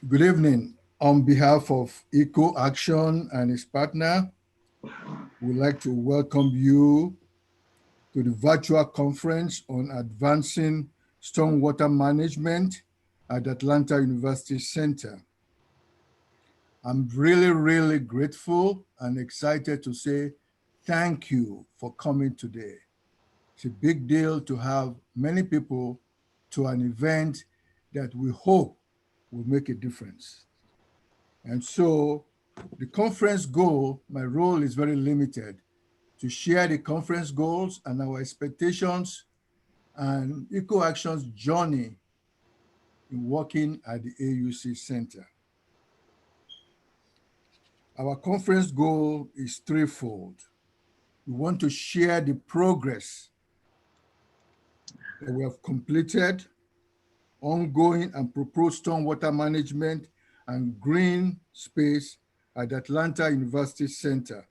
Good evening. On behalf of Eco Action and its partner, we'd like to welcome you to the virtual conference on advancing stormwater management at Atlanta University Center. I'm really grateful and excited to say thank you for coming today. It's a big deal to have many people to an event that we hope will make a difference. And so the conference goal, my role is very limited to share the conference goals and our expectations and EcoAction's journey in working at the AUC Center. Our conference goal is threefold. We want to share the progress that we have completed, ongoing and proposed stormwater management and green space at the Atlanta University Center.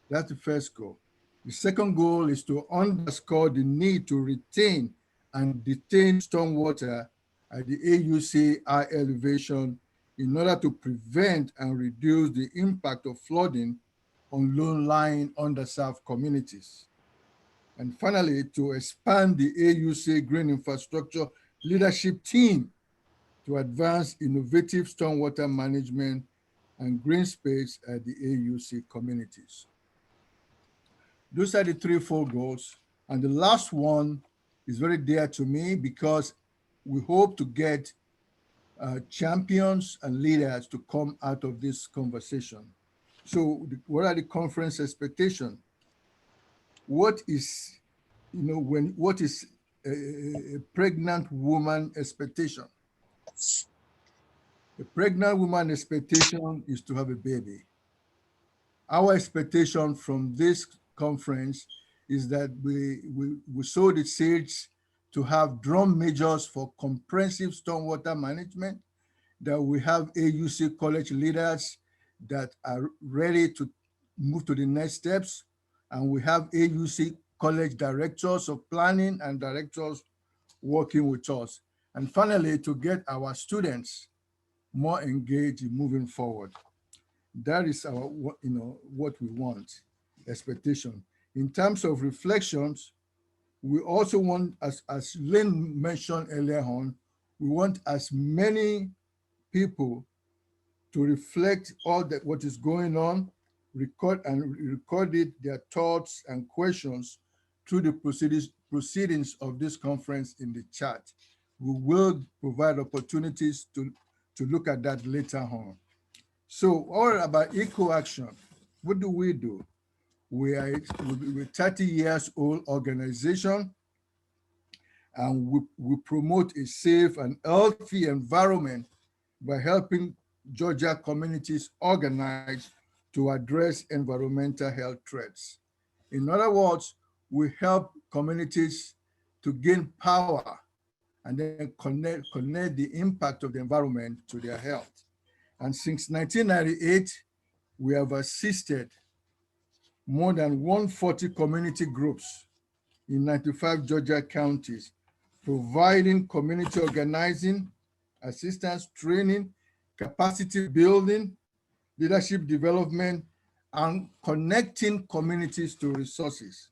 That's the first goal. The second goal is to underscore the need to retain and detain stormwater at the AUC high elevation in order to prevent and reduce the impact of flooding on low-lying underserved communities. And finally, to expand the AUC green infrastructure leadership team to advance innovative stormwater management and green space at the AUC communities. Those are the threefold goals. And the last one is very dear to me because we hope to get champions and leaders to come out of this conversation. So what are the conference expectations? What is, what is a pregnant woman expectation? A pregnant woman expectation is to have a baby. Our expectation from this conference is that we sow the seeds to have drum majors for comprehensive stormwater management, that we have AUC college leaders that are ready to move to the next steps, and we have AUC college directors of planning and directors working with us. And finally, to get our students more engaged in moving forward. That is our, what we want, expectation. In terms of reflections, we also want, as Lynn mentioned earlier on, we want as many people to reflect all that what is going on, record it, their thoughts and questions through the proceedings of this conference in the chat. We will provide opportunities to look at that later on. So what about EcoAction? What do? We're a 30 years old organization, and we promote a safe and healthy environment by helping Georgia communities organize to address environmental health threats. In other words, we help communities to gain power and then connect the impact of the environment to their health. And since 1998, we have assisted more than 140 community groups in 95 Georgia counties, providing community organizing, assistance, training, capacity building, leadership development, and connecting communities to resources.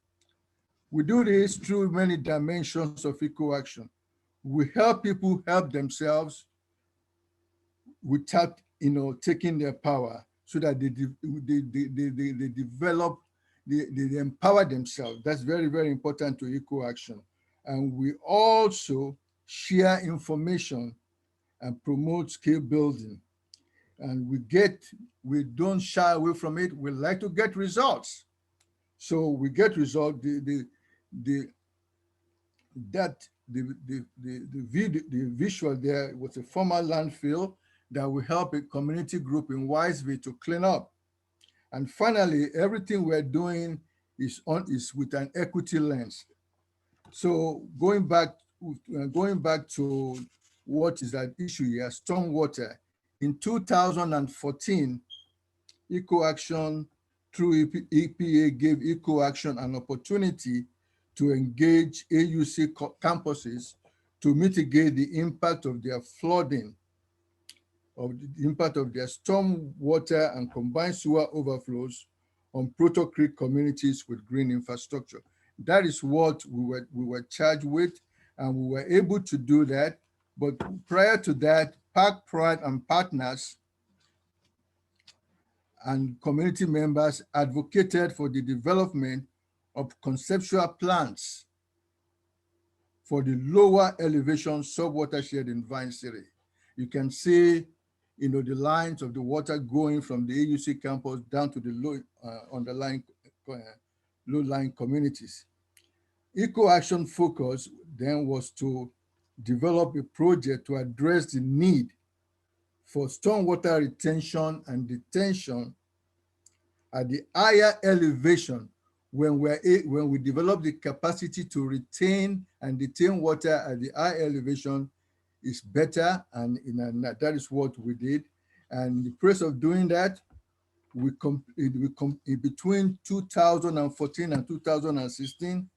We do this through many dimensions of EcoAction. We help people help themselves without taking their power, so that they develop, they empower themselves. That's very important to EcoAction. And we also share information and promote skill building. And we don't shy away from it. We like to get results. So we get results. The visual there was a former landfill that will help a community group in Wiseville to clean up. And finally, everything we're doing is with an equity lens. So going back to what is that issue here, stormwater. In 2014, EcoAction through EPA gave EcoAction an opportunity to engage AUC campuses to mitigate the impact of their flooding of the impact of their storm water and combined sewer overflows on Proto Creek communities with green infrastructure. That is what we were charged with, and we were able to do that. But prior to that, Park Pride and partners and community members advocated for the development of conceptual plans for the lower elevation subwatershed in Vine City. You can see, the lines of the water going from the AUC campus down to the underlying low-lying communities. Eco Action focus then was to develop a project to address the need for stormwater retention and detention at the higher elevation when we develop the capacity to retain and detain water at the high elevation is better, and that is what we did. And in the process of doing that, in between 2014 and 2016,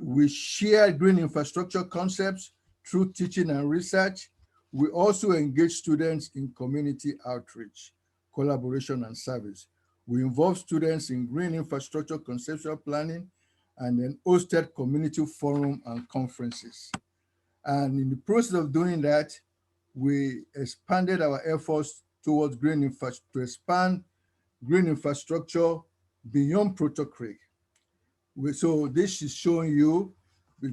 we shared green infrastructure concepts through teaching and research. We also engage students in community outreach, collaboration, and service. We involve students in green infrastructure conceptual planning and then hosted community forum and conferences. And in the process of doing that, we expanded our efforts towards to expand green infrastructure beyond Proto Creek. So this is showing you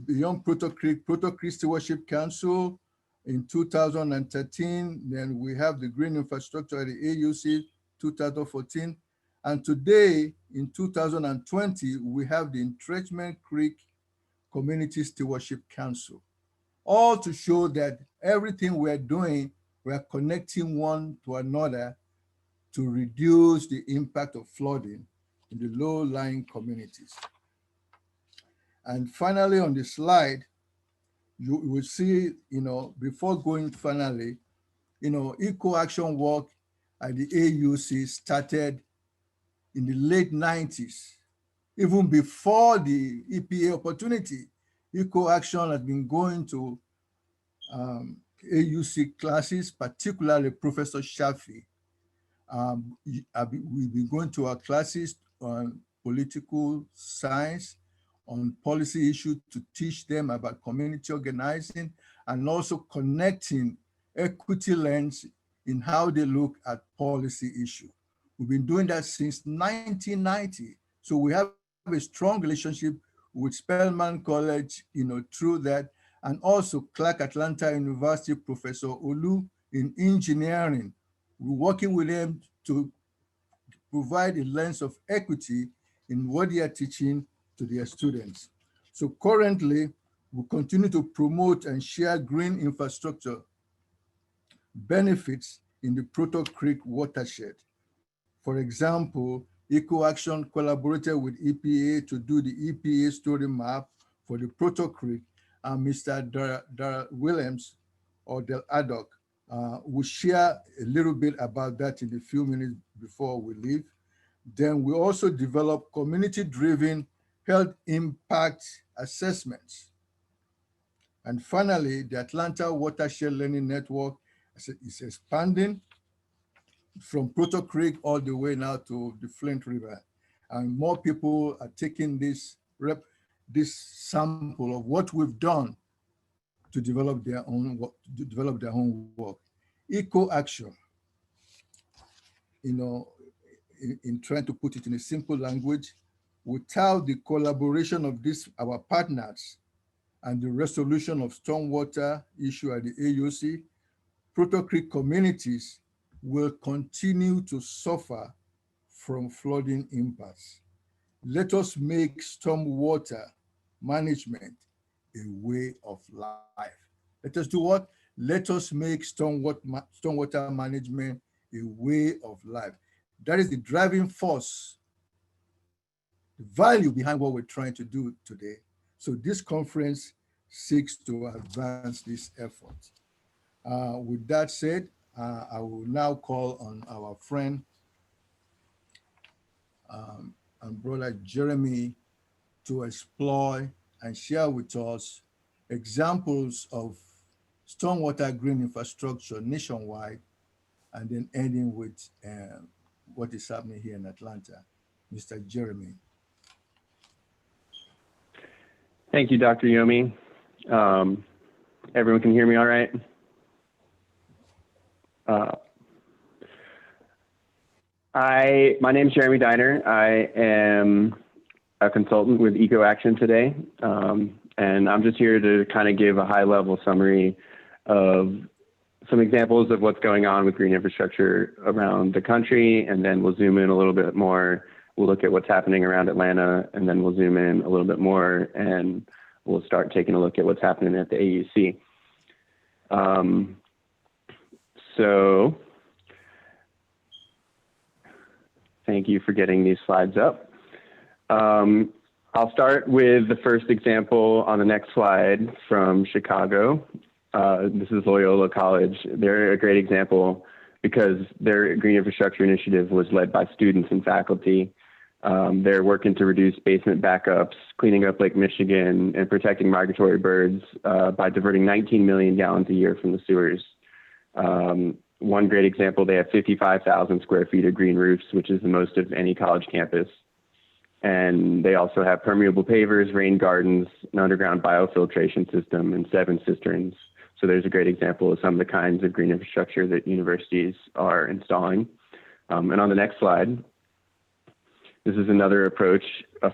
beyond Proto Creek Stewardship Council in 2013. Then we have the green infrastructure at the AUC 2014. And today, in 2020, we have the Entrenchment Creek Community Stewardship Council, all to show that everything we're doing, we're connecting one to another to reduce the impact of flooding in the low-lying communities. And finally, on the slide, you will see, before going finally, eco action work at the AUC started in the late 90s. Even before the EPA opportunity, eco action has been going to AUC classes, particularly Professor Shafi. We've been going to our classes on political science, on policy issues to teach them about community organizing, and also connecting equity lens in how they look at policy issue. We've been doing that since 1990. So we have a strong relationship with Spelman College, through that, and also Clark Atlanta University, Professor Olu in engineering. We're working with them to provide a lens of equity in what they are teaching to their students. So currently, we continue to promote and share green infrastructure benefits in the Proto Creek watershed. For example, Eco Action collaborated with EPA to do the EPA story map for the Proto Creek, and Mr. Dara Williams or Del Adoc will share a little bit about that in a few minutes before we leave. Then we also develop community-driven health impact assessments. And finally, the Atlanta Watershed Learning Network is expanding from Proto Creek all the way now to the Flint River. And more people are taking this sample of what we've done to develop their own work. Eco action, in trying to put it in a simple language, without the collaboration of our partners and the resolution of stormwater issue at the AUC, Proto Creek communities will continue to suffer from flooding impacts. Let us make stormwater management a way of life. Let us do what? Let us make stormwater management a way of life. That is the driving force, the value behind what we're trying to do today. So this conference seeks to advance this effort. With that said, I will now call on our friend and brother Jeremy to explore and share with us examples of stormwater green infrastructure nationwide, and then ending with what is happening here in Atlanta. Mr. Jeremy. Thank you, Dr. Yomi. Everyone can hear me all right? My name is Jeremy Diner. I am a consultant with Eco Action today, and I'm just here to kind of give a high-level summary of some examples of what's going on with green infrastructure around the country, and then we'll zoom in a little bit more. We'll look at what's happening around Atlanta, and then we'll zoom in a little bit more, and we'll start taking a look at what's happening at the AUC. So thank you for getting these slides up. I'll start with the first example on the next slide from Chicago. This is Loyola College. They're a great example because their green infrastructure initiative was led by students and faculty. They're working to reduce basement backups, cleaning up Lake Michigan, and protecting migratory birds by diverting 19 million gallons a year from the sewers. One great example, they have 55,000 square feet of green roofs, which is the most of any college campus. And they also have permeable pavers, rain gardens, an underground biofiltration system, and 7 cisterns. So there's a great example of some of the kinds of green infrastructure that universities are installing. And on the next slide, this is another approach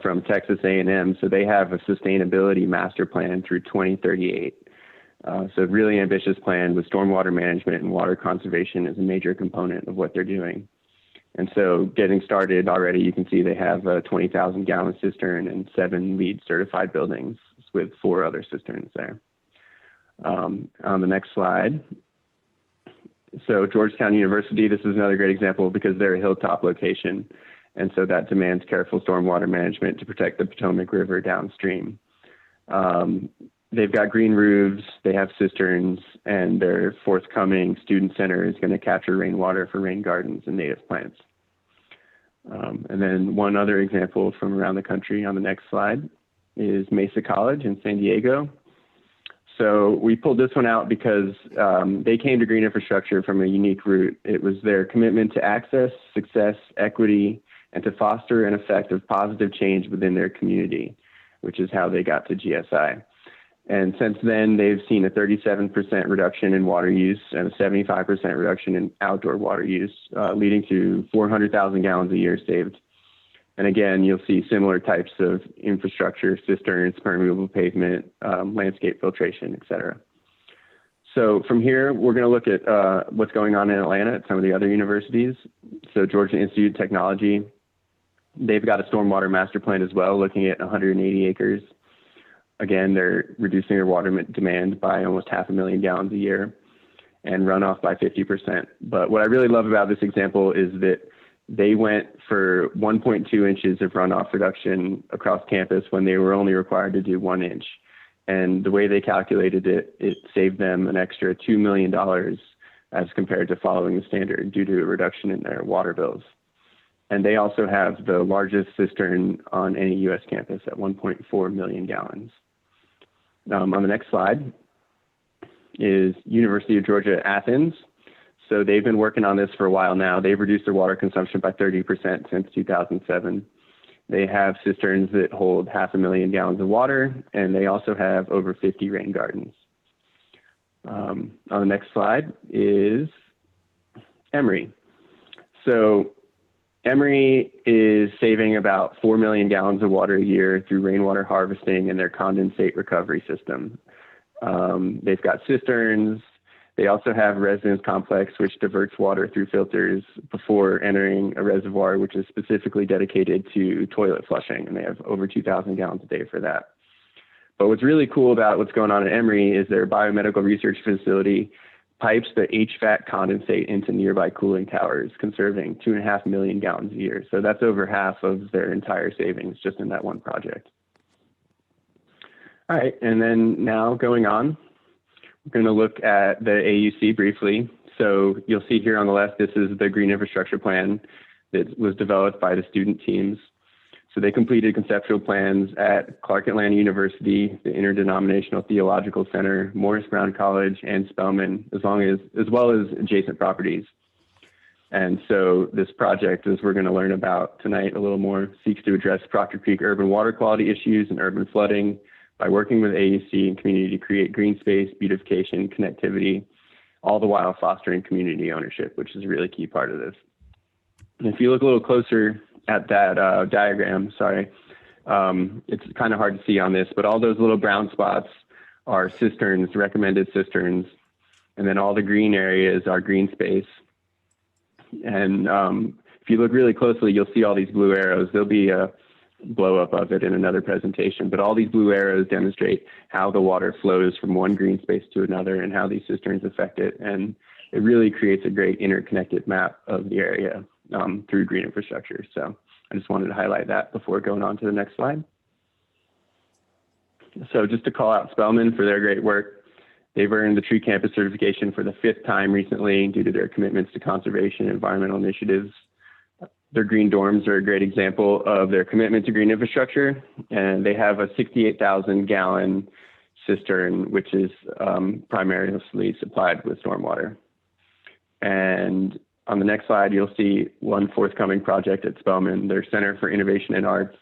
from Texas A&M. So they have a sustainability master plan through 2038. So a really ambitious plan with stormwater management and water conservation as a major component of what they're doing. And so getting started already, you can see they have a 20,000 gallon cistern and 7 LEED certified buildings with 4 other cisterns there. On the next slide. So Georgetown University, this is another great example because they're a hilltop location. And so that demands careful stormwater management to protect the Potomac River downstream. They've got green roofs, they have cisterns, and their forthcoming student center is going to capture rainwater for rain gardens and native plants. And then one other example from around the country on the next slide is Mesa College in San Diego. So we pulled this one out because they came to green infrastructure from a unique route. It was their commitment to access, success, equity, and to foster an effect of positive change within their community, which is how they got to GSI. And since then, they've seen a 37% reduction in water use and a 75% reduction in outdoor water use, leading to 400,000 gallons a year saved. And again, you'll see similar types of infrastructure, cisterns, permeable pavement, landscape filtration, et cetera. So from here, we're going to look at what's going on in Atlanta at some of the other universities. So Georgia Institute of Technology, they've got a stormwater master plan as well, looking at 180 acres. Again, they're reducing their water demand by almost 500,000 gallons a year and runoff by 50%. But what I really love about this example is that they went for 1.2 inches of runoff reduction across campus when they were only required to do 1 inch. And the way they calculated it, it saved them an extra $2 million as compared to following the standard due to a reduction in their water bills. And they also have the largest cistern on any U.S. campus at 1.4 million gallons. On the next slide is University of Georgia at Athens. So they've been working on this for a while now. They've reduced their water consumption by 30% since 2007. They have cisterns that hold 500,000 gallons of water, and they also have over 50 rain gardens. On the next slide is Emory. So Emory is saving about 4 million gallons of water a year through rainwater harvesting and their condensate recovery system. They've got cisterns. They also have a residence complex, which diverts water through filters before entering a reservoir, which is specifically dedicated to toilet flushing. And they have over 2,000 gallons a day for that. But what's really cool about what's going on at Emory is their biomedical research facility pipes the HVAC condensate into nearby cooling towers, conserving 2.5 million gallons a year. So that's over half of their entire savings just in that one project. All right, and then now going on, we're going to look at the AUC briefly. So you'll see here on the left, this is the green infrastructure plan that was developed by the student teams. So they completed conceptual plans at Clark Atlanta University, the Interdenominational Theological Center, Morris Brown College, and Spelman, as well as adjacent properties. And so this project, as we're going to learn about tonight a little more, seeks to address Proctor Creek urban water quality issues and urban flooding by working with AUC and community to create green space, beautification, connectivity, all the while fostering community ownership, which is a really key part of this. And if you look a little closer at that diagram, it's kind of hard to see on this, but all those little brown spots are cisterns, recommended cisterns, and then all the green areas are green space. And if you look really closely, you'll see all these blue arrows. There'll be a blow up of it in another presentation, but all these blue arrows demonstrate how the water flows from one green space to another and how these cisterns affect it. And it really creates a great interconnected map of the area through green infrastructure. So I just wanted to highlight that before going on to the next slide. So just to call out Spelman for their great work. They've earned the Tree Campus certification for the 5th time recently due to their commitments to conservation and environmental initiatives. Their green dorms are a great example of their commitment to green infrastructure, and they have a 68,000 gallon cistern, which is primarily supplied with stormwater. And on the next slide, you'll see one forthcoming project at Spelman, their Center for Innovation and Arts.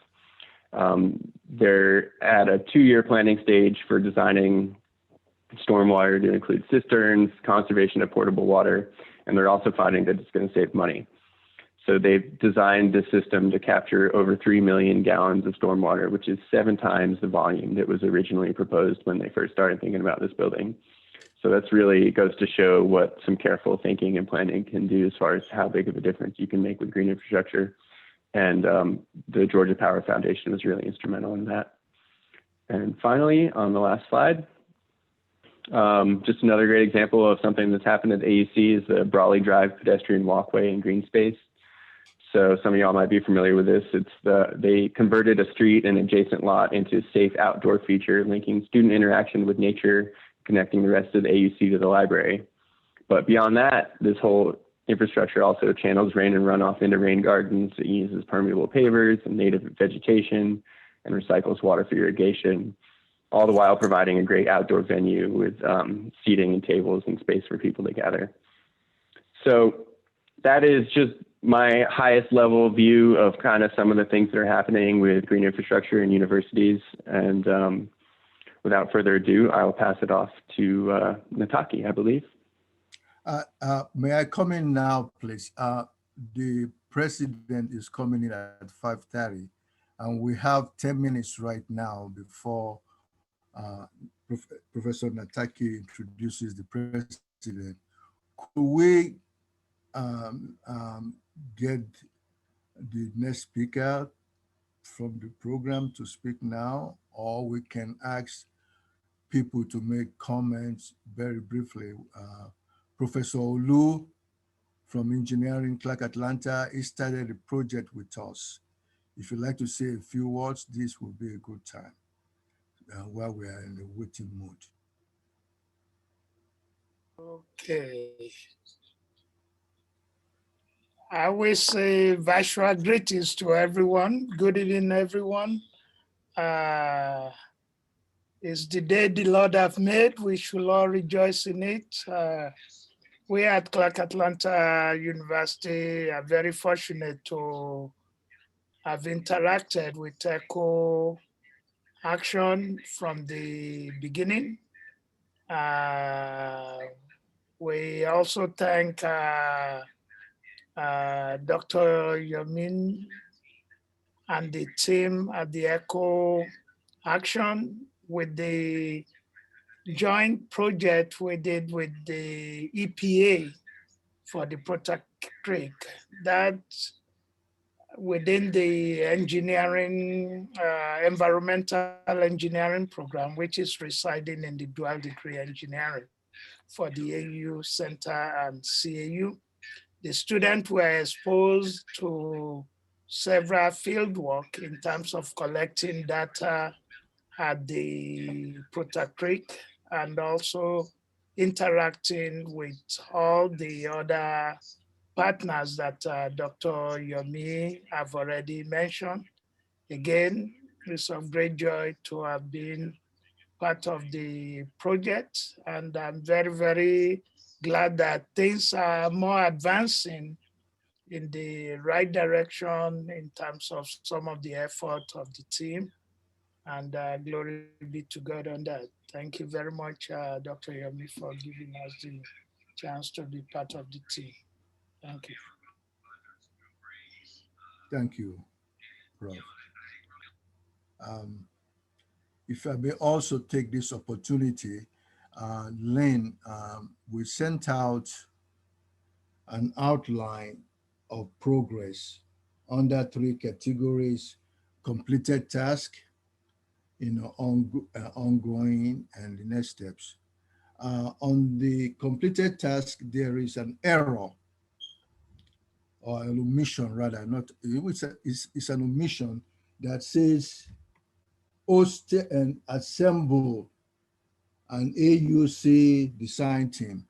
They're at a 2-year planning stage for designing stormwater to include cisterns, conservation of portable water, and they're also finding that it's going to save money. So they've designed the system to capture over 3 million gallons of stormwater, which is 7 times the volume that was originally proposed when they first started thinking about this building. So that's really goes to show what some careful thinking and planning can do as far as how big of a difference you can make with green infrastructure. And the Georgia Power Foundation was really instrumental in that. And finally, on the last slide, just another great example of something that's happened at the AUC is the Brawley Drive pedestrian walkway and green space. So some of y'all might be familiar with this. They converted a street and adjacent lot into a safe outdoor feature, linking student interaction with nature, connecting the rest of the AUC to the library. But beyond that, this whole infrastructure also channels rain and runoff into rain gardens. It uses permeable pavers and native vegetation and recycles water for irrigation, all the while providing a great outdoor venue with seating and tables and space for people to gather. So that is just my highest level view of kind of some of the things that are happening with green infrastructure in universities. And without further ado, I will pass it off to Nataki, I believe. May I come in now, please? The president is coming in at 5:30, and we have 10 minutes right now before Professor Nataki introduces the president. Could we get the next speaker from the program to speak now, or we can ask people to make comments very briefly? Professor Olu from Engineering Clark Atlanta, he started a project with us. If you'd like to say a few words, this will be a good time while we are in the waiting mood. Okay. I will say virtual greetings to everyone. Good evening, everyone. It's the day the Lord have made. We should all rejoice in it. We at Clark Atlanta University are very fortunate to have interacted with ECHO Action from the beginning. We also thank Dr. Yamin and the team at the ECHO Action with the joint project we did with the EPA for the Protect Creek. That within the engineering, environmental engineering program, which is residing in the dual degree engineering for the AU Center and CAU. The students were exposed to several field work in terms of collecting data at the Protect Creek and also interacting with all the other partners that Dr. Yomi have already mentioned, Again, it's of great joy to have been part of the project, and I'm very, very glad that things are more advancing in the right direction in terms of some of the effort of the team. And glory be to God on that. Thank you very much, Dr. Yomi, for giving us the chance to be part of the team. Thank you. Thank you, Prof. Um, if I may also take this opportunity, Lynn, we sent out an outline of progress under three categories: completed task, ongoing, and the next steps. On the completed task, there is an error or an omission, rather, not it's an omission that says host and assemble an AUC design team.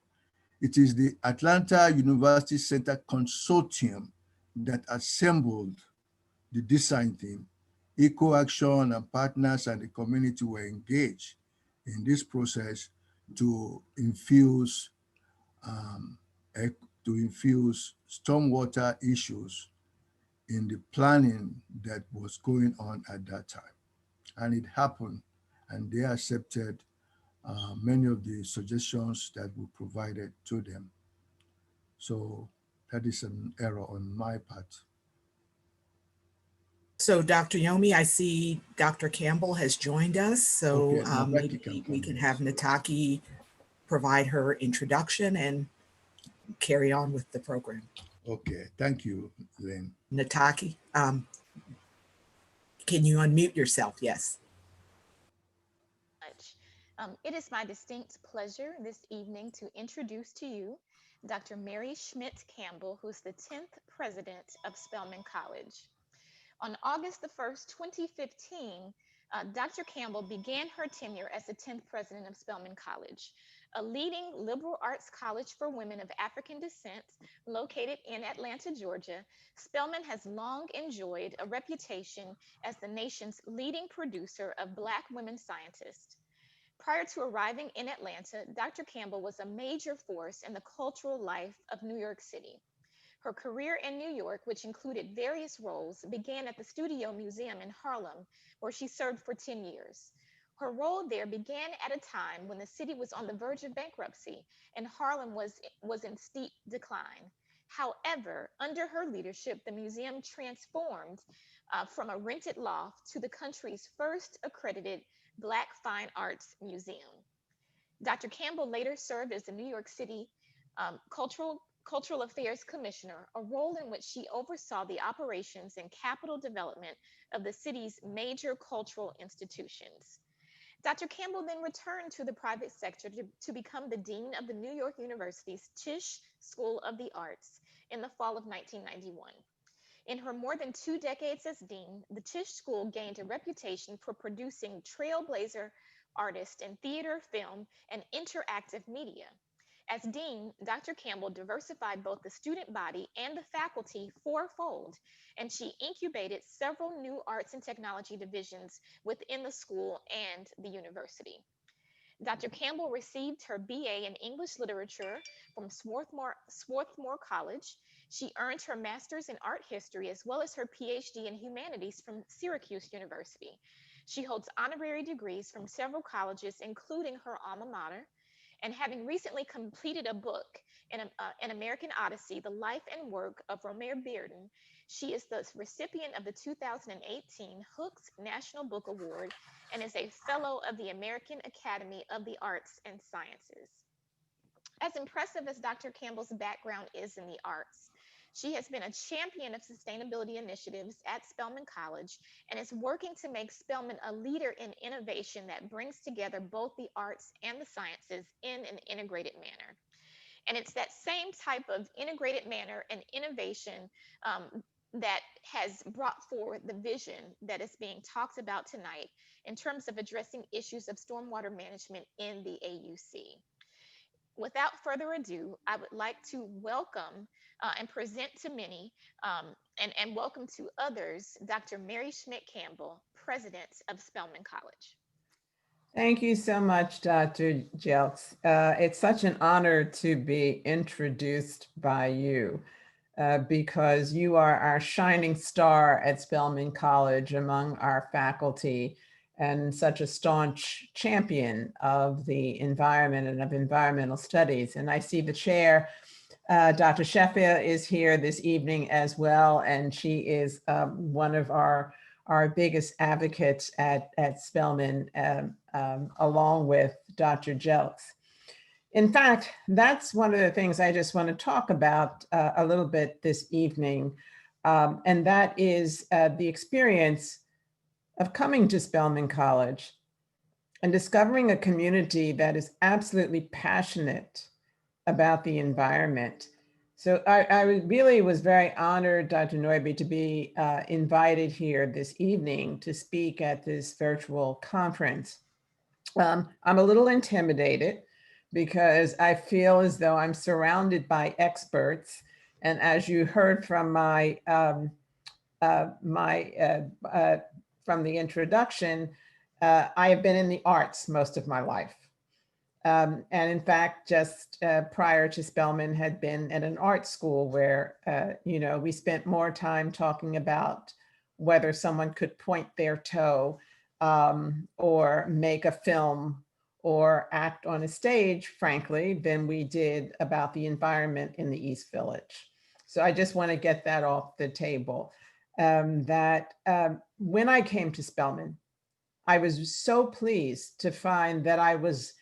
It is the Atlanta University Center Consortium that assembled the design team. EcoAction and partners and the community were engaged in this process to infuse um, stormwater issues in the planning that was going on at that time. And it happened, and they accepted many of the suggestions that we provided to them. So that is an error on my part. So Dr. Yomi, I see Dr. Campbell has joined us. So Okay, Nataki can maybe come we in. can have Nataki provide her introduction and carry on with the program. Okay, thank you, Lynn. Nataki, can you unmute yourself? Yes. Much. It is my distinct pleasure this evening to introduce to you Dr. Mary Schmidt Campbell, who's the 10th president of Spelman College. On August the 1st, 2015, Dr. Campbell began her tenure as the 10th president of Spelman College, a leading liberal arts college for women of African descent located in Atlanta, Georgia. Spelman has long enjoyed a reputation as the nation's leading producer of Black women scientists. Prior to arriving in Atlanta, Dr. Campbell was a major force in the cultural life of New York City. Her career in New York, which included various roles, began at the Studio Museum in Harlem, where she served for 10 years. Her role there began at a time when the city was on the verge of bankruptcy and Harlem was in steep decline. However, under her leadership, the museum transformed from a rented loft to the country's first accredited Black Fine Arts Museum. Dr. Campbell later served as the New York City Cultural Affairs Commissioner, a role in which she oversaw the operations and capital development of the city's major cultural institutions. Dr. Campbell then returned to the private sector to become the dean of the New York University's Tisch School of the Arts in the fall of 1991. In her more than 2 decades as dean, the Tisch School gained a reputation for producing trailblazer artists in theater, film, and interactive media. As dean, Dr. Campbell diversified both the student body and the faculty fourfold, and she incubated several new arts and technology divisions within the school and the university. Dr. Campbell received her BA in English Literature from Swarthmore College. She earned her master's in art history as well as her PhD in humanities from Syracuse University. She holds honorary degrees from several colleges, including her alma mater, and having recently completed a book, An American Odyssey, the life and work of Romare Bearden, she is the recipient of the 2018 Hooks National Book Award and is a fellow of the American Academy of the Arts and Sciences. As impressive as Dr. Campbell's background is in the arts, she has been a champion of sustainability initiatives at Spelman College and is working to make Spelman a leader in innovation that brings together both the arts and the sciences in an integrated manner. And it's that same type of integrated manner and innovation that has brought forward the vision that is being talked about tonight in terms of addressing issues of stormwater management in the AUC. Without further ado, I would like to welcome and present to many and welcome to others Dr. Mary Schmidt Campbell, President of Spelman College. Thank you so much, Dr. Jelks. It's such an honor to be introduced by you because you are our shining star at Spelman College among our faculty and such a staunch champion of the environment and of environmental studies. And I see the chair, Dr. Sheffield, is here this evening as well, and she is one of our biggest advocates at Spelman, along with Dr. Jelks. In fact, that's one of the things I just want to talk about a little bit this evening, and that is the experience of coming to Spelman College and discovering a community that is absolutely passionate about the environment. So I really was very honored, Dr. Neuby, to be invited here this evening to speak at this virtual conference. I'm a little intimidated because I feel as though I'm surrounded by experts. And as you heard from from the introduction, I have been in the arts most of my life. And in fact, just prior to Spelman, had been at an art school where, we spent more time talking about whether someone could point their toe or make a film or act on a stage, frankly, than we did about the environment in the East Village. So I just want to get that off the table. When I came to Spelman, I was so pleased to find that I was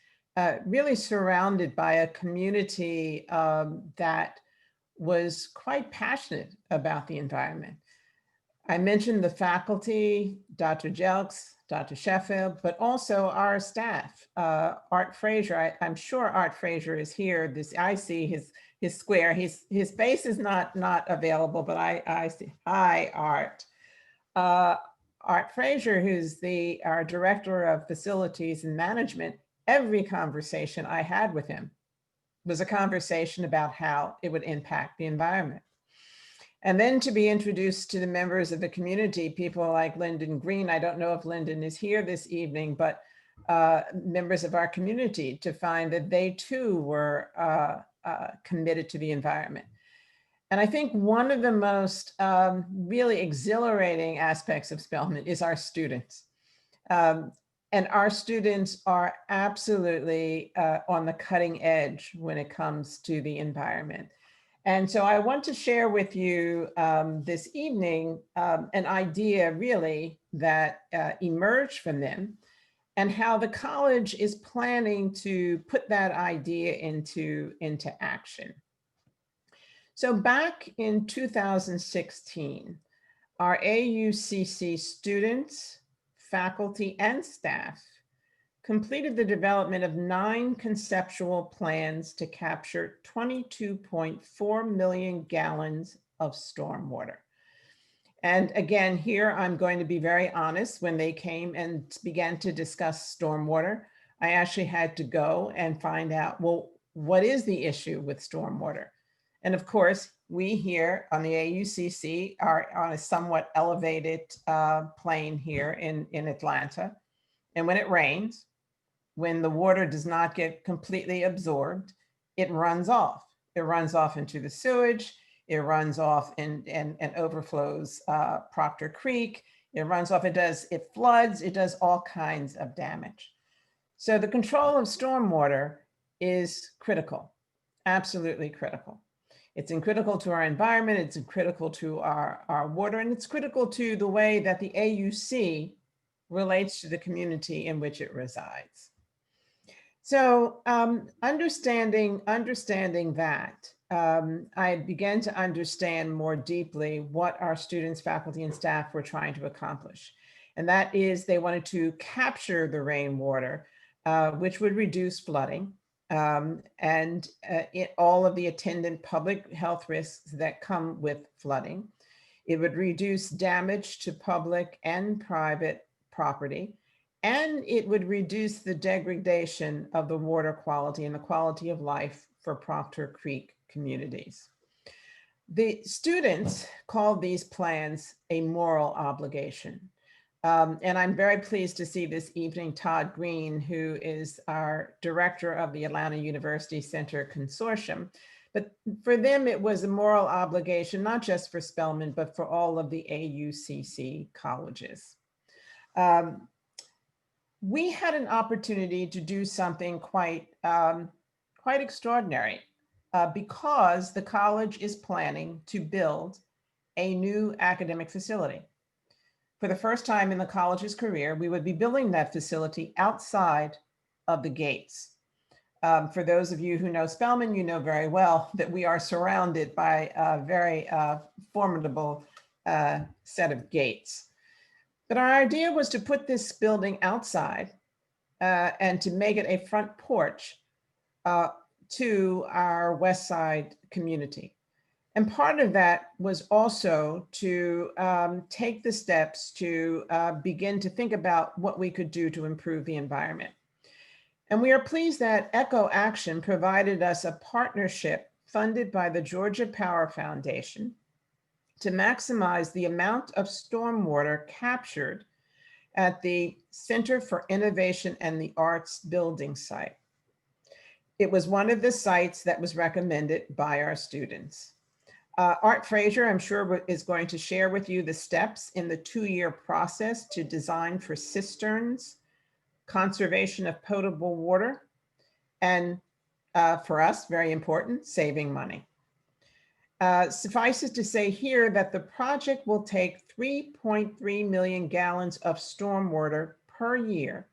really surrounded by a community that was quite passionate about the environment. I mentioned the faculty, Dr. Jelks, Dr. Sheffield, but also our staff. Art Frazier, I'm sure Art Frazier is here. I see his square. His face is not available, but I see. Hi, Art. Art Frazier, who's our Director of Facilities and Management. Every conversation I had with him was a conversation about how it would impact the environment. And then to be introduced to the members of the community, people like Lyndon Green. I don't know if Lyndon is here this evening, but members of our community, to find that they too were committed to the environment. And I think one of the most really exhilarating aspects of Spelman is our students. And our students are absolutely on the cutting edge when it comes to the environment. And so I want to share with you this evening an idea really that emerged from them and how the college is planning to put that idea into action. So back in 2016, our AUCC students, faculty, and staff completed the development of 9 conceptual plans to capture 22.4 million gallons of stormwater. And again, here I'm going to be very honest. When they came and began to discuss stormwater, I actually had to go and find out, well, what is the issue with stormwater? And of course, we here on the AUCC are on a somewhat elevated plane here in Atlanta. And when it rains, when the water does not get completely absorbed, it runs off. It runs off into the sewage. It runs off and overflows Proctor Creek. It runs off, it floods, it does all kinds of damage. So the control of stormwater is critical, absolutely critical. It's critical to our environment, it's critical to our water, and it's critical to the way that the AUC relates to the community in which it resides. So understanding that, I began to understand more deeply what our students, faculty, and staff were trying to accomplish. And that is they wanted to capture the rainwater, which would reduce flooding and all of the attendant public health risks that come with flooding. It would reduce damage to public and private property. and it would reduce the degradation of the water quality and the quality of life for Proctor Creek communities. The students called these plans a moral obligation. And I'm very pleased to see this evening Todd Green, who is our director of the Atlanta University Center Consortium. But for them, it was a moral obligation, not just for Spelman, but for all of the AUCC colleges. We had an opportunity to do something quite extraordinary because the college is planning to build a new academic facility. For the first time in the college's career, we would be building that facility outside of the gates. For those of you who know Spelman, you know very well that we are surrounded by a very formidable set of gates. But our idea was to put this building outside and to make it a front porch to our West Side community. And part of that was also to take the steps to begin to think about what we could do to improve the environment. And we are pleased that Echo Action provided us a partnership funded by the Georgia Power Foundation to maximize the amount of stormwater captured at the Center for Innovation and the Arts building site. It was one of the sites that was recommended by our students. Art Frazier, I'm sure, is going to share with you the steps in the 2-year process to design for cisterns, conservation of potable water, and for us, very important, saving money. Suffice it to say here that the project will take 3.3 million gallons of stormwater per year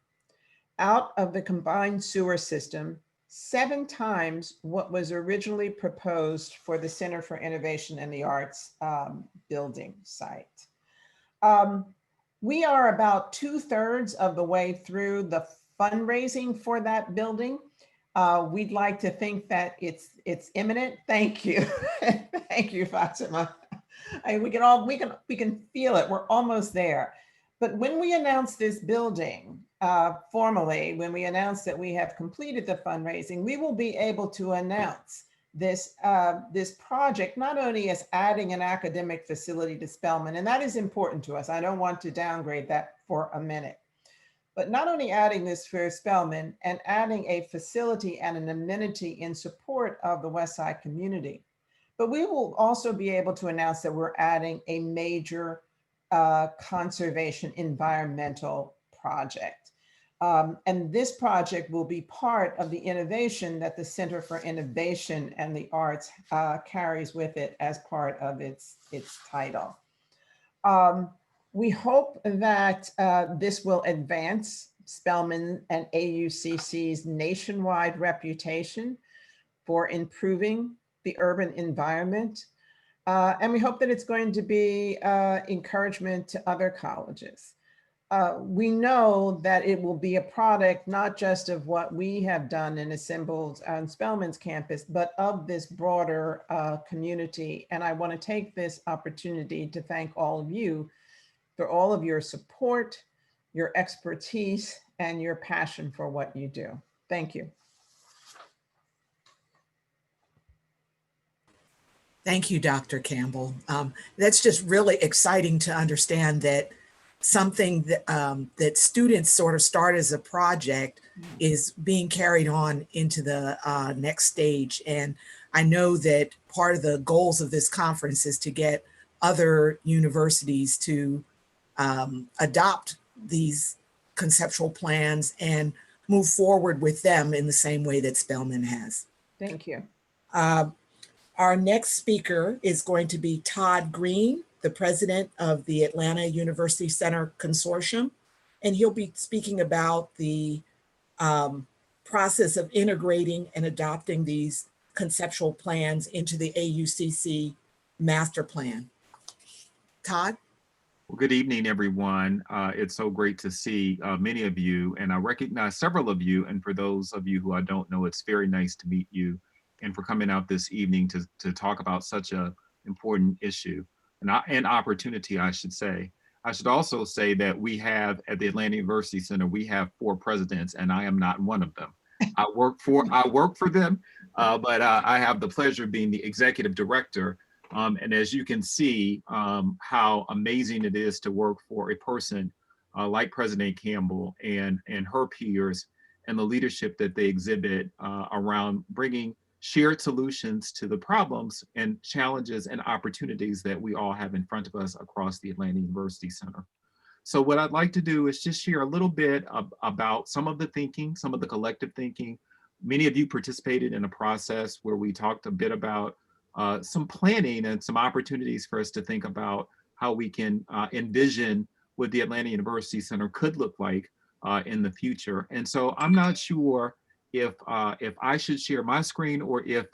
out of the combined sewer system, 7 times what was originally proposed for the Center for Innovation and the Arts building site. We are about 2/3 of the way through the fundraising for that building. We'd like to think that it's imminent. Thank you. Thank you, Fatima. We can feel it. We're almost there. But when we announce this building formally, when we announce that we have completed the fundraising, we will be able to announce this project not only as adding an academic facility to Spelman, and that is important to us. I don't want to downgrade that for a minute. But not only adding this for Spelman and adding a facility and an amenity in support of the West Side community, but we will also be able to announce that we're adding a major conservation environmental project. And this project will be part of the innovation that the Center for Innovation and the Arts carries with it as part of its title. We hope that this will advance Spelman and AUCC's nationwide reputation for improving the urban environment. And we hope that it's going to be encouragement to other colleges. We know that it will be a product not just of what we have done and assembled on Spelman's campus, but of this broader community. And I want to take this opportunity to thank all of you for all of your support, your expertise, and your passion for what you do. Thank you. Thank you, Dr. Campbell. That's just really exciting to understand that something that students sort of start as a project is being carried on into the next stage. And I know that part of the goals of this conference is to get other universities to adopt these conceptual plans and move forward with them in the same way that Spelman has. Thank you. Our next speaker is going to be Todd Green, the president of the Atlanta University Center Consortium, and he'll be speaking about the process of integrating and adopting these conceptual plans into the AUCC master plan. Todd? Well, good evening, everyone. It's so great to see many of you, and I recognize several of you. And for those of you who I don't know, it's very nice to meet you, and for coming out this evening to talk about such an important issue, an opportunity, I should say. I should also say that we have at the Atlanta University Center, we have 4 presidents, and I am not one of them. I work for them, but I have the pleasure of being the executive director. And as you can see, how amazing it is to work for a person like President Campbell and her peers, and the leadership that they exhibit around bringing shared solutions to the problems and challenges and opportunities that we all have in front of us across the Atlanta University Center. So what I'd like to do is just share a little bit about some of the thinking, some of the collective thinking. Many of you participated in a process where we talked a bit about some planning and some opportunities for us to think about how we can envision what the Atlanta University Center could look like in the future. And so I'm not sure if I should share my screen or if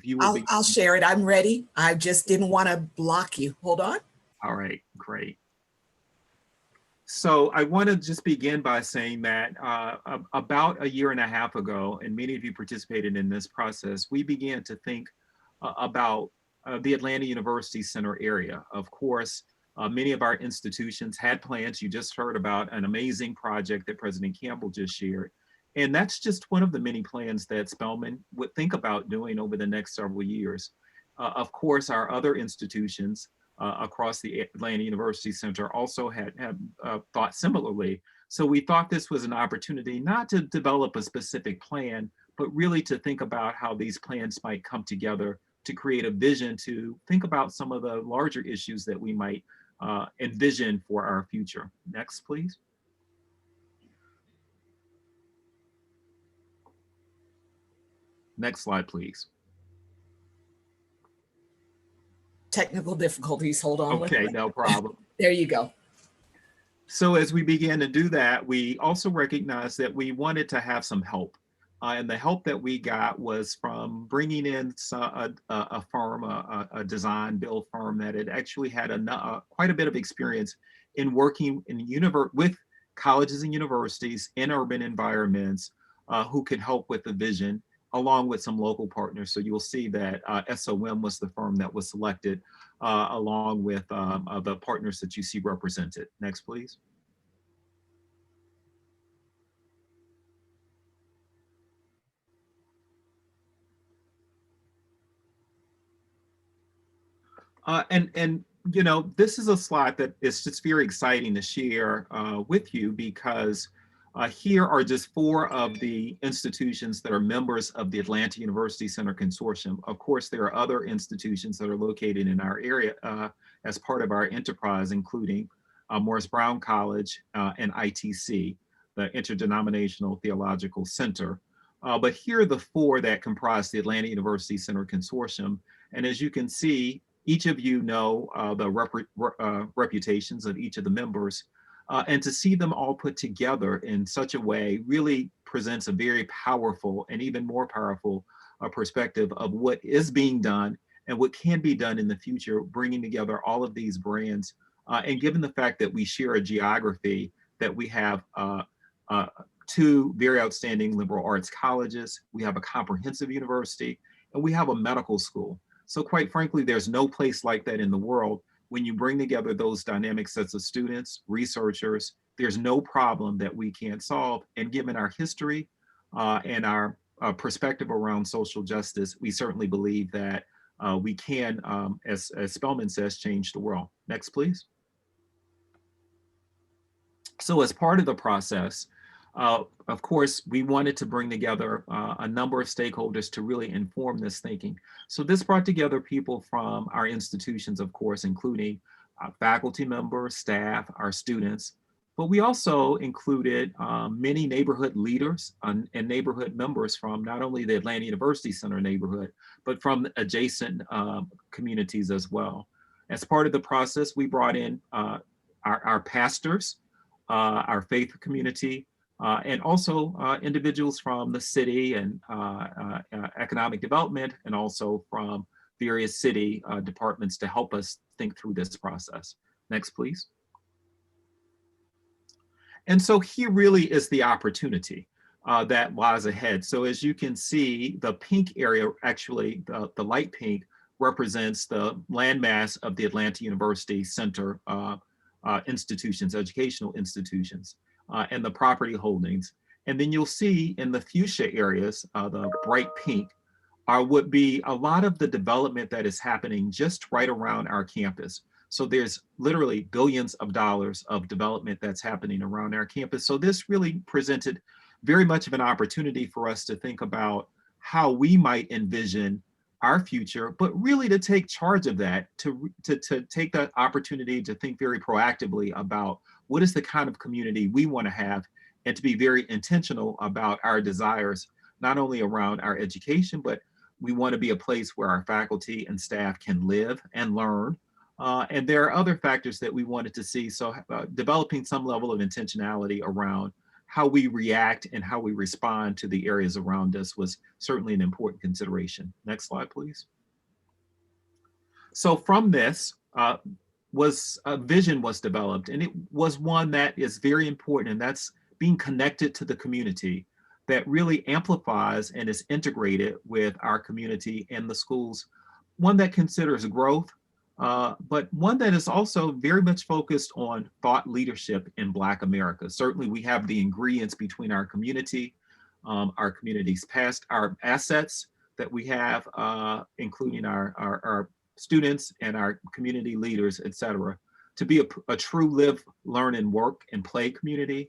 you will be. I'll share it. I'm ready. I just didn't want to block you. Hold on. All right, great. So I want to just begin by saying that about a year and a half ago, and many of you participated in this process, we began to think about the Atlanta University Center area. Of course, many of our institutions had plans. You just heard about an amazing project that President Campbell just shared. And that's just one of the many plans that Spelman would think about doing over the next several years. Of course, our other institutions across the Atlanta University Center also had thought similarly. So we thought this was an opportunity not to develop a specific plan, but really to think about how these plans might come together to create a vision to think about some of the larger issues that we might envision for our future. Next, please. Next slide, please. Technical difficulties. Hold on. Okay, no problem. There you go. So as we began to do that, we also recognized that we wanted to have some help. And the help that we got was from bringing in a firm, a design build firm that had actually had quite a bit of experience in working with colleges and universities in urban environments who could help with the vision, along with some local partners. So you'll see that SOM was the firm that was selected along with the partners that you see represented. Next, please. And you know, this is a slide that is just very exciting to share with you because here are just 4 of the institutions that are members of the Atlanta University Center Consortium. Of course, there are other institutions that are located in our area as part of our enterprise, including Morris Brown College and ITC, the Interdenominational Theological Center. But here are the 4 that comprise the Atlanta University Center Consortium. And as you can see, each of you know the reputations of each of the members. And to see them all put together in such a way really presents a very powerful and even more powerful perspective of what is being done and what can be done in the future, bringing together all of these brands. And given the fact that we share a geography, that we have 2 very outstanding liberal arts colleges, we have a comprehensive university, and we have a medical school. So quite frankly, there's no place like that in the world. When you bring together those dynamic sets of students, researchers, there's no problem that we can't solve. And given our history and our perspective around social justice, we certainly believe that we can, as Spelman says, change the world. Next, please. So as part of the process, of course, we wanted to bring together a number of stakeholders to really inform this thinking. So this brought together people from our institutions, of course, including faculty members, staff, our students, but we also included many neighborhood leaders and neighborhood members from not only the Atlanta University Center neighborhood, but from adjacent communities as well. As part of the process, we brought in our pastors, our faith community, and also individuals from the city and economic development, and also from various city departments to help us think through this process. Next, please. And so here really is the opportunity that lies ahead. So as you can see, the pink area, actually the light pink, represents the landmass of the Atlanta University Center institutions, educational institutions, and the property holdings. And then you'll see in the fuchsia areas, the bright pink, would be a lot of the development that is happening just right around our campus. So there's literally billions of dollars of development that's happening around our campus. So this really presented very much of an opportunity for us to think about how we might envision our future, but really to take charge of that, to take that opportunity to think very proactively about what is the kind of community we want to have, and to be very intentional about our desires, not only around our education, but we want to be a place where our faculty and staff can live and learn. And there are other factors that we wanted to see. So developing some level of intentionality around how we react and how we respond to the areas around us was certainly an important consideration. Next slide, please. So from this, a vision was developed, and it was one that is very important, and that's being connected to the community, that really amplifies and is integrated with our community and the schools. One that considers growth, but one that is also very much focused on thought leadership in Black America. Certainly we have the ingredients between our community's past, our assets that we have, including our students and our community leaders, et cetera, to be a true live, learn, and work and play community.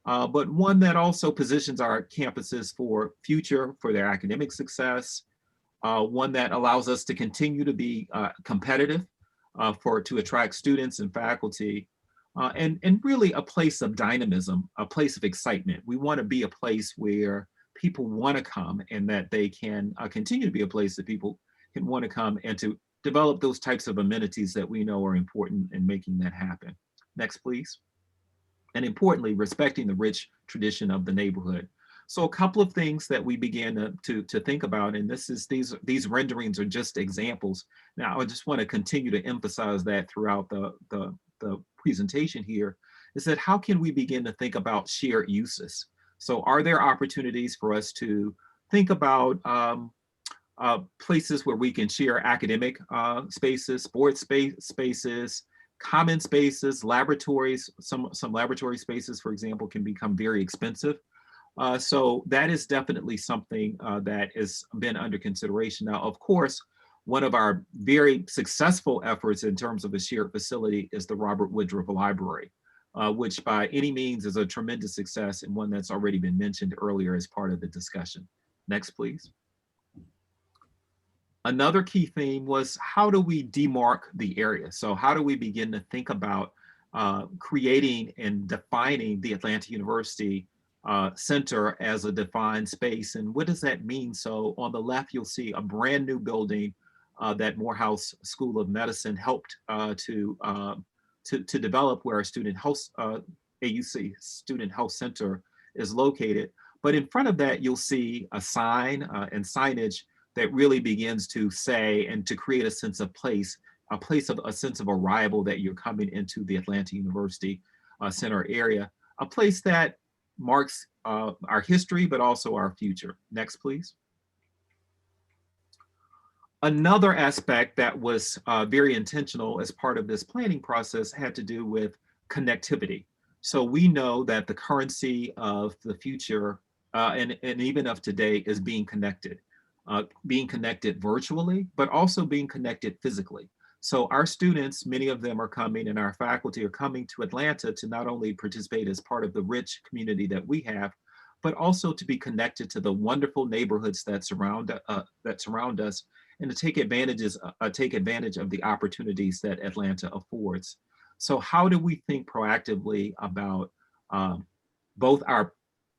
But one that also positions our campuses for future, for their academic success, one that allows us to continue to be competitive to attract students and faculty, and really a place of dynamism, a place of excitement. We want to be a place where people want to come, and that they can continue to be a place that people can want to come, and to develop those types of amenities that we know are important in making that happen. Next, please. And importantly, respecting the rich tradition of the neighborhood. So a couple of things that we began to think about, and these renderings are just examples. Now, I just want to continue to emphasize that throughout the presentation here, is that how can we begin to think about shared uses? So are there opportunities for us to think about places where we can share academic spaces, sports spaces, common spaces, laboratories? Some laboratory spaces, for example, can become very expensive. So that is definitely something that has been under consideration. Now, of course, one of our very successful efforts in terms of a shared facility is the Robert Woodruff Library, which by any means is a tremendous success, and one that's already been mentioned earlier as part of the discussion. Next, please. Another key theme was, how do we demarc the area? So how do we begin to think about creating and defining the Atlanta University Center as a defined space, and what does that mean? So on the left, you'll see a brand new building that Morehouse School of Medicine helped to develop, where our student health, AUC, Student Health Center, is located. But in front of that, you'll see a sign and signage that really begins to say and to create a sense of place, a sense of arrival, that you're coming into the Atlanta University Center area, a place that marks our history, but also our future. Next, please. Another aspect that was very intentional as part of this planning process had to do with connectivity. So we know that the currency of the future and even of today is being connected virtually, but also being connected physically. So our students, many of them are coming, and our faculty are coming to Atlanta to not only participate as part of the rich community that we have, but also to be connected to the wonderful neighborhoods that surround us, and to take advantage of the opportunities that Atlanta affords. So how do we think proactively about both our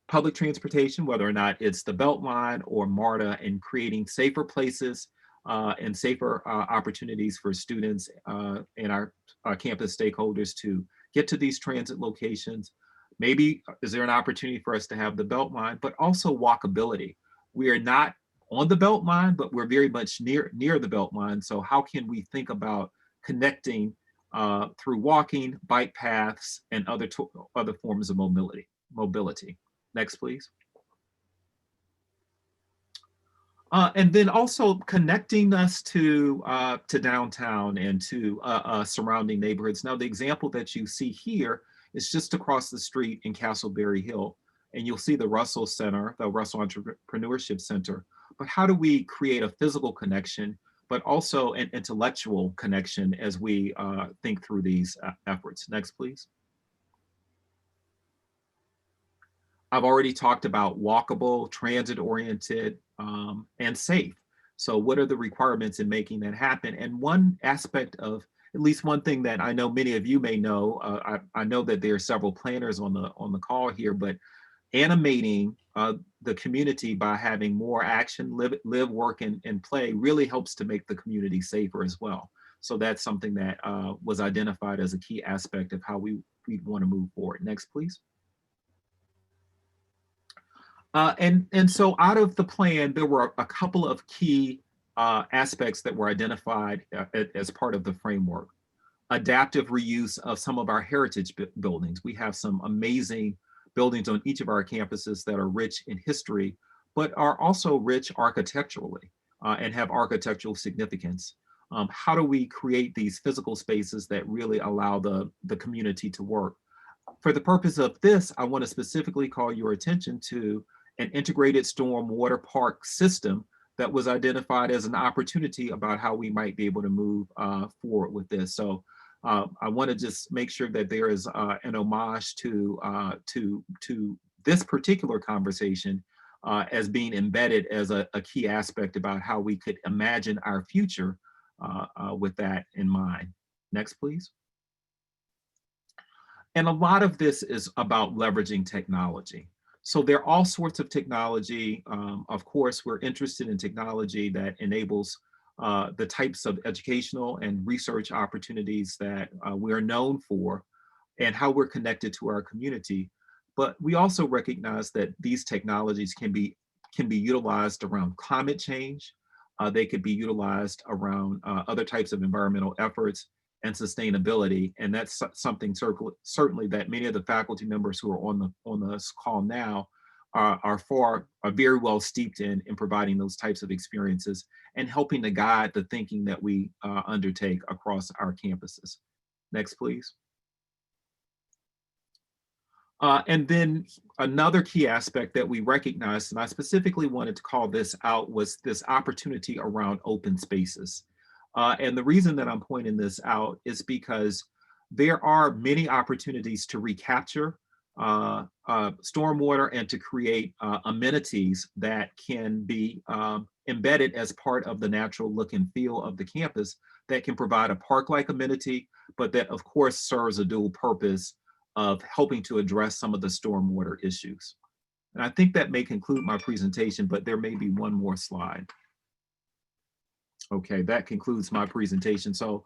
public transportation, whether or not it's the Beltline or MARTA, and creating safer places and safer opportunities for students and our campus stakeholders to get to these transit locations? Maybe is there an opportunity for us to have the Beltline, but also walkability? We are not on the Beltline, but we're very much near the Beltline. So how can we think about connecting through walking, bike paths, and other forms of mobility? Next, please. And then also connecting us to downtown and to surrounding neighborhoods. Now, the example that you see here is just across the street in Castleberry Hill, and you'll see the Russell Center, the Russell Entrepreneurship Center. But how do we create a physical connection, but also an intellectual connection as we think through these efforts? Next, please. I've already talked about walkable, transit-oriented, and safe. So what are the requirements in making that happen? And one aspect of, at least one thing that I know many of you may know, I know that there are several planners on the call here, but animating the community by having more action, live, work, and play really helps to make the community safer as well. So that's something that was identified as a key aspect of how we want to move forward. Next, please. And so out of the plan, there were a couple of key aspects that were identified as part of the framework. Adaptive reuse of some of our heritage buildings. We have some amazing buildings on each of our campuses that are rich in history, but are also rich architecturally and have architectural significance. How do we create these physical spaces that really allow the community to work? For the purpose of this, I want to specifically call your attention to an integrated stormwater park system that was identified as an opportunity about how we might be able to move forward with this. So I want to just make sure that there is an homage to this particular conversation as being embedded as a key aspect about how we could imagine our future with that in mind. Next, please. And a lot of this is about leveraging technology. So there are all sorts of technology. Of course, we're interested in technology that enables the types of educational and research opportunities that we're known for and how we're connected to our community. But we also recognize that these technologies can be utilized around climate change. They could be utilized around other types of environmental efforts and sustainability. And that's something certainly that many of the faculty members who are on this call now are very well steeped in providing those types of experiences and helping to guide the thinking that we undertake across our campuses. Next, please. And then another key aspect that we recognized, and I specifically wanted to call this out, was this opportunity around open spaces. And the reason that I'm pointing this out is because there are many opportunities to recapture stormwater and to create amenities that can be embedded as part of the natural look and feel of the campus that can provide a park-like amenity, but that of course serves a dual purpose of helping to address some of the stormwater issues. And I think that may conclude my presentation, but there may be one more slide. Okay, that concludes my presentation. So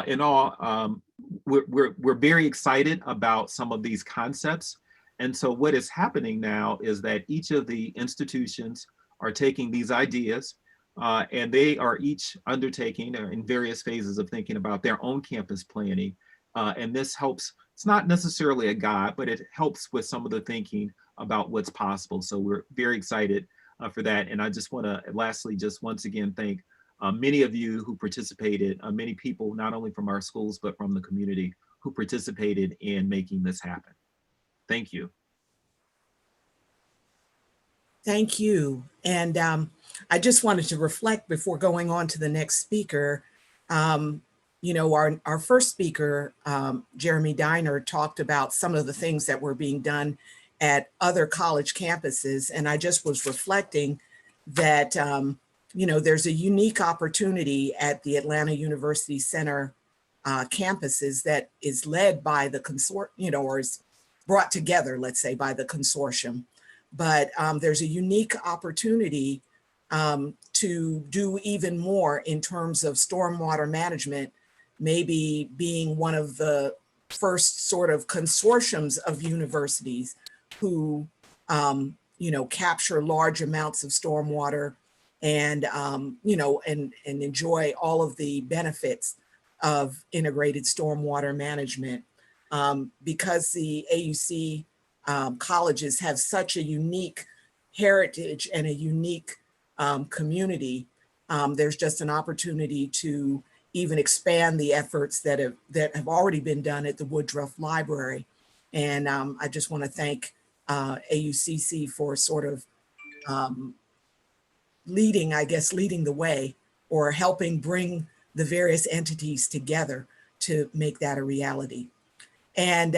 in all, we're very excited about some of these concepts. And so what is happening now is that each of the institutions are taking these ideas and they are each undertaking in various phases of thinking about their own campus planning. And this helps, it's not necessarily a guide, but it helps with some of the thinking about what's possible. So we're very excited for that. And I just want to lastly, just once again, thank many of you who participated, many people, not only from our schools, but from the community who participated in making this happen. Thank you. Thank you. And I just wanted to reflect before going on to the next speaker. You know, our first speaker, Jeremy Diner, talked about some of the things that were being done at other college campuses. And I just was reflecting that, you know, there's a unique opportunity at the Atlanta University Center campuses that is led by the consortium, you know, or is brought together, let's say, by the consortium. But there's a unique opportunity to do even more in terms of stormwater management, maybe being one of the first sort of consortiums of universities who, you know, capture large amounts of stormwater and, you know, and enjoy all of the benefits of integrated stormwater management. Because the AUC colleges have such a unique heritage and a unique community, there's just an opportunity to even expand the efforts that have already been done at the Woodruff Library. And I just want to thank AUCC for sort of leading the way, or helping bring the various entities together to make that a reality. And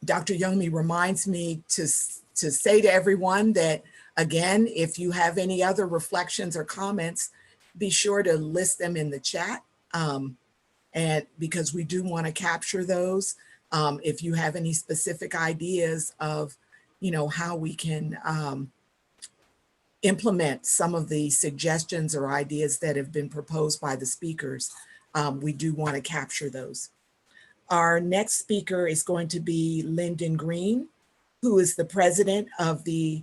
Dr. Youngme reminds me to say to everyone that, again, if you have any other reflections or comments, be sure to list them in the chat, and because we do want to capture those. If you have any specific ideas of, how we can implement some of the suggestions or ideas that have been proposed by the speakers, we do want to capture those. Our next speaker is going to be Lyndon Green, who is the president of the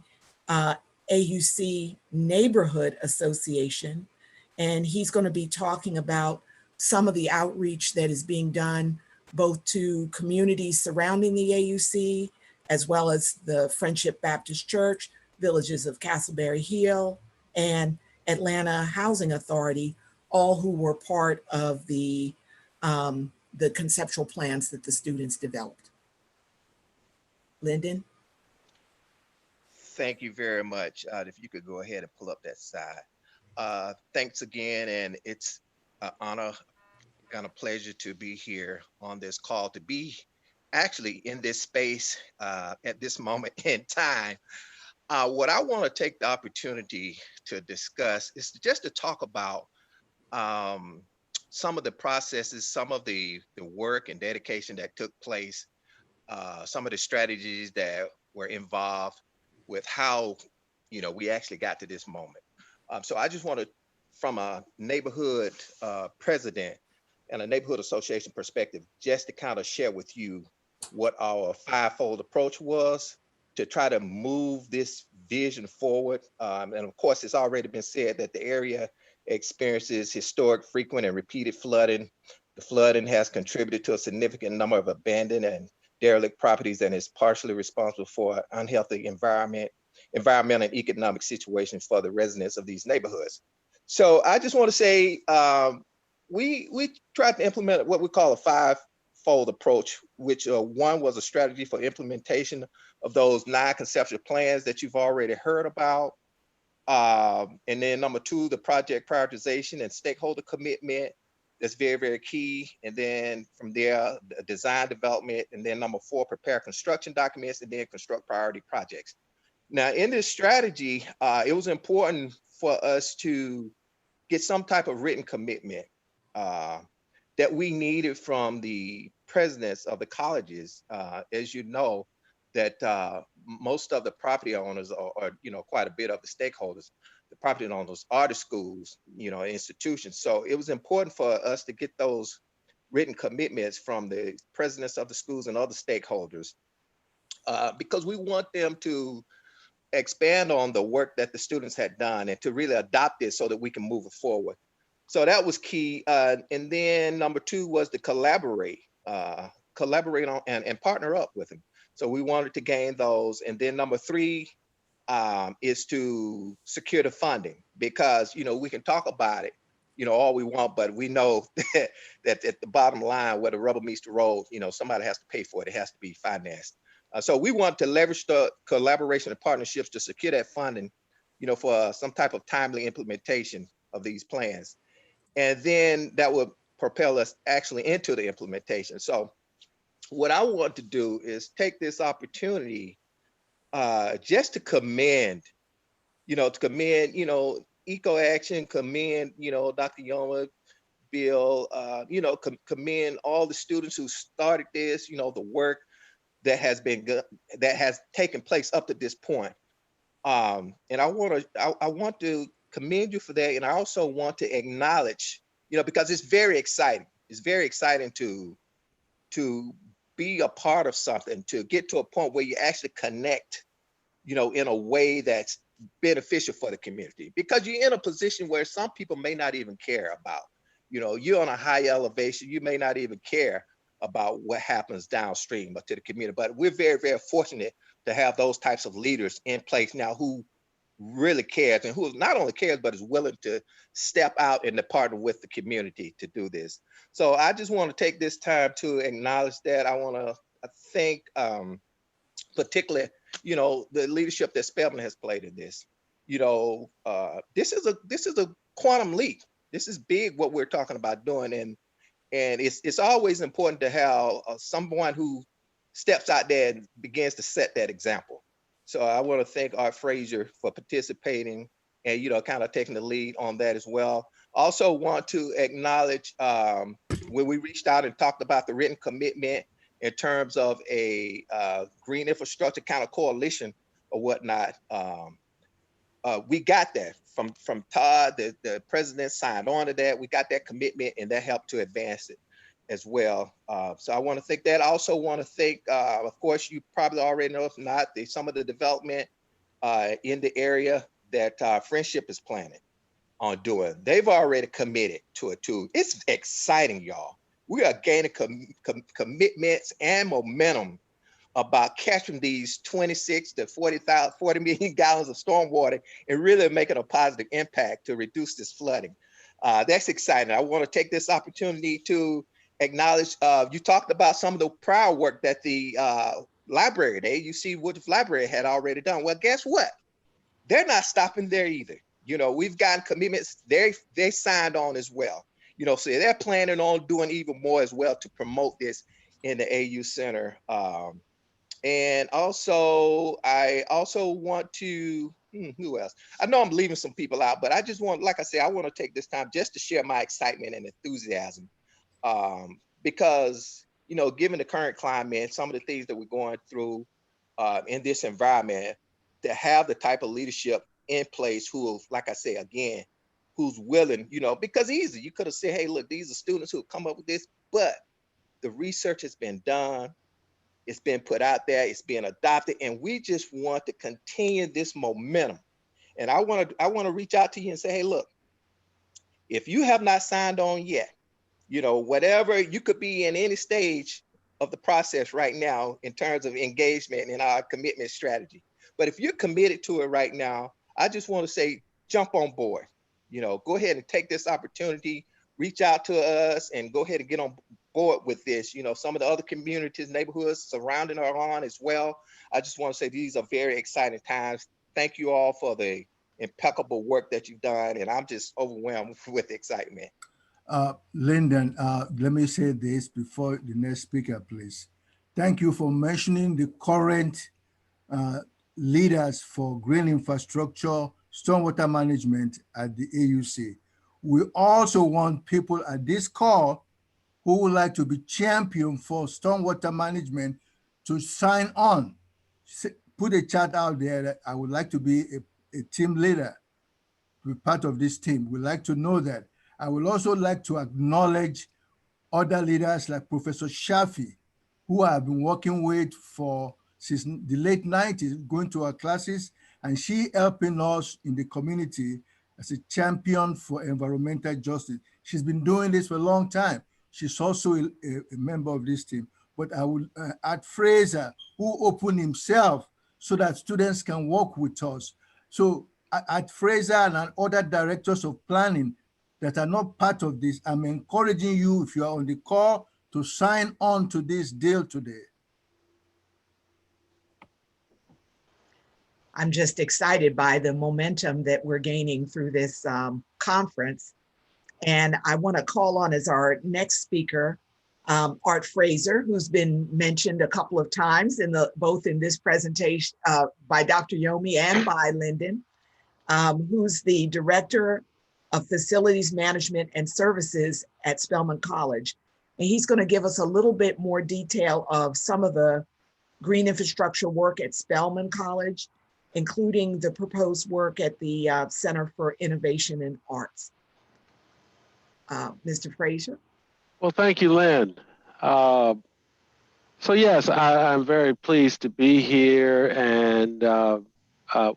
AUC Neighborhood Association. And he's going to be talking about some of the outreach that is being done both to communities surrounding the AUC, as well as the Friendship Baptist Church, Villages of Castleberry Hill, and Atlanta Housing Authority, all who were part of the conceptual plans that the students developed. Lyndon? Thank you very much. If you could go ahead and pull up that side. Thanks again, and it's an honor and a pleasure to be here on this call, to be actually in this space at this moment in time. What I want to take the opportunity to discuss is just to talk about some of the processes, some of the work and dedication that took place, some of the strategies that were involved with how we actually got to this moment. So I just want to, from a neighborhood president and a neighborhood association perspective, just to kind of share with you what our fivefold approach was to try to move this vision forward. And of course, it's already been said that the area experiences historic, frequent, and repeated flooding. The flooding has contributed to a significant number of abandoned and derelict properties, and is partially responsible for an unhealthy environmental and economic situation for the residents of these neighborhoods. So I just want to say, we tried to implement what we call a fivefold approach, which one was a strategy for implementation of those 9 conceptual plans that you've already heard about. And then number 2, the project prioritization and stakeholder commitment. That's very, very key. And then from there, the design development. And then number 4, prepare construction documents, and then construct priority projects. Now, in this strategy, it was important for us to get some type of written commitment that we needed from the presidents of the colleges. As you know, that most of the property owners are quite a bit of the stakeholders. The property owners are the schools, institutions. So it was important for us to get those written commitments from the presidents of the schools and other stakeholders, because we want them to expand on the work that the students had done and to really adopt it so that we can move it forward. So that was key. And then number 2 was to collaborate on and partner up with them. So we wanted to gain those. And then number 3 is to secure the funding, because, we can talk about it, all we want, but we know that at the bottom line, where the rubber meets the road, somebody has to pay for it. It has to be financed. So we want to leverage the collaboration and partnerships to secure that funding, for some type of timely implementation of these plans. And then that would propel us actually into the implementation. So what I want to do is take this opportunity just to commend, Eco Action, commend, Dr. Yoma, Bill, commend all the students who started this, the work that has taken place up to this point. And I want to commend you for that. And I also want to acknowledge, because it's very exciting. It's very exciting to be a part of something, to get to a point where you actually connect, in a way that's beneficial for the community, because you're in a position where some people may not even care about, you're on a high elevation, you may not even care about what happens downstream or to the community. But we're very, very fortunate to have those types of leaders in place now who really cares and who not only cares, but is willing to step out and to partner with the community to do this. So I just want to take this time to acknowledge that. I want to thank particularly, the leadership that Spelman has played in this. This is a quantum leap. This is big what we're talking about doing, and it's always important to have someone who steps out there and begins to set that example. So I want to thank Art Frazier for participating and kind of taking the lead on that as well. Also want to acknowledge when we reached out and talked about the written commitment in terms of a green infrastructure kind of coalition or whatnot. We got that from Todd. The president signed on to that. We got that commitment, and that helped to advance it as well. So I want to thank that. I also want to thank, of course, you probably already know, if not, some of the development in the area that Friendship is planning on doing. They've already committed to it too. It's exciting, y'all. We are gaining commitments and momentum about catching these 26 to 40 million gallons of stormwater and really making a positive impact to reduce this flooding. That's exciting. I want to take this opportunity to acknowledge, you talked about some of the prior work that the library, the AUC Woodruff Library had already done. Well, guess what? They're not stopping there either. We've gotten commitments they signed on as well. So they're planning on doing even more as well to promote this in the AU Center. And also, I also want to, who else? I know I'm leaving some people out, but I just want, like I said, I want to take this time just to share my excitement and enthusiasm. Because, given the current climate, some of the things that we're going through in this environment, to have the type of leadership in place who, like I say, again, who's willing, because easy, you could have said, hey, look, these are students who have come up with this, but the research has been done. It's been put out there, it's being adopted, and we just want to continue this momentum. And I want to reach out to you and say, hey, look, if you have not signed on yet, whatever, you could be in any stage of the process right now in terms of engagement in our commitment strategy. But if you're committed to it right now, I just want to say, jump on board. Go ahead and take this opportunity, reach out to us, and go ahead and get on board with this. Some of the other communities, neighborhoods surrounding our lawn as well. I just want to say these are very exciting times. Thank you all for the impeccable work that you've done, and I'm just overwhelmed with excitement. Lyndon, let me say this before the next speaker, please. Thank you for mentioning the current leaders for green infrastructure, stormwater management at the AUC. We also want people at this call who would like to be champion for stormwater management to sign on. Put a chat out there that I would like to be a team leader, to be part of this team. We'd like to know that. I would also like to acknowledge other leaders like Professor Shafi, who I've been working with since the late 90s, going to our classes, and she helping us in the community as a champion for environmental justice. She's been doing this for a long time. She's also a member of this team. But I will add Fraser, who opened himself so that students can work with us. So at Fraser and other directors of planning that are not part of this, I'm encouraging you, if you are on the call, to sign on to this deal today. I'm just excited by the momentum that we're gaining through this conference. And I want to call on as our next speaker, Art Fraser, who's been mentioned a couple of times both in this presentation by Dr. Yomi and by Lyndon, who's the Director of Facilities Management and Services at Spelman College. And he's going to give us a little bit more detail of some of the green infrastructure work at Spelman College, including the proposed work at the Center for Innovation in Arts. Mr. Fraser. Well, thank you, Lynn. So yes, I'm very pleased to be here, and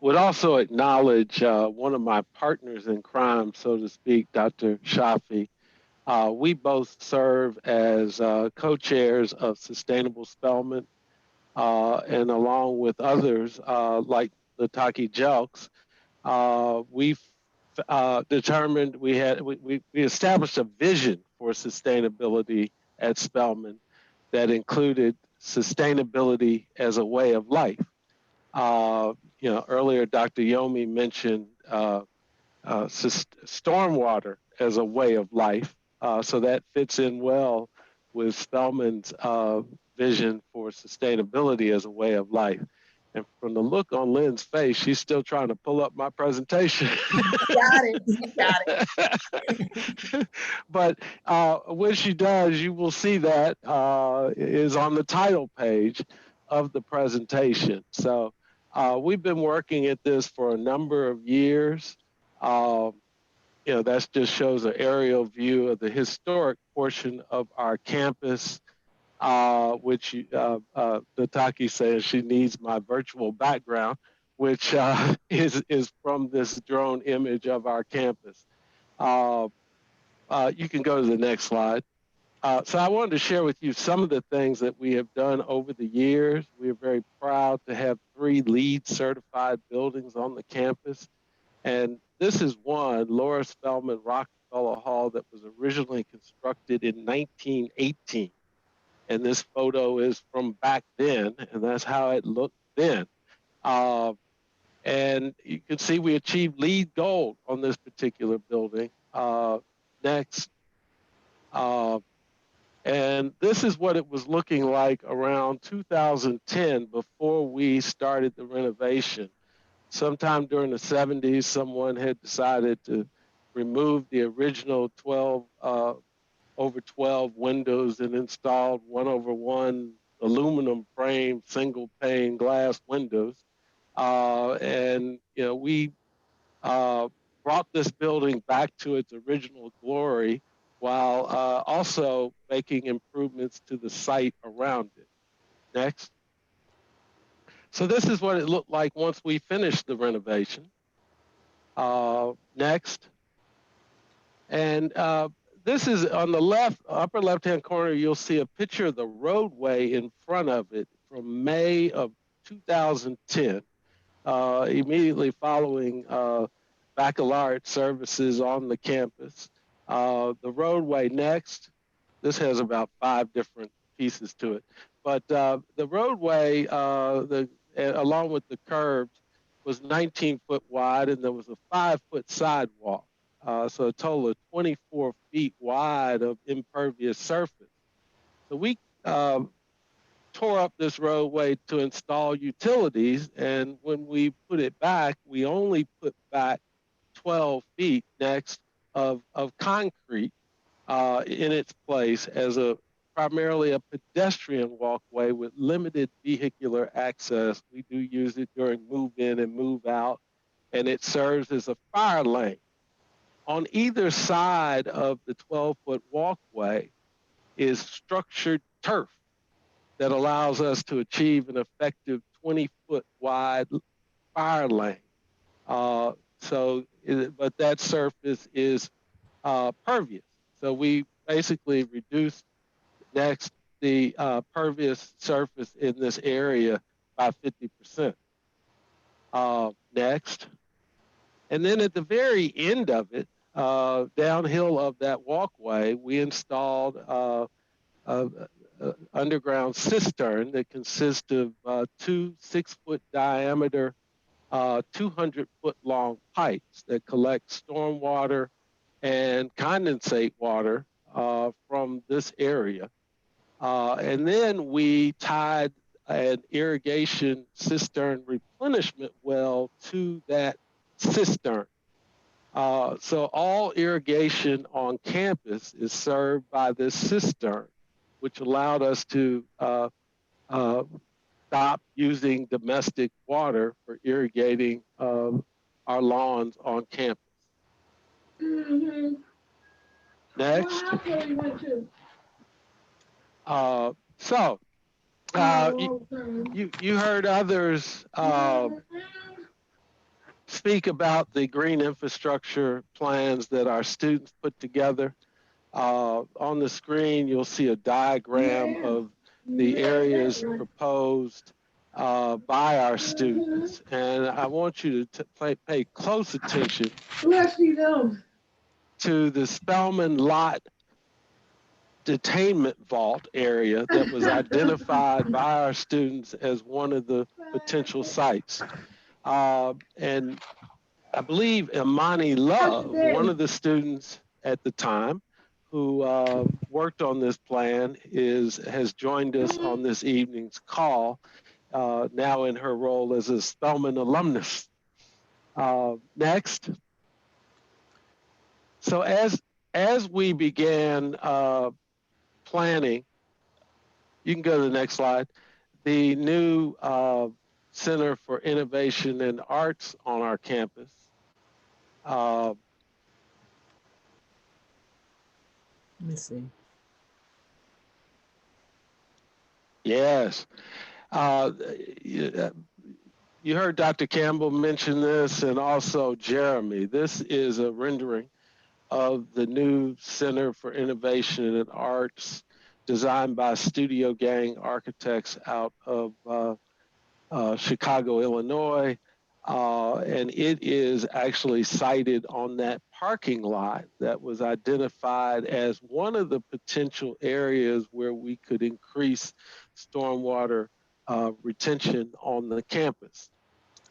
would also acknowledge one of my partners in crime, so to speak, Dr. Shafi. We both serve as co-chairs of Sustainable Spelman, and along with others like Lataki Jelks, we determined we established a vision for sustainability at Spelman that included sustainability as a way of life. Earlier Dr. Yomi mentioned stormwater as a way of life, so that fits in well with Spelman's vision for sustainability as a way of life. And from the look on Lynn's face, she's still trying to pull up my presentation. Got it. You got it. But when she does, you will see that is on the title page of the presentation. So we've been working at this for a number of years. That just shows an aerial view of the historic portion of our campus, which Nataki says she needs my virtual background, which is from this drone image of our campus. You can go to the next slide. So I wanted to share with you some of the things that we have done over the years. We are very proud to have 3 LEED certified buildings on the campus. And this is one, Laura Spelman Rockefeller Hall, that was originally constructed in 1918. And this photo is from back then, and that's how it looked then. And you can see we achieved LEED Gold on this particular building. Next. And this is what it was looking like around 2010 before we started the renovation. Sometime during the 70s, someone had decided to remove the original 12 over 12 windows and installed 1/1 aluminum frame, single pane glass windows. We brought this building back to its original glory while also making improvements to the site around it. Next. So this is what it looked like once we finished the renovation. Next. And this is on the upper left-hand corner, you'll see a picture of the roadway in front of it from May of 2010, immediately following baccalaureate services on the campus. The roadway next, this has about 5 different pieces to it. But the roadway, along with the curbs, was 19 foot wide, and there was a 5-foot sidewalk. So a total of 24 feet wide of impervious surface. So we tore up this roadway to install utilities, and when we put it back, we only put back 12 feet next of concrete in its place as primarily a pedestrian walkway with limited vehicular access. We do use it during move in and move out, and it serves as a fire lane. On either side of the 12-foot walkway is structured turf that allows us to achieve an effective 20-foot wide fire lane. But that surface is pervious. So we basically reduced the pervious surface in this area by 50%. Next. And then at the very end of it, downhill of that walkway, we installed underground cistern that consists of 2 6-foot diameter, 200-foot long pipes that collect stormwater and condensate water from this area. And then we tied an irrigation cistern replenishment well to that cistern. So all irrigation on campus is served by this cistern, which allowed us to stop using domestic water for irrigating our lawns on campus. Mm-hmm. Next. You heard others speak about the green infrastructure plans that our students put together. On the screen, you'll see a diagram of the areas proposed by our students. And I want you to pay close attention to the Spelman Lot detainment vault area that was identified by our students as one of the potential sites. And I believe Imani Love, one of the students at the time who worked on this plan, has joined us on this evening's call, now in her role as a Spelman alumnus. Next. So as we began planning, you can go to the next slide, the new Center for Innovation and Arts on our campus. Let me see. Yes. You heard Dr. Campbell mention this, and also Jeremy. This is a rendering of the new Center for Innovation and Arts designed by Studio Gang architects out of Chicago, Illinois. And it is actually sited on that parking lot that was identified as one of the potential areas where we could increase stormwater retention on the campus.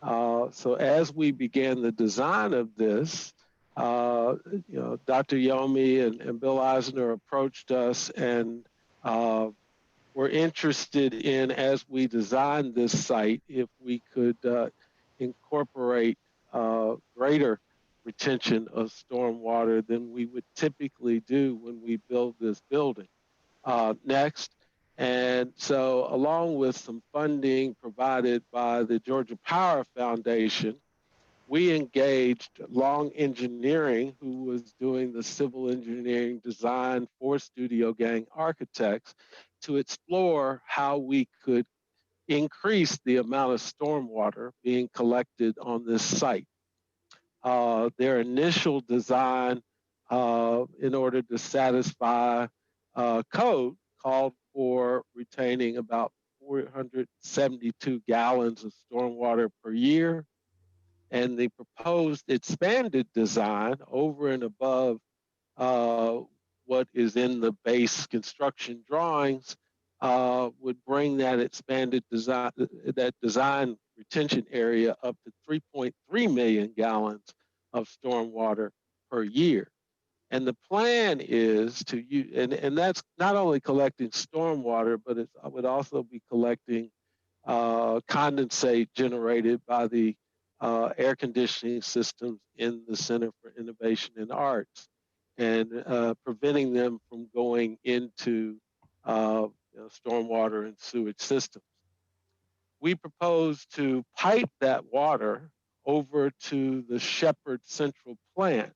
So as we began the design of this, Dr. Yomi and Bill Eisner approached us and were interested in, as we designed this site, if we could incorporate greater retention of stormwater than we would typically do when we build this building. Next. And so along with some funding provided by the Georgia Power Foundation, we engaged Long Engineering, who was doing the civil engineering design for Studio Gang architects, to explore how we could increase the amount of stormwater being collected on this site. Their initial design, in order to satisfy code, called for retaining about 472 gallons of stormwater per year. And the proposed expanded design over and above what is in the base construction drawings would bring that expanded design, that design retention area up to 3.3 million gallons of stormwater per year. And the plan is to use, and that's not only collecting stormwater, but it would also be collecting condensate generated by the air conditioning systems in the Center for Innovation and Arts, and preventing them from going into stormwater and sewage systems. We propose to pipe that water over to the Shepherd Central Plant,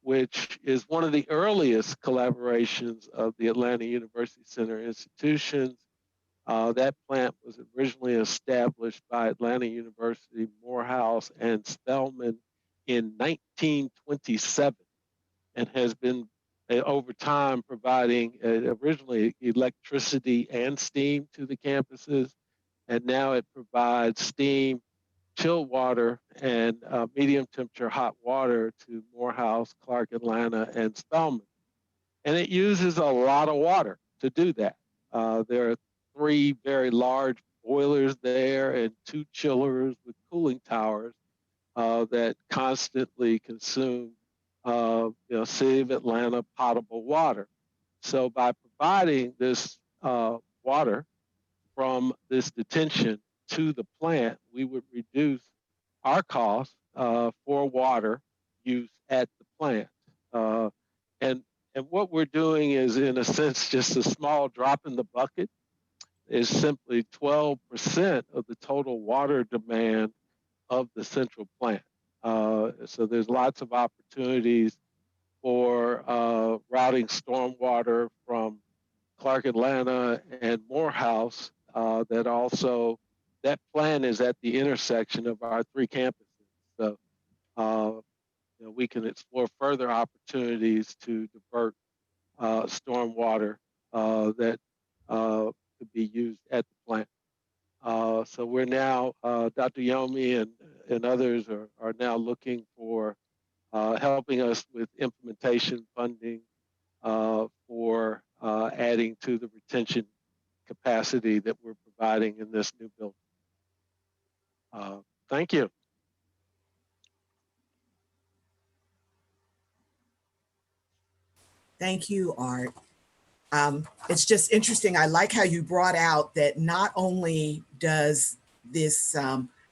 which is one of the earliest collaborations of the Atlanta University Center institutions. That plant was originally established by Atlanta University, Morehouse, and Spelman in 1927, and has been over time providing originally electricity and steam to the campuses, and now it provides steam, chilled water, and medium temperature hot water to Morehouse, Clark, Atlanta, and Spelman. And it uses a lot of water to do that. There are 3 very large boilers there and 2 chillers with cooling towers that constantly consume City of Atlanta potable water. So by providing this water from this detention to the plant, we would reduce our costs for water use at the plant. And what we're doing is, in a sense, just a small drop in the bucket. Is simply 12% of the total water demand of the central plant. So there's lots of opportunities for routing stormwater from Clark, Atlanta, and Morehouse. That plan is at the intersection of our 3 campuses. So we can explore further opportunities to divert stormwater that could be used at the plant. So we're now, Dr. Yomi and others are now looking for helping us with implementation funding for adding to the retention capacity that we're providing in this new building. Thank you. Thank you, Art. It's just interesting. I like how you brought out that not only does this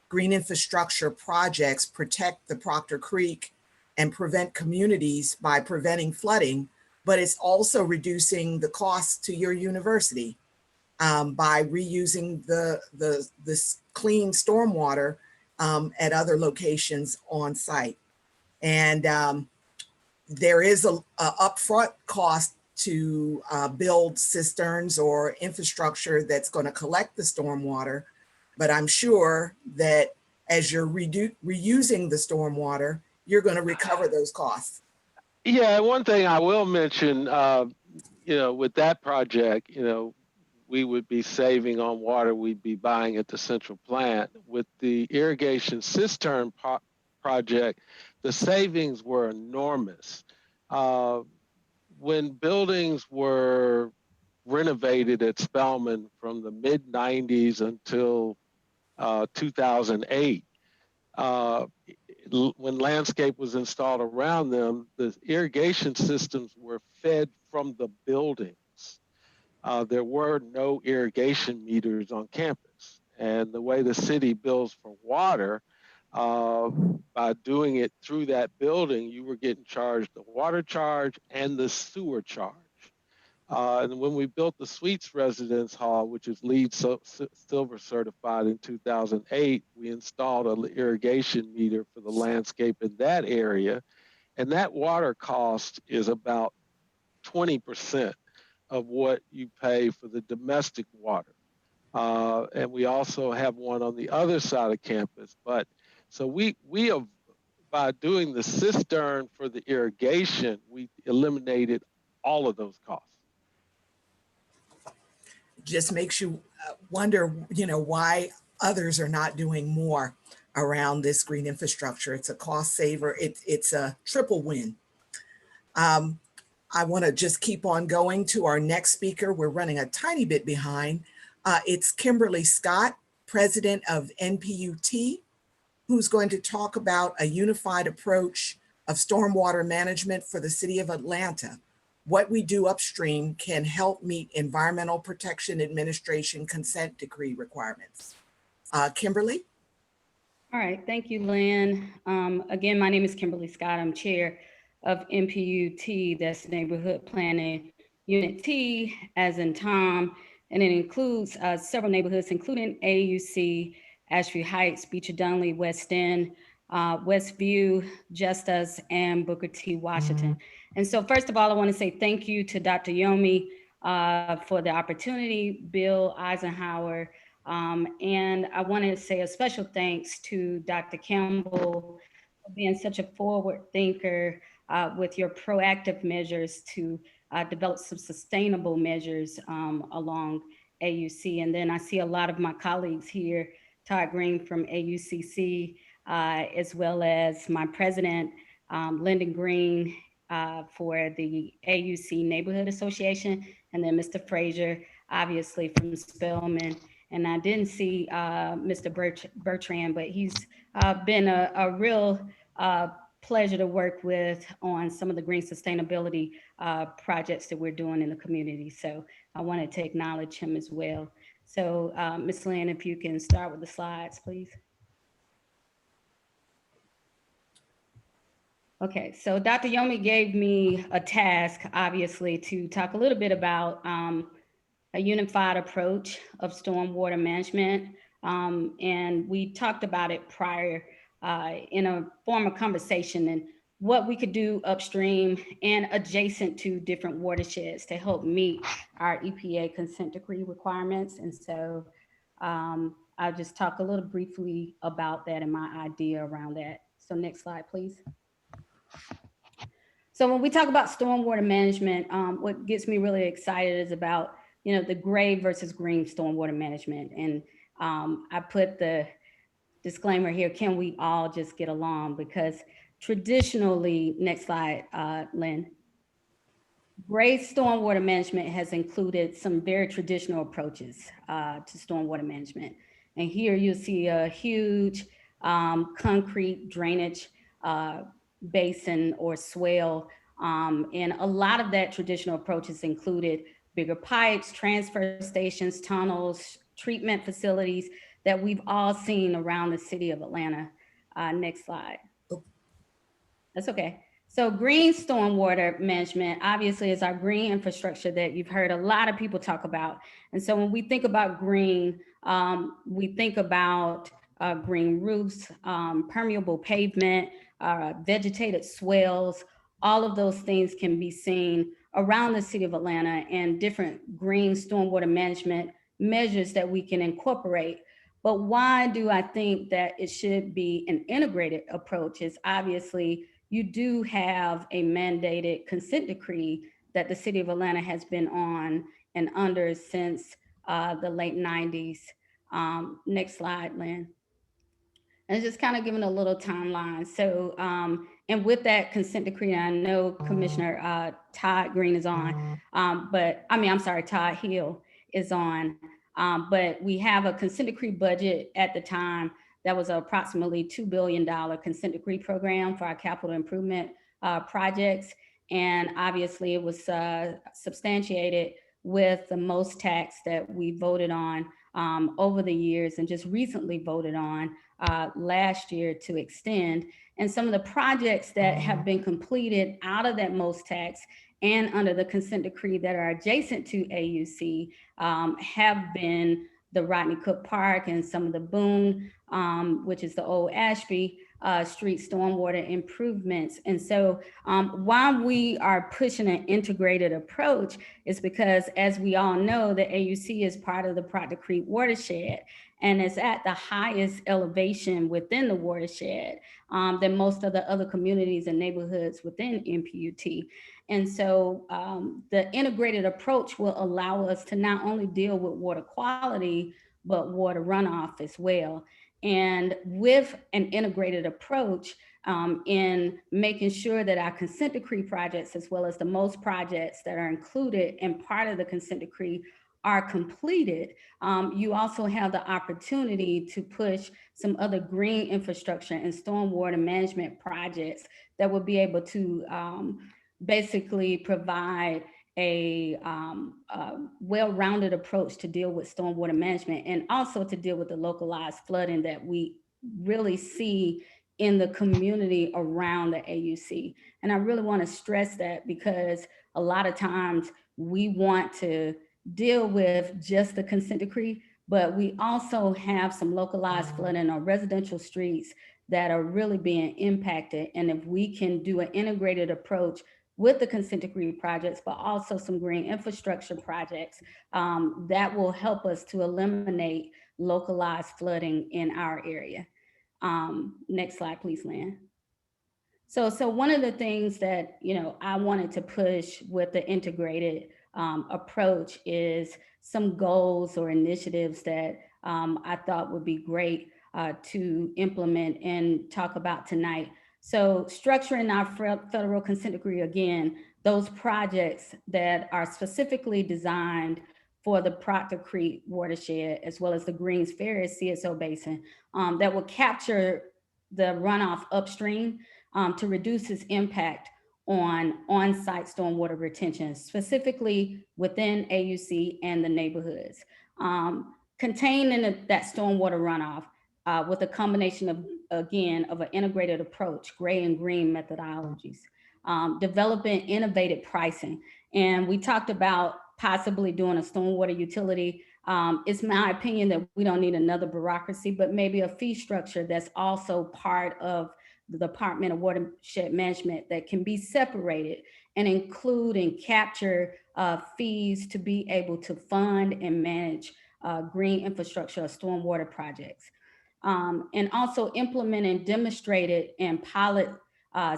green infrastructure projects protect the Proctor Creek and prevent communities by preventing flooding, but it's also reducing the costs to your university by reusing this clean stormwater at other locations on site. And there is a upfront cost to build cisterns or infrastructure that's going to collect the stormwater. But I'm sure that as you're reusing the stormwater, you're going to recover those costs. Yeah, one thing I will mention, with that project, we would be saving on water we'd be buying at the central plant. With the irrigation cistern project, the savings were enormous. When buildings were renovated at Spelman from the mid 90s until 2008, when landscape was installed around them, the irrigation systems were fed from the buildings. There were no irrigation meters on campus. And the way the city bills for water, by doing it through that building, you were getting charged the water charge and the sewer charge. And when we built the Suites Residence Hall, which is LEED Silver certified in 2008, we installed an irrigation meter for the landscape in that area. And that water cost is about 20% of what you pay for the domestic water. And we also have one on the other side of campus. But so we have, by doing the cistern for the irrigation, we eliminated all of those costs. Just makes you wonder, why others are not doing more around this green infrastructure. It's a cost saver. It's a triple win. I want to just keep on going to our next speaker. We're running a tiny bit behind. It's Kimberly Scott, president of NPUT, who's going to talk about a unified approach of stormwater management for the city of Atlanta. What we do upstream can help meet Environmental Protection Administration consent decree requirements. Kimberly? All right, thank you, Lynn. Again, my name is Kimberly Scott. I'm chair of NPUT, that's Neighborhood Planning Unit T, as in Tom, and it includes several neighborhoods, including AUC, Asheville Heights, Beecher Dunley, West End, Westview, Justus, and Booker T. Washington. And so first of all, I want to say thank you to Dr. Yomi for the opportunity, Bill Eisenhower, and I want to say a special thanks to Dr. Campbell for being such a forward thinker with your proactive measures to develop some sustainable measures along AUC. And then I see a lot of my colleagues here, Todd Green from AUCC, as well as my president, Lyndon Green, for the AUC Neighborhood Association, and then Mr. Frazier, obviously from Spelman. And I didn't see Mr. Bertrand, but he's been a real pleasure to work with on some of the green sustainability projects that we're doing in the community. So I wanted to acknowledge him as well. So Ms. Lynn, if you can start with the slides, please. Okay, so Dr. Yomi gave me a task, obviously, to talk a little bit about a unified approach of stormwater management. And we talked about it prior in a former conversation and what we could do upstream and adjacent to different watersheds to help meet our EPA consent decree requirements. And so I'll just talk a little briefly about that and my idea around that. So next slide, please. So when we talk about stormwater management, what gets me really excited is about, the gray versus green stormwater management. And I put the disclaimer here, can we all just get along? Because traditionally, next slide, Lynn, great stormwater management has included some very traditional approaches to stormwater management. And here you'll see a huge concrete drainage basin or swale. And a lot of that traditional approaches included bigger pipes, transfer stations, tunnels, treatment facilities that we've all seen around the city of Atlanta. Next slide. That's okay. So green stormwater management obviously is our green infrastructure that you've heard a lot of people talk about. And so when we think about green, we think about green roofs, permeable pavement, vegetated swales. All of those things can be seen around the city of Atlanta, and different green stormwater management measures that we can incorporate. But why do I think that it should be an integrated approach is obviously you do have a mandated consent decree that the city of Atlanta has been on and under since the late 90s. Next slide, Lynn. And just kind of giving a little timeline. So, and with that consent decree, I know Commissioner Todd Green is on, Todd Hill is on, but we have a consent decree budget at the time that was approximately $2 billion consent decree program for our capital improvement projects. And obviously it was substantiated with the most tax that we voted on over the years and just recently voted on last year to extend. And some of the projects that have been completed out of that most tax and under the consent decree that are adjacent to AUC have been the Rodney Cook Park and some of the Boone, which is the old Ashby street stormwater improvements. And so why we are pushing an integrated approach is because, as we all know, the AUC is part of the Proctor Creek watershed, and it's at the highest elevation within the watershed than most of the other communities and neighborhoods within MPUT. And so the integrated approach will allow us to not only deal with water quality, but water runoff as well. And with an integrated approach in making sure that our consent decree projects, as well as the most projects that are included and part of the consent decree, are completed, you also have the opportunity to push some other green infrastructure and stormwater management projects that will be able to basically provide a well-rounded approach to deal with stormwater management and also to deal with the localized flooding that we really see in the community around the AUC. And I really want to stress that because a lot of times we want to deal with just the consent decree, but we also have some localized flooding on residential streets that are really being impacted. And if we can do an integrated approach with the consent decree projects, but also some green infrastructure projects, that will help us to eliminate localized flooding in our area. Next slide, please, Lynn. So one of the things that, I wanted to push with the integrated approach is some goals or initiatives that I thought would be great to implement and talk about tonight. So structuring our federal consent decree, again, those projects that are specifically designed for the Proctor Creek watershed, as well as the Greens Ferry CSO basin, that will capture the runoff upstream to reduce its impact on on-site stormwater retention, specifically within AUC and the neighborhoods. Containing that stormwater runoff with a combination of, again, of an integrated approach, gray and green methodologies, developing innovative pricing. And we talked about possibly doing a stormwater utility. It's my opinion that we don't need another bureaucracy, but maybe a fee structure that's also part of the Department of Watershed Management that can be separated and include and capture fees to be able to fund and manage green infrastructure or stormwater projects. And also implementing demonstrated and pilot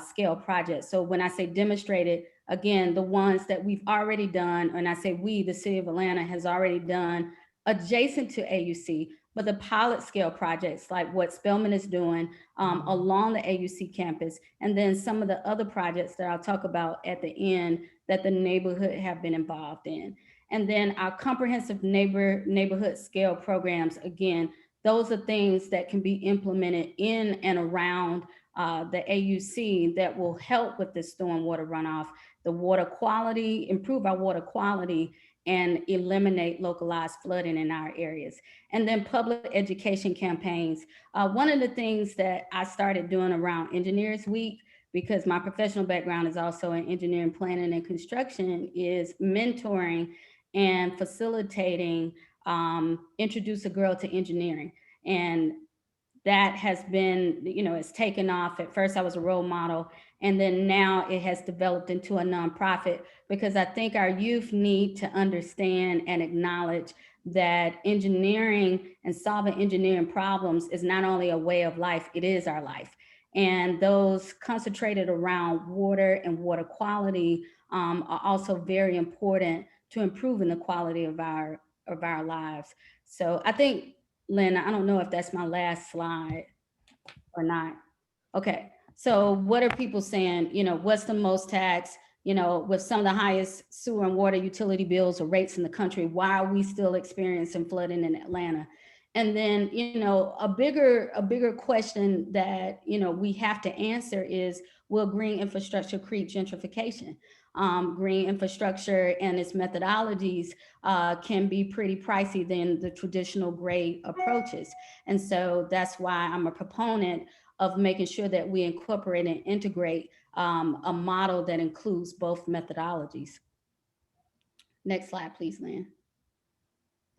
scale projects. So when I say demonstrated, again, the ones that we've already done, and I say we, the city of Atlanta has already done adjacent to AUC, but the pilot scale projects like what Spelman is doing along the AUC campus, and then some of the other projects that I'll talk about at the end that the neighborhood have been involved in. And then our comprehensive neighborhood scale programs, again, those are things that can be implemented in and around the AUC that will help with the stormwater runoff, the water quality, improve our water quality, and eliminate localized flooding in our areas. And then public education campaigns. One of the things that I started doing around Engineers Week, because my professional background is also in engineering, planning, and construction, is mentoring and facilitating Introduce a Girl to Engineering. And that has been, it's taken off. At first I was a role model, and then now it has developed into a nonprofit, because I think our youth need to understand and acknowledge that engineering and solving engineering problems is not only a way of life, it is our life. And those concentrated around water and water quality are also very important to improving the quality of our lives. So I think, Lynn, I don't know if that's my last slide or not. Okay, so what are people saying? What's the most tax? With some of the highest sewer and water utility bills or rates in the country, why are we still experiencing flooding in Atlanta? And then, a bigger question that, we have to answer is, will green infrastructure create gentrification? Green infrastructure and its methodologies can be pretty pricey than the traditional gray approaches. And so that's why I'm a proponent of making sure that we incorporate and integrate a model that includes both methodologies. Next slide, please, Lynn.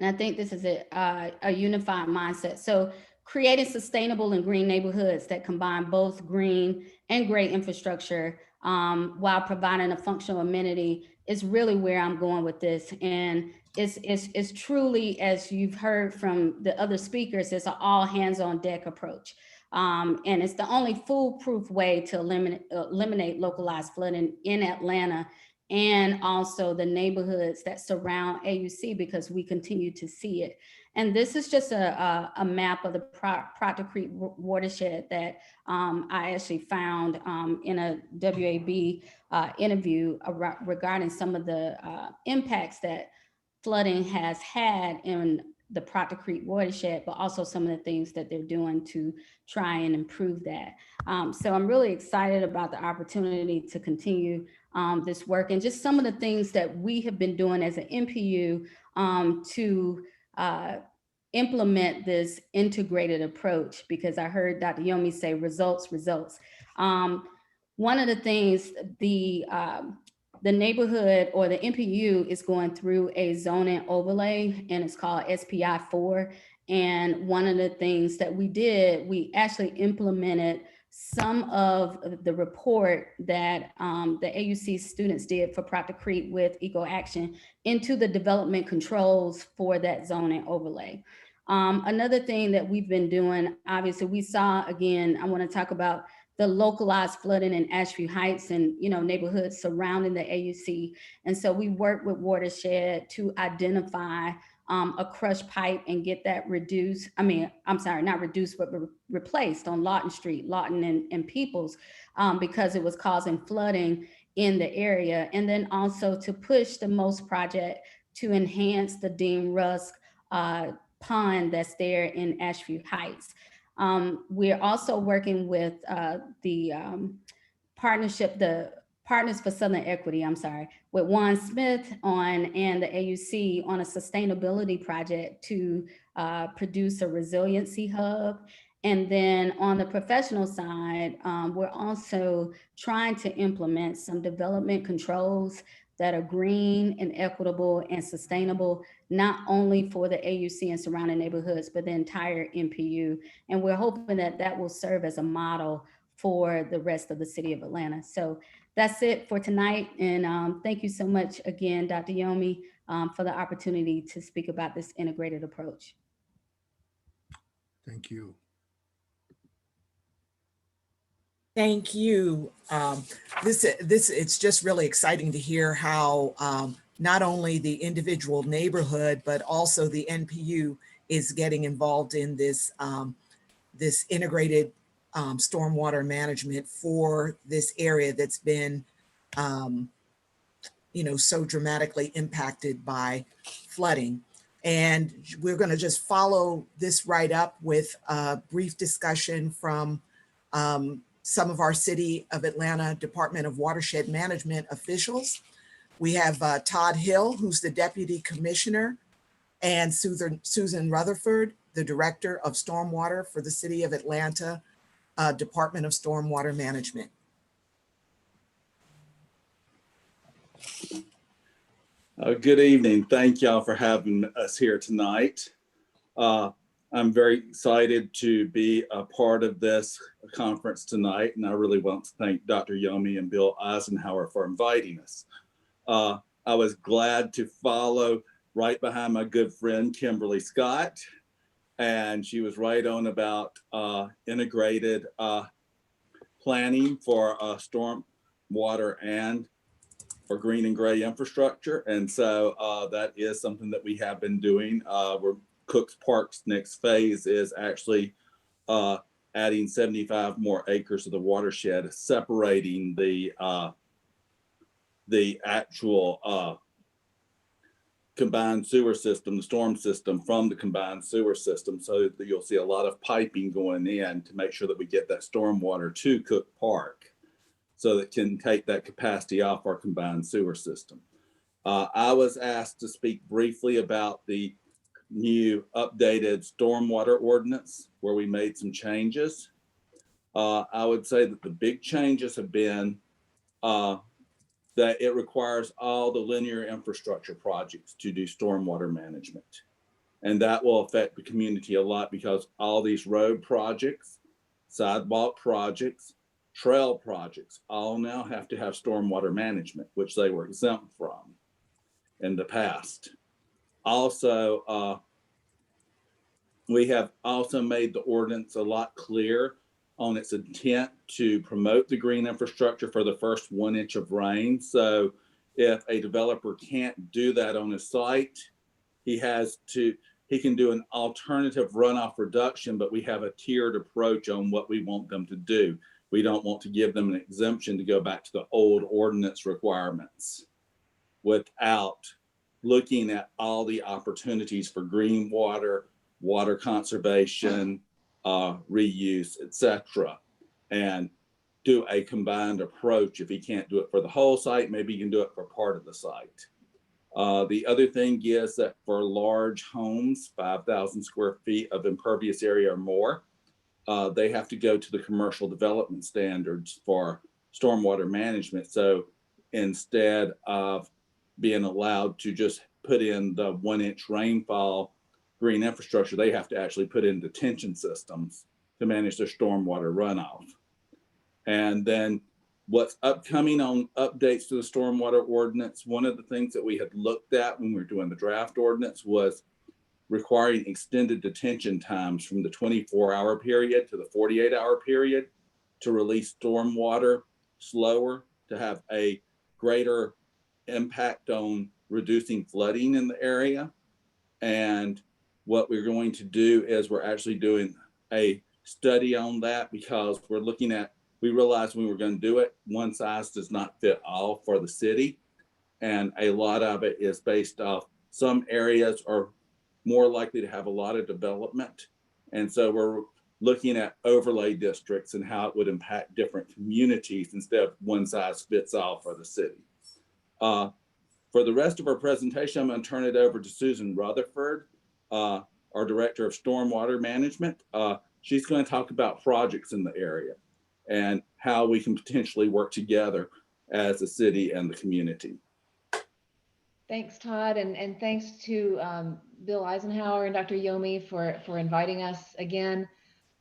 And I think this is a unified mindset. So creating sustainable and green neighborhoods that combine both green and gray infrastructure while providing a functional amenity is really where I'm going with this. And it's truly, as you've heard from the other speakers, it's an all hands on deck approach. And it's the only foolproof way to eliminate localized flooding in Atlanta, and also the neighborhoods that surround AUC, because we continue to see it. And this is just a map of the Proctor Creek watershed that I actually found in a WAB interview regarding some of the impacts that flooding has had in the Proctor Creek watershed, but also some of the things that they're doing to try and improve that. So I'm really excited about the opportunity to continue this work, and just some of the things that we have been doing as an MPU to implement this integrated approach, because I heard Dr. Yomi say results. One of the things, the neighborhood or the MPU is going through a zoning overlay, and it's called SPI 4. And one of the things that we did, we actually implemented some of the report that the AUC students did for Proctor Creek with Eco Action into the development controls for that zoning overlay. Another thing that we've been doing, obviously we saw, again, I want to talk about the localized flooding in Ashview Heights and neighborhoods surrounding the AUC. And so we worked with Watershed to identify a crushed pipe and get that reduced. Not reduced, but replaced on Lawton Street, Lawton and Peoples, because it was causing flooding in the area. And then also to push the MOST project to enhance the Dean Rusk pond that's there in Ashview Heights. We're also working with the partnership, the Partners for Southern Equity, with Juan Smith and the AUC on a sustainability project to produce a resiliency hub. And then on the professional side, we're also trying to implement some development controls that are green and equitable and sustainable, not only for the AUC and surrounding neighborhoods, but the entire MPU. And we're hoping that that will serve as a model for the rest of the city of Atlanta. So that's it for tonight. And thank you so much again, Dr. Yomi, for the opportunity to speak about this integrated approach. Thank you. Thank you. It's just really exciting to hear how not only the individual neighborhood, but also the NPU is getting involved in this, this integrated stormwater management for this area that's been, you know, so dramatically impacted by flooding. And we're going to just follow this right up with a brief discussion from some of our City of Atlanta Department of Watershed Management officials. We have Todd Hill, who's the Deputy Commissioner, and Susan Rutherford, the Director of Stormwater for the City of Atlanta Department of Stormwater Management. Good evening. Thank y'all for having us here tonight. I'm very excited to be a part of this conference tonight, and I really want to thank Dr. Yomi and Bill Eisenhower for inviting us. I was glad to follow right behind my good friend, Kimberly Scott, and she was right on about integrated planning for storm water and for green and gray infrastructure. And so that is something that we have been doing. We're Cooks Park's next phase is actually adding 75 more acres of the watershed, separating the actual combined sewer system, the storm system, from the combined sewer system, so that you'll see a lot of piping going in to make sure that we get that storm water to Cook Park, so that can take that capacity off our combined sewer system. I was asked to speak briefly about the new updated stormwater ordinance, where we made some changes. I would say that the big changes have been that it requires all the linear infrastructure projects to do stormwater management. And that will affect the community a lot, because all these road projects, sidewalk projects, trail projects all now have to have stormwater management, which they were exempt from in the past. Also, we have also made the ordinance a lot clearer on its intent to promote the green infrastructure for the first 1 inch of rain. So if a developer can't do that on his site, he can do an alternative runoff reduction, but we have a tiered approach on what we want them to do. We don't want to give them an exemption to go back to the old ordinance requirements without looking at all the opportunities for green water, water conservation, reuse, etc., and do a combined approach. If he can't do it for the whole site, maybe he can do it for part of the site. The other thing is that for large homes, 5,000 square feet of impervious area or more, they have to go to the commercial development standards for stormwater management. So instead of being allowed to just put in the 1 inch rainfall green infrastructure, they have to actually put in detention systems to manage their stormwater runoff. And then what's upcoming on updates to the stormwater ordinance, one of the things that we had looked at when we were doing the draft ordinance was requiring extended detention times from the 24-hour period to the 48-hour period to release stormwater slower, to have a greater impact on reducing flooding in the area. And what we're going to do is we're actually doing a study on that, because we're looking at, we realized when we were going to do it, one size does not fit all for the city. And a lot of it is based off, some areas are more likely to have a lot of development. And so we're looking at overlay districts and how it would impact different communities instead of one size fits all for the city. For the rest of our presentation, I'm going to turn it over to Susan Rutherford, our Director of Stormwater Management. She's going to talk about projects in the area and how we can potentially work together as a city and the community. Thanks, Todd, and thanks to Bill Eisenhower and Dr. Yomi for inviting us again,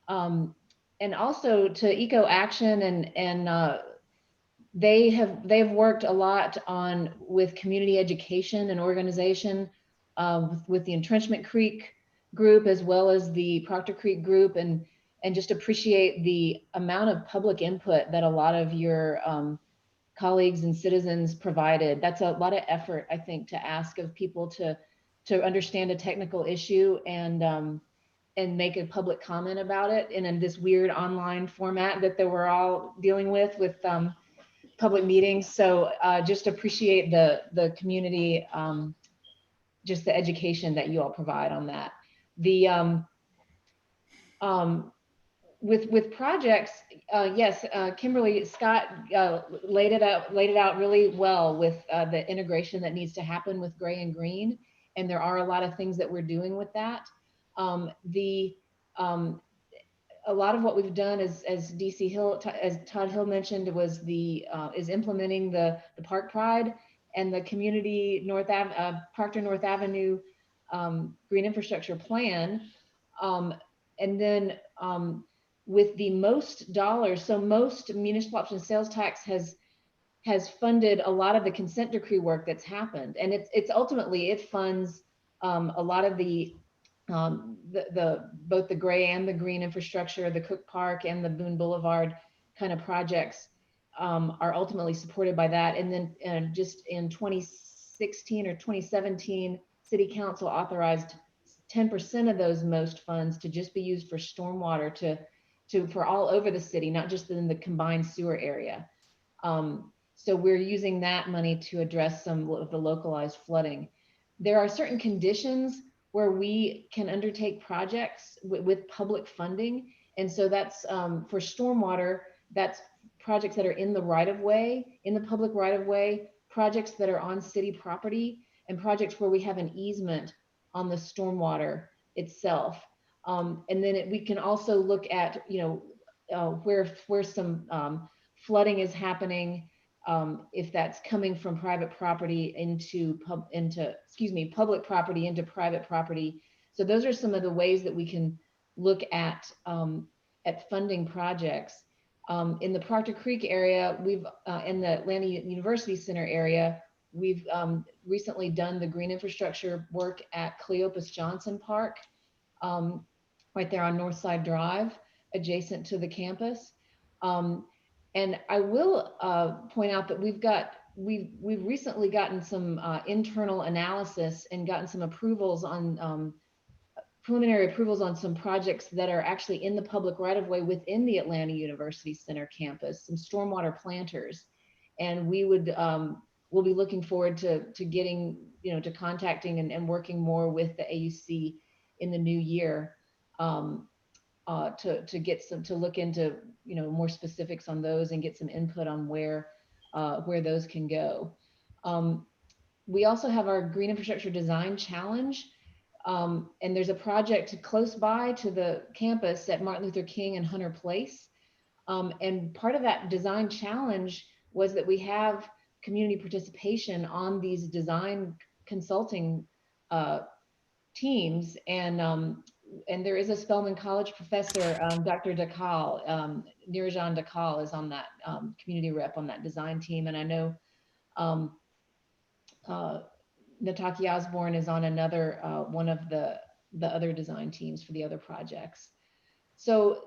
and also to Eco Action, and they've worked a lot with community education and organization, with the Entrenchment Creek group as well as the Proctor Creek group, and just appreciate the amount of public input that a lot of your colleagues and citizens provided. That's a lot of effort, I think, to ask of people to to understand a technical issue and make a public comment about it in this weird online format that we're all dealing with public meetings. So just appreciate the community, just the education that you all provide on that. With projects, yes, Kimberly Scott laid it out really well with the integration that needs to happen with gray and green, and there are a lot of things that we're doing with that. A lot of what we've done is, as DC Hill, as Todd Hill mentioned, is implementing the Park Pride and the community Proctor North Avenue green infrastructure plan, and then with the most dollars, so most municipal option sales tax has funded a lot of the consent decree work that's happened, and it's ultimately it funds a lot of both the gray and the green infrastructure, the Cook Park and the Boone Boulevard kind of projects are ultimately supported by that. And then just in 2016 or 2017, City Council authorized 10% of those most funds to just be used for stormwater for all over the city, not just in the combined sewer area. So we're using that money to address some of the localized flooding. There are certain conditions where we can undertake projects with public funding. And so that's for stormwater, that's projects that are in the right of way, in the public right of way, projects that are on city property, and projects where we have an easement on the stormwater itself. And then we can also look at, where some flooding is happening, if that's coming from private property into public property into private property. So those are some of the ways that we can look at funding projects. In the Proctor Creek area, we've in the Atlanta University Center area, we've recently done the green infrastructure work at Cleopas Johnson Park, right there on Northside Drive, adjacent to the campus. And I will point out that we've recently gotten some internal analysis and gotten some approvals on preliminary approvals on some projects that are actually in the public right of way within the Atlanta University Center campus, some stormwater planters. And we'll be looking forward to getting, to contacting and working more with the AUC in the new year to look into, more specifics on those and get some input on where those can go. We also have our Green Infrastructure Design Challenge. And there's a project close by to the campus at Martin Luther King and Hunter Place. And part of that design challenge was that we have community participation on these design consulting teams. And there is a Spelman College professor, Dr. Dakal, Nirajan Dakal is on that community rep on that design team. And I know Nataki Osborne is on another one of the other design teams for the other projects. So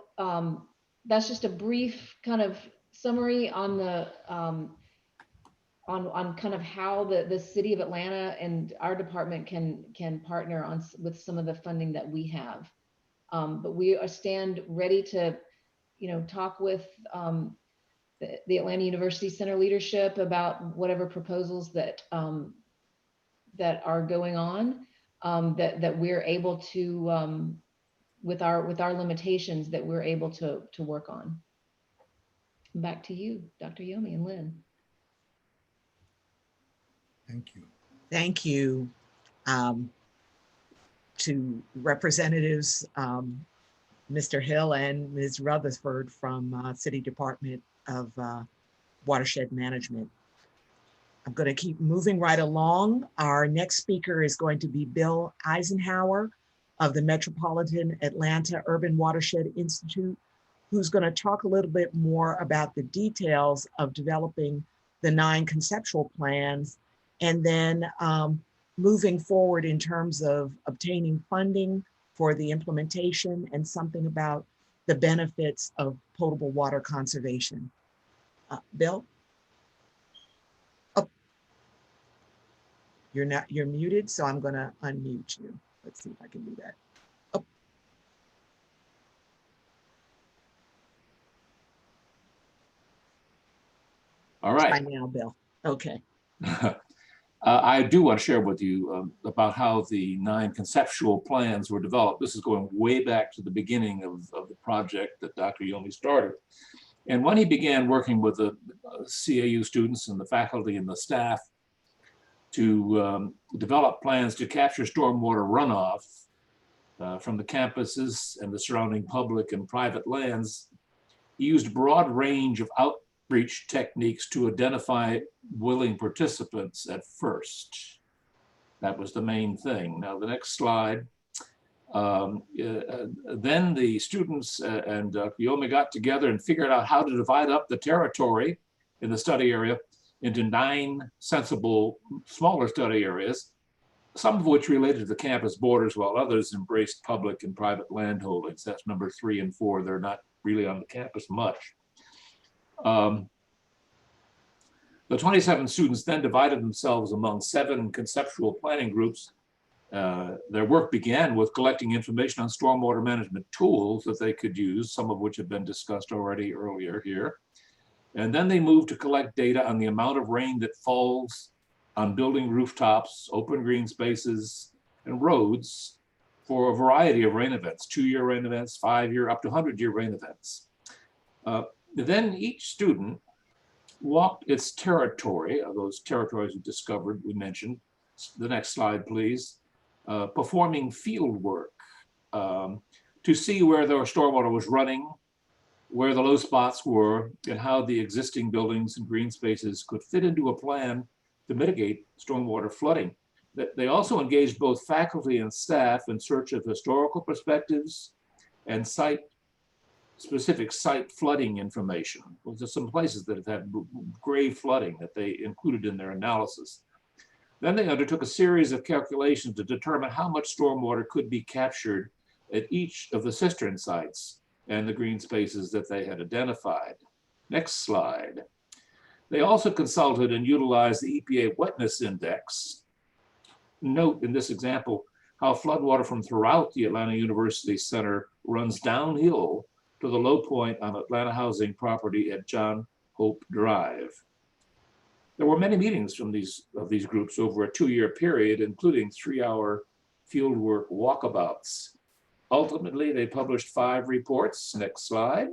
that's just a brief kind of summary on the on kind of how the city of Atlanta and our department can partner with some of the funding that we have. But we stand ready to, talk with the Atlanta University Center leadership about whatever proposals that that are going on, that we're able to, with our limitations, that we're able to work on. Back to you, Dr. Yomi and Lynn. Thank you. Thank you to Representatives Mr. Hill and Ms. Rutherford from City Department of Watershed Management. I'm going to keep moving right along. Our next speaker is going to be Bill Eisenhower of the Metropolitan Atlanta Urban Watershed Institute, who's going to talk a little bit more about the details of developing the 9 conceptual plans, and then moving forward in terms of obtaining funding for the implementation and something about the benefits of potable water conservation. Bill? you're muted, so I'm gonna unmute you. Let's see if I can do that. Oh. All right. Try now, Bill. Okay. I do want to share with you about how the 9 conceptual plans were developed. This is going way back to the beginning of the project that Dr. Yomi started. And when he began working with the CAU students and the faculty and the staff to develop plans to capture stormwater runoff from the campuses and the surrounding public and private lands, he used a broad range of outreach techniques to identify willing participants at first. That was the main thing. Now, the next slide. Then the students and Yomi got together and figured out how to divide up the territory in the study area into 9 sensible, smaller study areas, some of which related to the campus borders, while others embraced public and private land holdings. That's number 3 and 4. They're not really on the campus much. The 27 students then divided themselves among 7 conceptual planning groups. Their work began with collecting information on stormwater management tools that they could use, some of which have been discussed already earlier here. And then they moved to collect data on the amount of rain that falls on building rooftops, open green spaces, and roads for a variety of rain events, 2-year rain events, 5-year, up to 100-year rain events. Then each student walked its territory, those territories we discovered, we mentioned. The next slide, please. Performing field work to see where their stormwater was running, where the low spots were, and how the existing buildings and green spaces could fit into a plan to mitigate stormwater flooding. They also engaged both faculty and staff in search of historical perspectives and specific site flooding information. There's some places that have had grave flooding that they included in their analysis. Then they undertook a series of calculations to determine how much stormwater could be captured at each of the cistern sites and the green spaces that they had identified. Next slide. They also consulted and utilized the EPA wetness index. Note in this example how floodwater from throughout the Atlanta University Center runs downhill to the low point on Atlanta housing property at John Hope Drive. There were many meetings from these groups over a 2-year period, including 3-hour fieldwork walkabouts. Ultimately, they published 5 reports. Next slide.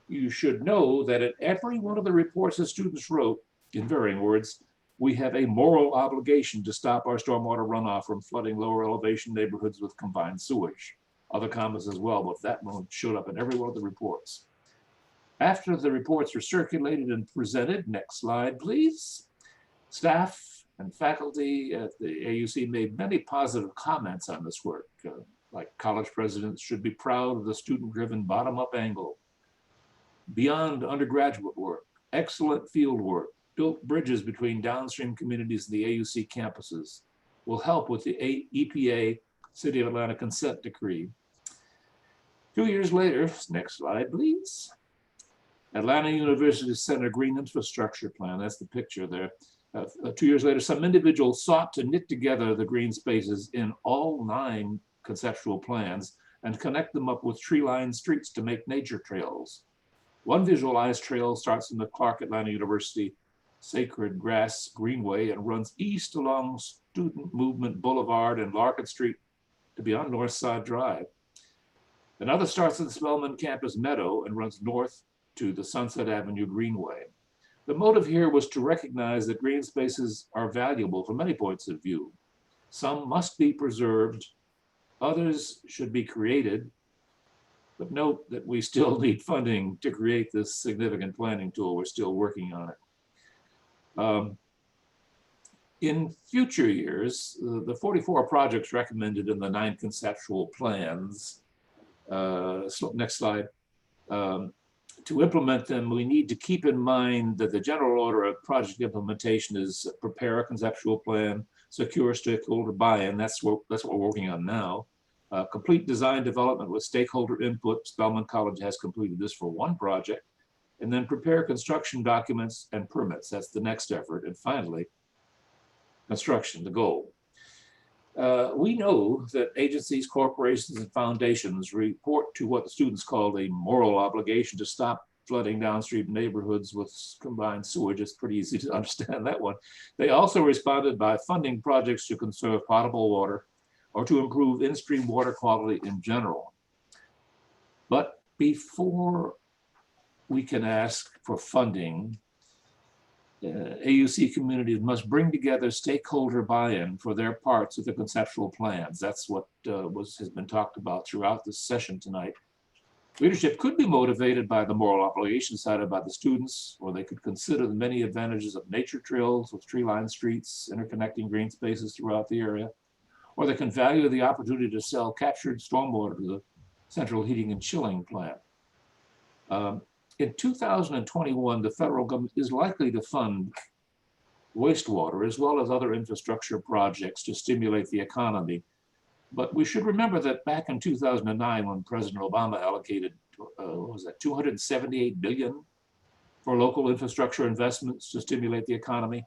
You should know that in every one of the reports the students wrote, in varying words, we have a moral obligation to stop our stormwater runoff from flooding lower elevation neighborhoods with combined sewage. Other comments as well, but that one showed up in every one of the reports. After the reports were circulated and presented, next slide, please. Staff and faculty at the AUC made many positive comments on this work, like college presidents should be proud of the student-driven bottom-up angle. Beyond undergraduate work, excellent field work, built bridges between downstream communities and the AUC campuses, will help with the EPA City of Atlanta consent decree. 2 years later, next slide, please. Atlanta University Center Green Infrastructure Plan, that's the picture there. 2 years later, some individuals sought to knit together the green spaces in all 9 conceptual plans and connect them up with tree-lined streets to make nature trails. One visualized trail starts in the Clark Atlanta University Sacred Grass Greenway and runs east along Student Movement Boulevard and Larkin Street to be on Northside Drive. Another starts at the Spelman Campus Meadow and runs north to the Sunset Avenue Greenway. The motive here was to recognize that green spaces are valuable from many points of view. Some must be preserved, others should be created, but note that we still need funding to create this significant planning tool. We're still working on it. In future years, the 44 projects recommended in the 9 conceptual plans, next slide, to implement them, we need to keep in mind that the general order of project implementation is prepare a conceptual plan, secure stakeholder buy-in, that's what we're working on now. Complete design development with stakeholder input. Spelman College has completed this for 1 project. And then prepare construction documents and permits. That's the next effort. And finally, construction, the goal. We know that agencies, corporations, and foundations report to what the students call a moral obligation to stop flooding downstream neighborhoods with combined sewage. It's pretty easy to understand that one. They also responded by funding projects to conserve potable water or to improve in-stream water quality in general. But before we can ask for funding, AUC communities must bring together stakeholder buy-in for their parts of the conceptual plans. That's what has been talked about throughout this session tonight. Leadership could be motivated by the moral obligation cited by the students, or they could consider the many advantages of nature trails with tree-lined streets, interconnecting green spaces throughout the area, or they can value the opportunity to sell captured stormwater to the central heating and chilling plant. In 2021, the federal government is likely to fund wastewater as well as other infrastructure projects to stimulate the economy. But we should remember that back in 2009, when President Obama allocated, what was that, $278 billion for local infrastructure investments to stimulate the economy,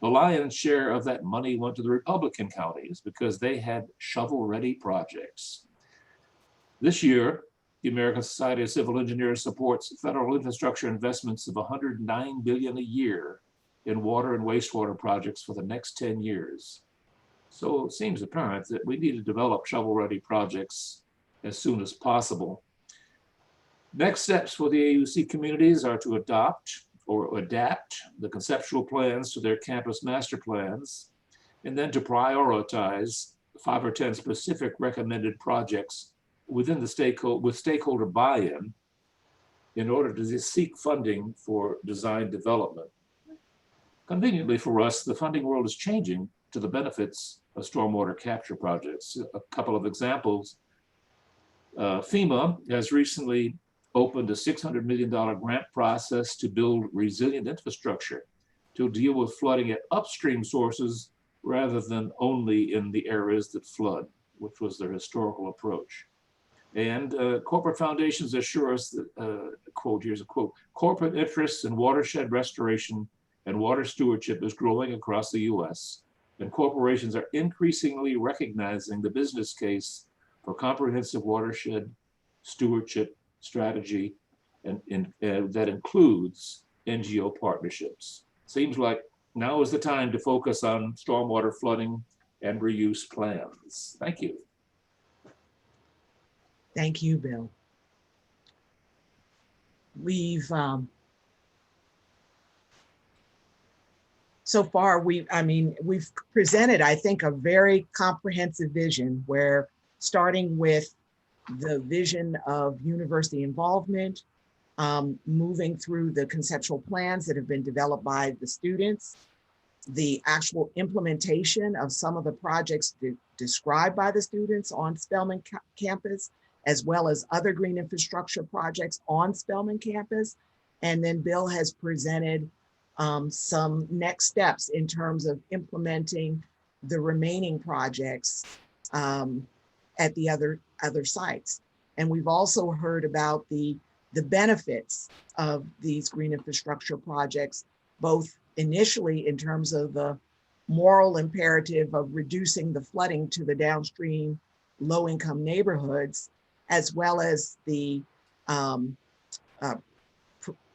the lion's share of that money went to the Republican counties because they had shovel-ready projects. This year, the American Society of Civil Engineers supports federal infrastructure investments of $109 billion a year in water and wastewater projects for the next 10 years. So it seems apparent that we need to develop shovel-ready projects as soon as possible. Next steps for the AUC communities are to adopt or adapt the conceptual plans to their campus master plans, and then to prioritize 5 or 10 specific recommended projects within the stakeholder buy-in in order to seek funding for design development. Conveniently for us, the funding world is changing to the benefits of stormwater capture projects. A couple of examples. FEMA has recently opened a $600 million grant process to build resilient infrastructure to deal with flooding at upstream sources rather than only in the areas that flood, which was their historical approach. And corporate foundations assure us that, quote, here's a quote, corporate interests in watershed restoration and water stewardship is growing across the US, and corporations are increasingly recognizing the business case for comprehensive watershed stewardship strategy and that includes NGO partnerships. Seems like now is the time to focus on stormwater flooding and reuse plans. Thank you. Thank you, Bill. We've so far we've presented, I think, a very comprehensive vision where starting with the vision of university involvement, moving through the conceptual plans that have been developed by the students, the actual implementation of some of the projects described by the students on Spelman campus, as well as other green infrastructure projects on Spelman campus. And then Bill has presented some next steps in terms of implementing the remaining projects at the other sites. And we've also heard about the benefits of these green infrastructure projects, both initially in terms of the moral imperative of reducing the flooding to the downstream low-income neighborhoods, as well as the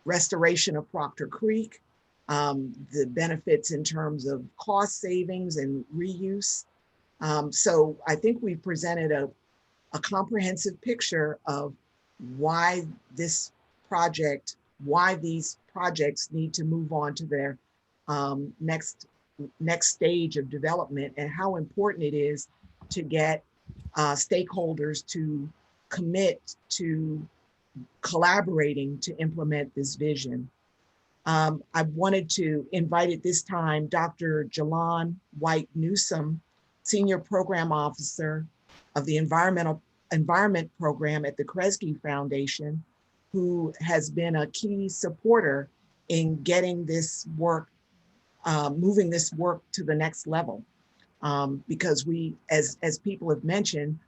restoration of Proctor Creek, the benefits in terms of cost savings and reuse. So I think we presented a comprehensive picture of why these projects need to move on to their next stage of development, and how important it is to get stakeholders to commit to collaborating to implement this vision. I wanted to invite at this time Dr. Jalon White Newsom, Senior Program Officer of the Environment Program at the Kresge Foundation, who has been a key supporter in getting this work, moving this work to the next level. Because we, as people have mentioned,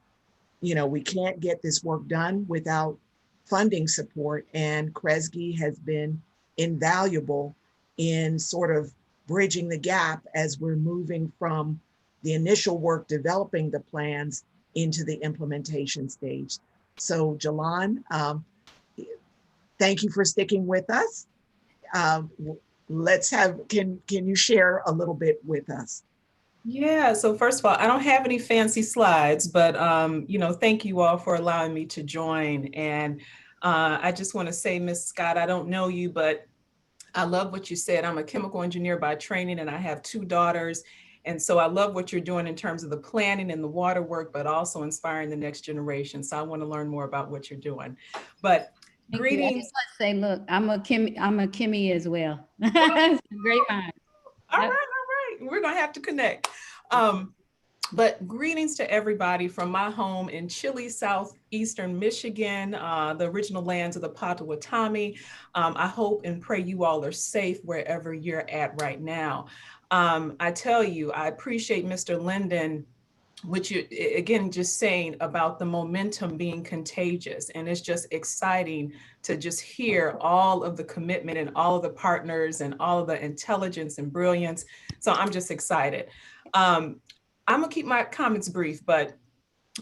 we can't get this work done without funding support, and Kresge has been invaluable in sort of bridging the gap as we're moving from the initial work developing the plans into the implementation stage. So Jalan, thank you for sticking with us. Let's have, can you share a little bit with us? Yeah, so first of all, I don't have any fancy slides, but thank you all for allowing me to join. And I just want to say, Ms. Scott, I don't know you, but I love what you said. I'm a chemical engineer by training, and I have 2 daughters. And so I love what you're doing in terms of the planning and the water work, but also inspiring the next generation. So I want to learn more about what you're doing. But Thank you. I greetings. just want to say, look, I'm a Kimmy as well. Great mind. All right. We're going to have to connect. But greetings to everybody from my home in chilly southeastern Michigan, the original lands of the Potawatomi. I hope and pray you all are safe wherever you're at right now. I tell you, I appreciate Mr. Linden, which you, again, just saying about the momentum being contagious. And it's just exciting to just hear all of the commitment and all of the partners and all of the intelligence and brilliance. So I'm just excited. I'm gonna keep my comments brief, but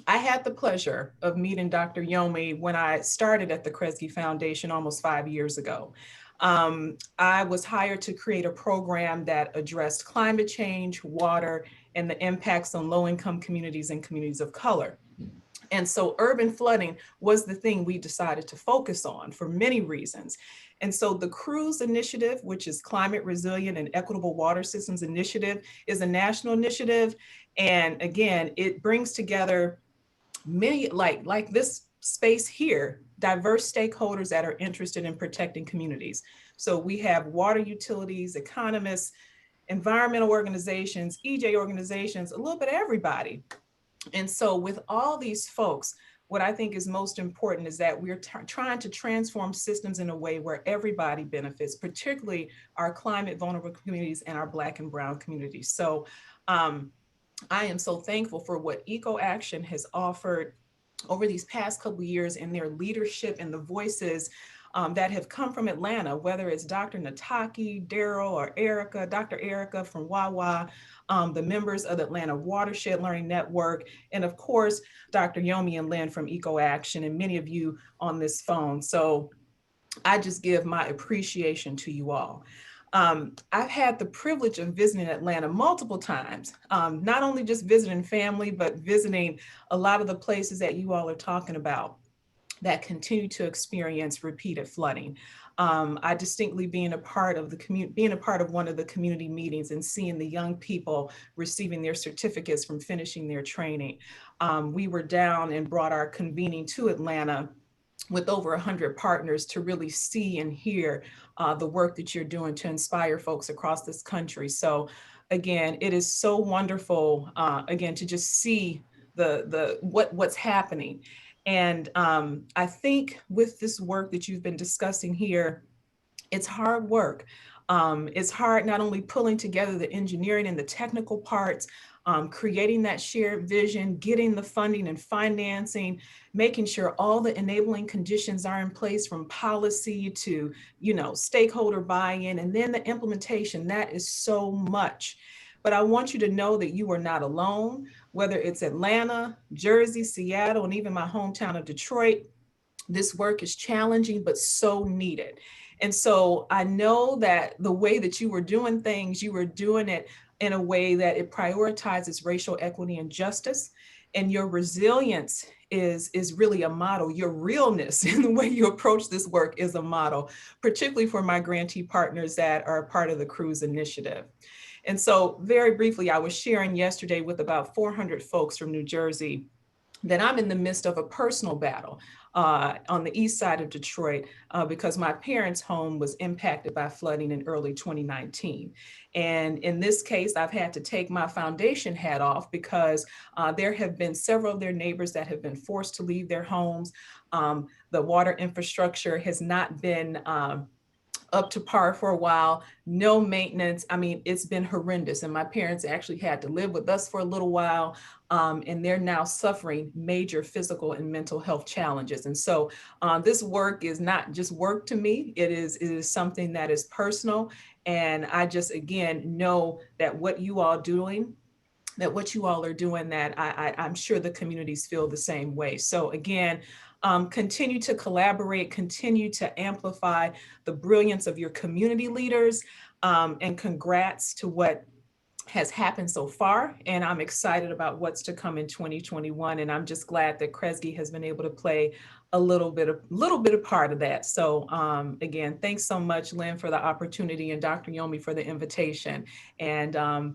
I had the pleasure of meeting Dr. Yomi when I started at the Kresge Foundation almost 5 years ago. I was hired to create a program that addressed climate change, water, and the impacts on low-income communities and communities of color. And so urban flooding was the thing we decided to focus on for many reasons. And so the CRUISE initiative, which is Climate Resilient and Equitable Water Systems Initiative, is a national initiative. And again, it brings together many, like this space here, diverse stakeholders that are interested in protecting communities. So we have water utilities, economists, environmental organizations, EJ organizations, a little bit of everybody. And so with all these folks, what I think is most important is that we're trying to transform systems in a way where everybody benefits, particularly our climate vulnerable communities and our Black and Brown communities. So I am so thankful for what Eco Action has offered over these past couple of years in their leadership and the voices that have come from Atlanta, whether it's Dr. Nataki, Daryl, or Erica, Dr. Erica from Wawa, the members of the Atlanta Watershed Learning Network, and of course, Dr. Yomi and Lynn from Eco Action, and many of you on this phone. So I just give my appreciation to you all. I've had the privilege of visiting Atlanta multiple times, not only just visiting family, but visiting a lot of the places that you all are talking about that continue to experience repeated flooding. I distinctly being a part of one of the community meetings and seeing the young people receiving their certificates from finishing their training. We were down and brought our convening to Atlanta with over 100 partners to really see and hear the work that you're doing to inspire folks across this country. So again, it is so wonderful, again, to just see what's happening. And I think with this work that you've been discussing here, it's hard work. It's hard not only pulling together the engineering and the technical parts, creating that shared vision, getting the funding and financing, making sure all the enabling conditions are in place from policy to, stakeholder buy-in, and then the implementation. That is so much. But I want you to know that you are not alone, whether it's Atlanta, Jersey, Seattle, and even my hometown of Detroit. This work is challenging, but so needed. And so I know that the way that you were doing things, you were doing it in a way that it prioritizes racial equity and justice. And your resilience is really a model. Your realness in the way you approach this work is a model, particularly for my grantee partners that are part of the CRUISE initiative. And so very briefly, I was sharing yesterday with about 400 folks from New Jersey that I'm in the midst of a personal battle on the east side of Detroit because my parents' home was impacted by flooding in early 2019. And in this case, I've had to take my foundation hat off because there have been several of their neighbors that have been forced to leave their homes. The water infrastructure has not been up to par for a while, no maintenance. I mean, it's been horrendous. And my parents actually had to live with us for a little while. And they're now suffering major physical and mental health challenges. And so this work is not just work to me. It is something that is personal. And I just, again, know that what you all are doing, that I'm sure the communities feel the same way. So again, continue to collaborate, continue to amplify the brilliance of your community leaders, and congrats to what has happened so far. And I'm excited about what's to come in 2021. And I'm just glad that Kresge has been able to play a little bit of part of that. So again, thanks so much, Lynn, for the opportunity, and Dr. Yomi for the invitation. And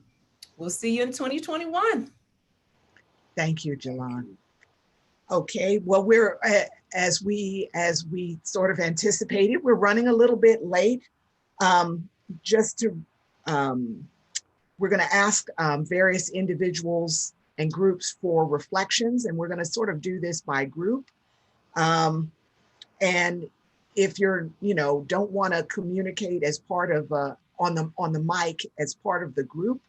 we'll see you in 2021. Thank you, Jalon. Okay, well, we're as we sort of anticipated, we're running a little bit late. We're going to ask various individuals and groups for reflections, and we're going to sort of do this by group. And if you're, don't want to communicate as part of on the mic as part of the group,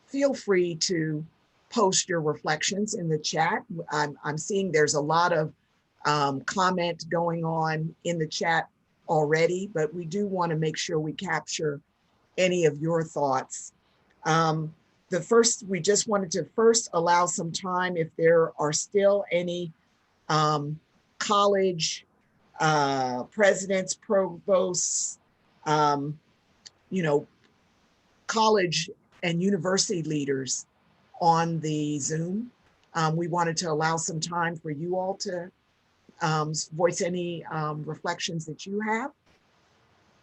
feel free to post your reflections in the chat. I'm seeing there's a lot of comment going on in the chat already, but we do want to make sure we capture any of your thoughts. We just wanted to first allow some time if there are still any college presidents, provosts, college and university leaders on the Zoom. We wanted to allow some time for you all to voice any reflections that you have.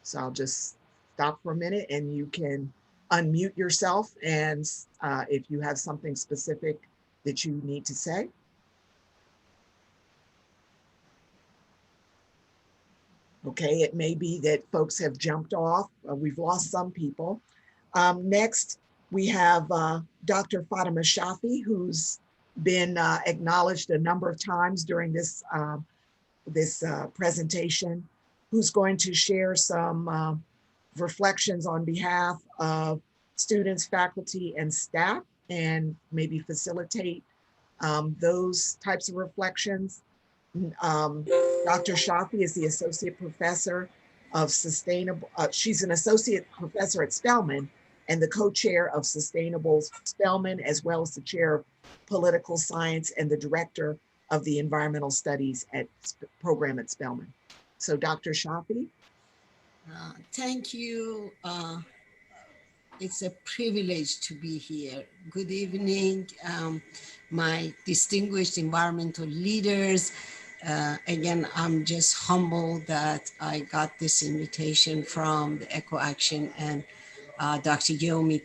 So I'll just stop for a minute and you can unmute yourself, and if you have something specific that you need to say. Okay, it may be that folks have jumped off. We've lost some people. Next, we have Dr. Fatima Shafi, who's been acknowledged a number of times during this, presentation, who's going to share some reflections on behalf of students, faculty, and staff, and maybe facilitate those types of reflections. Dr. Shafi is the Associate Professor of Sustainable, she's an Associate Professor at Spelman and the co-chair of Sustainable Spelman, as well as the chair of Political Science and the director of the Environmental Studies program at Spelman. So Dr. Shafi. Thank you. It's a privilege to be here. Good evening, my distinguished environmental leaders. Again, I'm just humbled that I got this invitation from the Eco Action and Dr. Yomi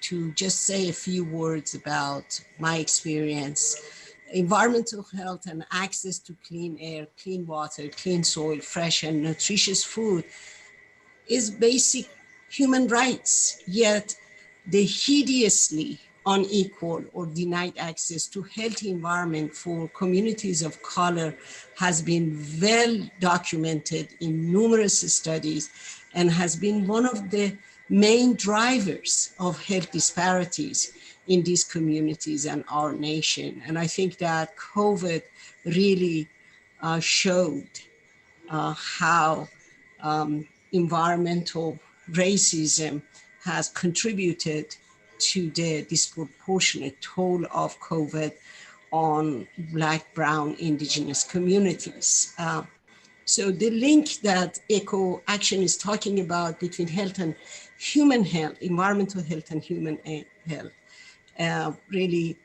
to just say a few words about my experience. Environmental health and access to clean air, clean water, clean soil, fresh and nutritious food is basic human rights, yet the hideously unequal or denied access to healthy environment for communities of color has been well documented in numerous studies and has been one of the main drivers of health disparities in these communities and our nation. And I think that COVID really showed how environmental racism has contributed to the disproportionate toll of COVID on Black, Brown, Indigenous communities. So the link that Eco Action is talking about between health and human health, environmental health and human health, really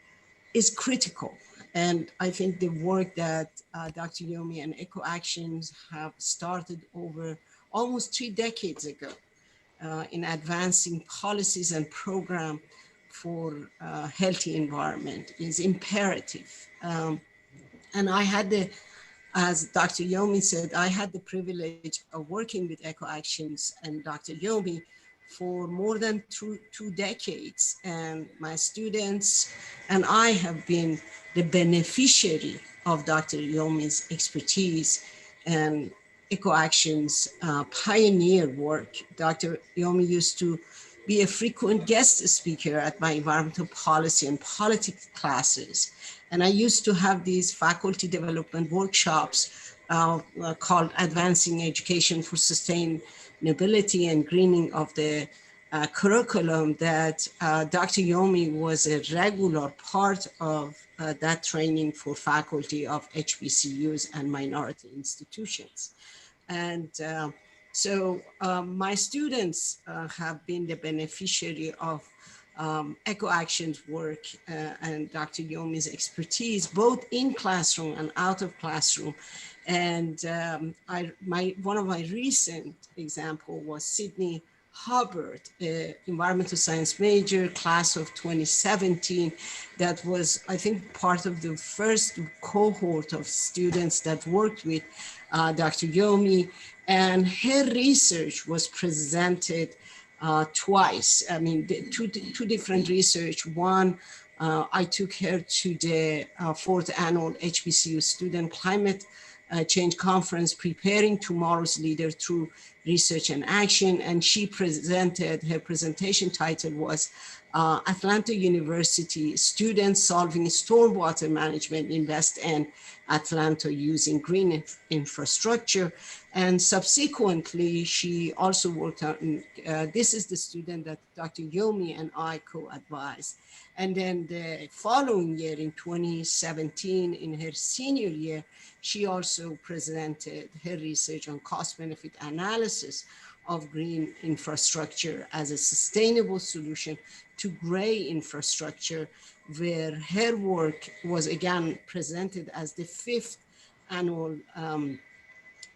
is critical. And I think the work that Dr. Yomi and Eco Actions have started over almost 3 decades ago in advancing policies and programs for healthy environment is imperative. And I had as Dr. Yomi said, I had the privilege of working with Eco Actions and Dr. Yomi for more than two decades. And my students and I have been the beneficiary of Dr. Yomi's expertise and Eco Action's pioneer work. Dr. Yomi used to be a frequent guest speaker at my environmental policy and politics classes. And I used to have these faculty development workshops called Advancing Education for Sustainability and Greening of the curriculum that Dr. Yomi was a regular part of that training for faculty of HBCUs and minority institutions. And my students have been the beneficiary of EcoAction's work and Dr. Yomi's expertise, both in classroom and out of classroom. And one of my recent example was Sydney Hubbard, environmental science major, class of 2017, that was, I think, part of the first cohort of students that worked with Dr. Yomi, and her research was presented twice. I mean, two different research. One, I took her to the fourth annual HBCU Student Climate Change Conference, Preparing Tomorrow's Leader Through Research and Action. And she presented, her presentation title was Atlanta University Students Solving Stormwater Management in West End, Atlanta using green infrastructure. And subsequently, she also worked on, this is the student that Dr. Yomi and I co-advised. And then the following year in 2017, in her senior year, she also presented her research on cost-benefit analysis of green infrastructure as a sustainable solution to gray infrastructure, where her work was again presented as the 5th annual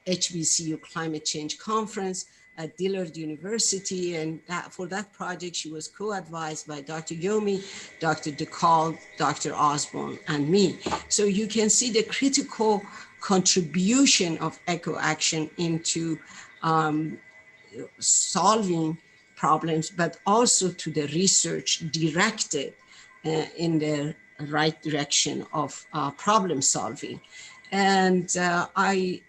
HBCU Climate Change Conference at Dillard University. And for that project, she was co-advised by Dr. Yomi, Dr. DeCall, Dr. Osborne, and me. So you can see the critical contribution of EcoAction into solving problems, but also to the research directed in the right direction of problem solving. And I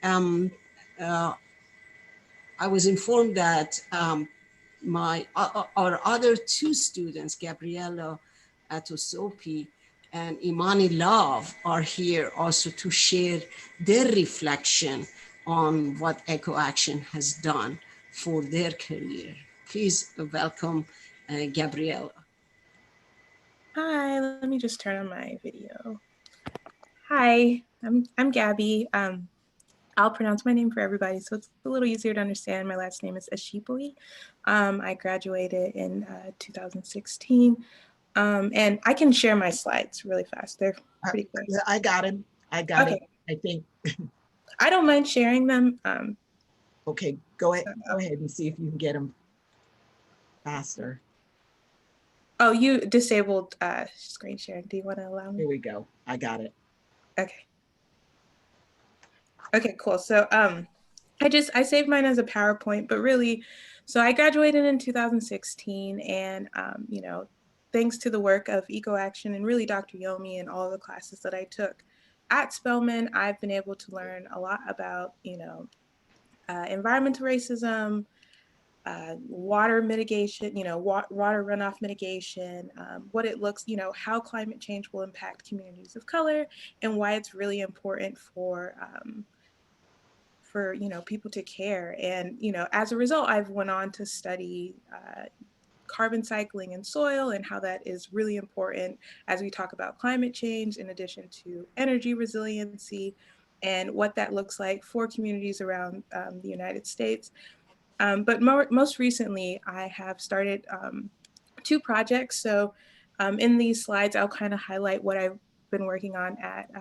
was informed that our other two students, Gabriella Atosopi and Imani Love, are here also to share their reflection on what EcoAction has done for their career. Please welcome Gabriella. Hi, let me just turn on my video. Hi, I'm Gabby. I'll pronounce my name for everybody, so it's a little easier to understand. My last name is Ashipui. I graduated in 2016, and I can share my slides really fast. They're pretty quick. I got it. Okay. I think. I don't mind sharing them. Okay, go ahead and see if you can get them faster. Oh, you disabled screen sharing. Do you want to allow me? Here we go. I got it. Okay. Okay, cool. So I saved mine as a PowerPoint, but really, so I graduated in 2016, and you know, thanks to the work of EcoAction and really Dr. Yomi and all the classes that I took at Spelman, I've been able to learn a lot about, you know, environmental racism, water mitigation, you know, water runoff mitigation, what it looks, you know, how climate change will impact communities of color, and why it's really important for you know, people to care. And you know, as a result, I've went on to study carbon cycling in soil and how that is really important as we talk about climate change, in addition to energy resiliency and what that looks like for communities around the United States. But most recently, I have started 2 projects. So in these slides, I'll kind of highlight what I've been working on at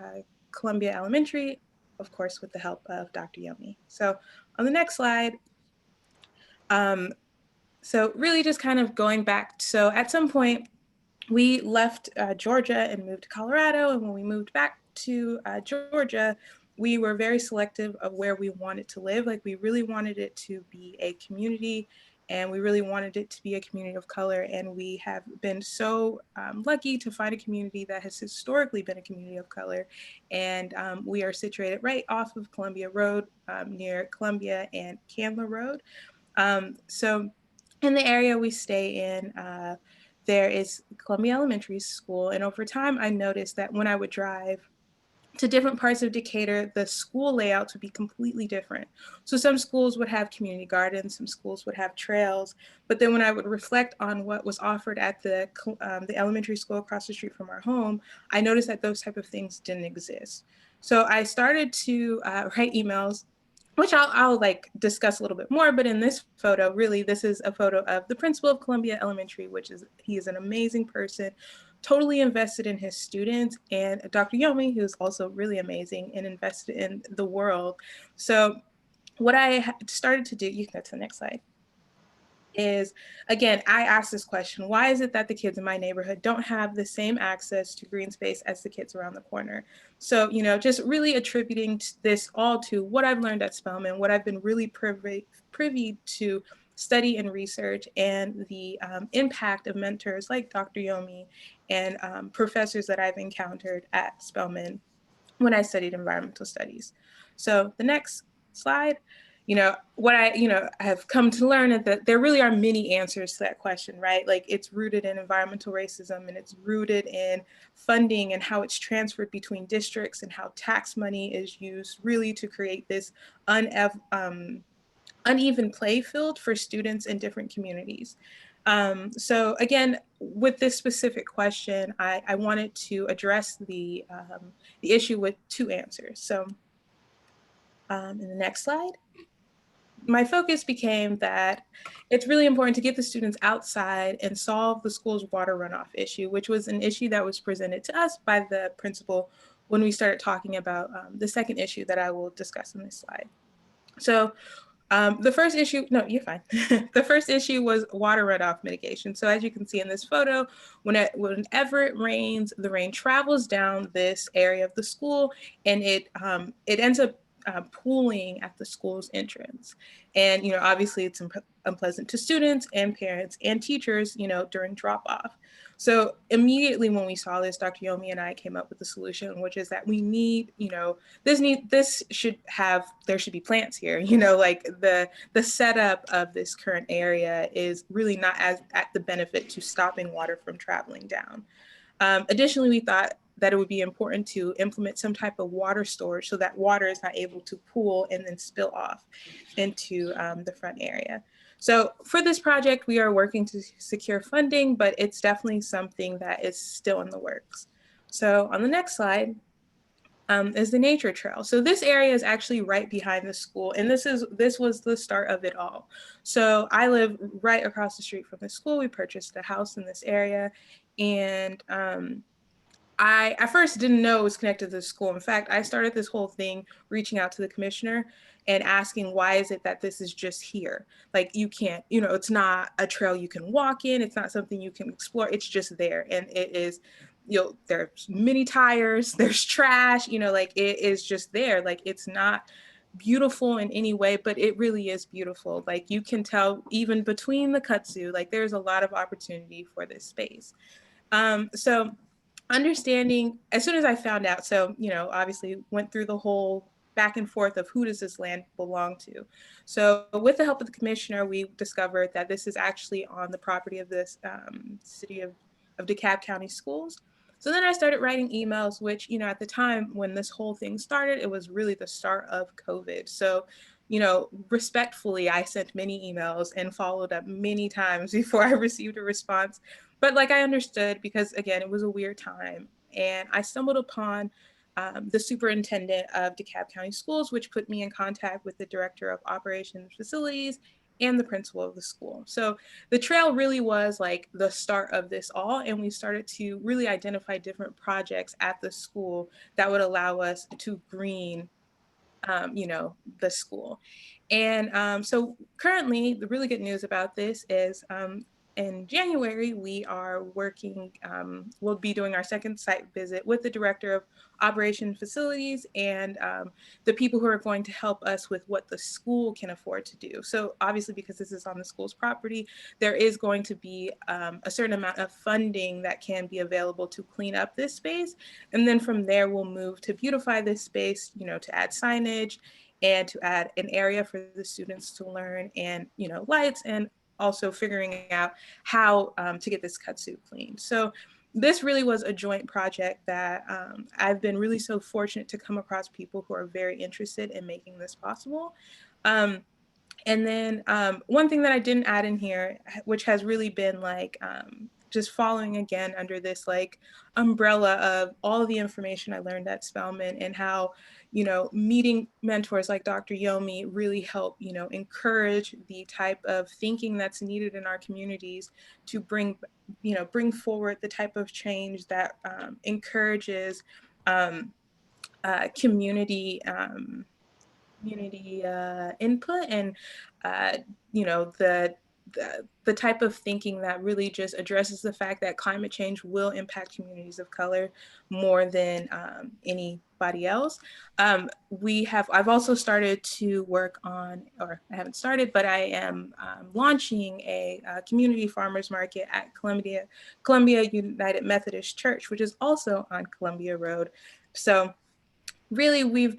Columbia Elementary, of course, with the help of Dr. Yomi. So on the next slide, so really just kind of going back. So at some point, we left Georgia and moved to Colorado. And when we moved back to Georgia, we were very selective of where we wanted to live. Like, we really wanted it to be a community, and we really wanted it to be a community of color. And we have been so lucky to find a community that has historically been a community of color. And we are situated right off of Columbia Road, near Columbia and Candler Road. So in the area we stay in, there is Columbia Elementary School. And over time, I noticed that when I would drive to different parts of Decatur, the school layouts would be completely different. So some schools would have community gardens, some schools would have trails. But then when I would reflect on what was offered at the elementary school across the street from our home, I noticed that those type of things didn't exist. So I started to write emails, which I'll like discuss a little bit more, but in this photo, really, this is a photo of the principal of Columbia Elementary, he is an amazing person, totally invested in his students, and Dr. Yomi, who's also really amazing and invested in the world. So what I started to do, you can go to the next slide, is, again, I asked this question: why is it that the kids in my neighborhood don't have the same access to green space as the kids around the corner? So, you know, just really attributing this all to what I've learned at Spelman, what I've been really privy to study and research, and the impact of mentors like Dr. Yomi and professors that I've encountered at Spelman when I studied environmental studies. So the next slide, you know, what I have come to learn is that there really are many answers to that question, right? Like, it's rooted in environmental racism, and it's rooted in funding and how it's transferred between districts, and how tax money is used really to create this uneven play field for students in different communities. So again, with this specific question, I wanted to address the issue with two answers. So in the next slide, my focus became that it's really important to get the students outside and solve the school's water runoff issue, which was an issue that was presented to us by the principal when we started talking about the second issue that I will discuss in this slide. So the first issue, no, you're fine. The first issue was water runoff mitigation. So as you can see in this photo, whenever it rains, the rain travels down this area of the school, and it ends up pooling at the school's entrance. And, you know, obviously it's unpleasant to students and parents and teachers, you know, during drop off. So immediately when we saw this, Dr. Yomi and I came up with a solution, which is that we need, you know, there should be plants here, you know, like the setup of this current area is really not as at the benefit to stopping water from traveling down. Additionally, we thought that it would be important to implement some type of water storage so that water is not able to pool and then spill off into the front area. So for this project, we are working to secure funding, but it's definitely something that is still in the works. So on the next slide is the nature trail. So this area is actually right behind the school, and this was the start of it all. So I live right across the street from the school. We purchased a house in this area, and I at first didn't know it was connected to the school. In fact, I started this whole thing reaching out to the commissioner and asking, why is it that this is just here? Like, you can't, you know, it's not a trail you can walk in. It's not something you can explore. It's just there. And it is, you know, there's many tires, there's trash, you know, like it is just there. Like, it's not beautiful in any way, but it really is beautiful. Like, you can tell even between the kudzu, like there's a lot of opportunity for this space. So understanding, as soon as I found out, so, you know, obviously went through the whole back and forth of who does this land belong to. So with the help of the commissioner, we discovered that this is actually on the property of this city of DeKalb County Schools. So then I started writing emails, which, you know, at the time when this whole thing started, it was really the start of COVID. So, you know, respectfully, I sent many emails and followed up many times before I received a response. But like, I understood, because again, it was a weird time. And I stumbled upon the superintendent of DeKalb County Schools, which put me in contact with the director of operations facilities and the principal of the school. So the trail really was like the start of this all. And we started to really identify different projects at the school that would allow us to green you know, the school. And so currently, the really good news about this is in January, we are working, we'll be doing our second site visit with the director of operation facilities and the people who are going to help us with what the school can afford to do. So obviously, because this is on the school's property, there is going to be a certain amount of funding that can be available to clean up this space. And then from there, we'll move to beautify this space, you know, to add signage and to add an area for the students to learn, and, you know, lights, and also figuring out how to get this kudzu cleaned. So this really was a joint project that I've been really so fortunate to come across people who are very interested in making this possible. And then one thing that I didn't add in here, which has really been like just following again under this like umbrella of all of the information I learned at Spelman, and how, you know, meeting mentors like Dr. Yomi really help, you know, encourage the type of thinking that's needed in our communities to bring, you know, bring forward the type of change that encourages community input, and you know, the type of thinking that really just addresses the fact that climate change will impact communities of color more than anybody else. I've also started to work on, or I haven't started, but I am launching a community farmers market at Columbia United Methodist Church, which is also on Columbia Road. So really, we've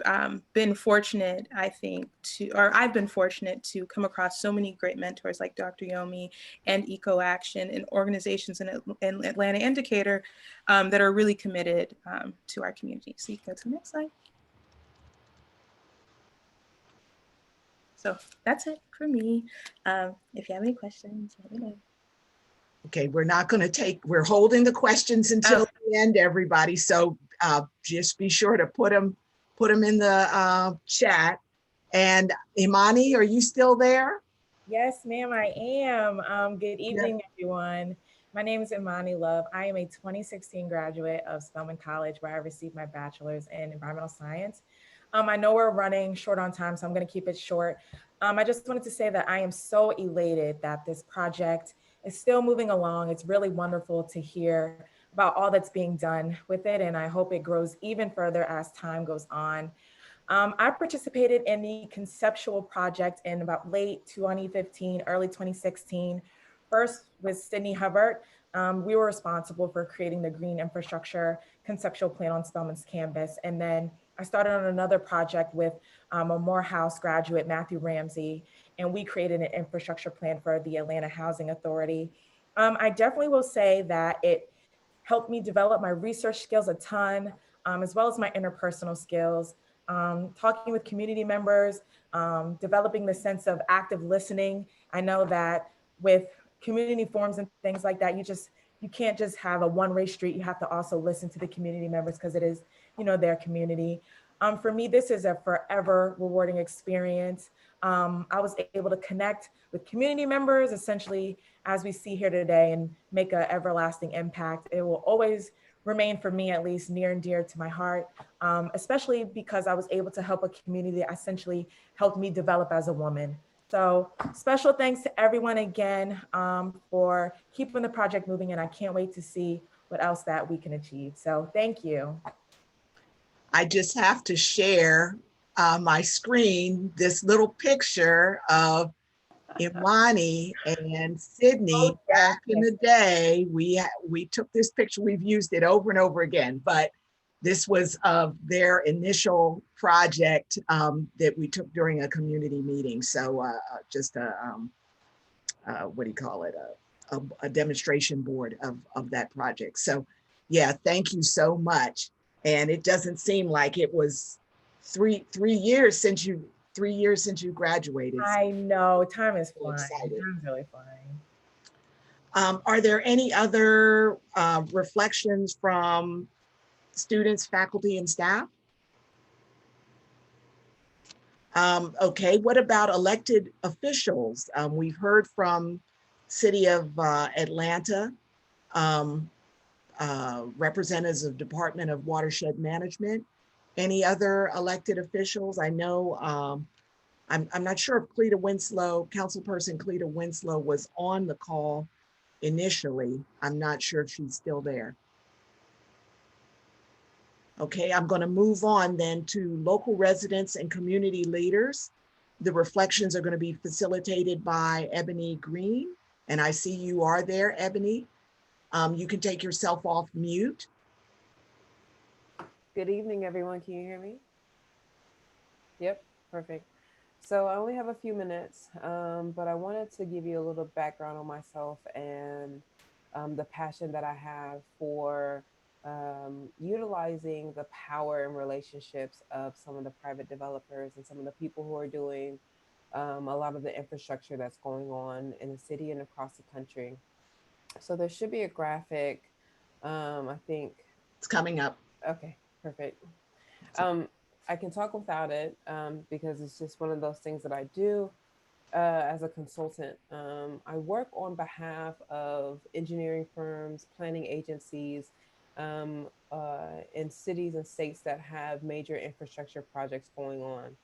been fortunate, I think, I've been fortunate to come across so many great mentors like Dr. Yomi and Eco Action and organizations in Atlanta and Decatur that are really committed to our community. So you can go to the next slide. So that's it for me. If you have any questions, let me know. Okay, we're holding the questions until the end, everybody. So just be sure to put them in the chat. And Imani, are you still there? Yes, ma'am, I am. Good evening, everyone. My name is Imani Love. I am a 2016 graduate of Spelman College, where I received my bachelor's in environmental science. I know we're running short on time, so I'm going to keep it short. I just wanted to say that I am so elated that this project is still moving along. It's really wonderful to hear about all that's being done with it, and I hope it grows even further as time goes on. I participated in the conceptual project in about late 2015, early 2016. First with Sydney Hubbard. We were responsible for creating the green infrastructure conceptual plan on Spelman's campus. And then I started on another project with a Morehouse graduate, Matthew Ramsey, and we created an infrastructure plan for the Atlanta Housing Authority. I definitely will say that it helped me develop my research skills a ton, as well as my interpersonal skills. Talking with community members, developing the sense of active listening. I know that with community forums and things like that, you can't just have a one-way street. You have to also listen to the community members because it is, you know, their community. For me, this is a forever rewarding experience. I was able to connect with community members, essentially, as we see here today, and make an everlasting impact. It will always remain, for me at least, near and dear to my heart, especially because I was able to help a community that essentially helped me develop as a woman. So special thanks to everyone again for keeping the project moving, and I can't wait to see what else that we can achieve. So thank you. I just have to share my screen, this little picture of Imani and Sydney. Back in the day. We took this picture, we've used it over and over again, but this was of their initial project that we took during a community meeting. So just what do you call it? A demonstration board of that project. So yeah, thank you so much. And it doesn't seem like it was three years since you graduated. I know, time is flying. Time's really flying. Are there any other reflections from students, faculty, and staff? Okay, what about elected officials? We've heard from City of Atlanta, representatives of Department of Watershed Management. Any other elected officials? I know, I'm not sure if Cleta Winslow, Councilperson Cleta Winslow was on the call initially. I'm not sure if she's still there. Okay, I'm going to move on then to local residents and community leaders. The reflections are going to be facilitated by Ebony Green, and I see you are there, Ebony. You can take yourself off mute. Good evening, everyone. Can you hear me? Yep, perfect. So I only have a few minutes, but I wanted to give you a little background on myself and the passion that I have for utilizing the power and relationships of some of the private developers and some of the people who are doing a lot of the infrastructure that's going on in the city and across the country. So there should be a graphic. I think It's coming up. Okay, perfect. I can talk without it because it's just one of those things that I do as a consultant. I work on behalf of engineering firms, planning agencies, in cities and states that have major infrastructure projects going on.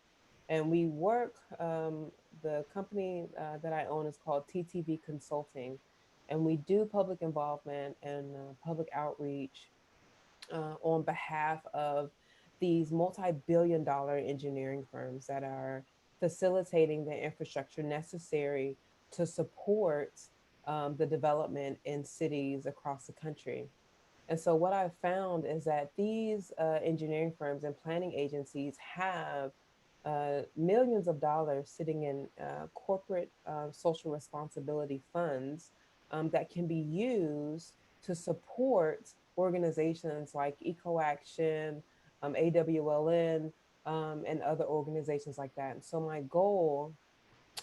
And we work, the company that I own is called TTV Consulting, and we do public involvement and public outreach on behalf of these multi-billion dollar engineering firms that are facilitating the infrastructure necessary to support the development in cities across the country. And so what I've found is that these engineering firms and planning agencies have millions of dollars sitting in corporate social responsibility funds that can be used to support organizations like EcoAction, AWLN, and other organizations like that. And so my goal,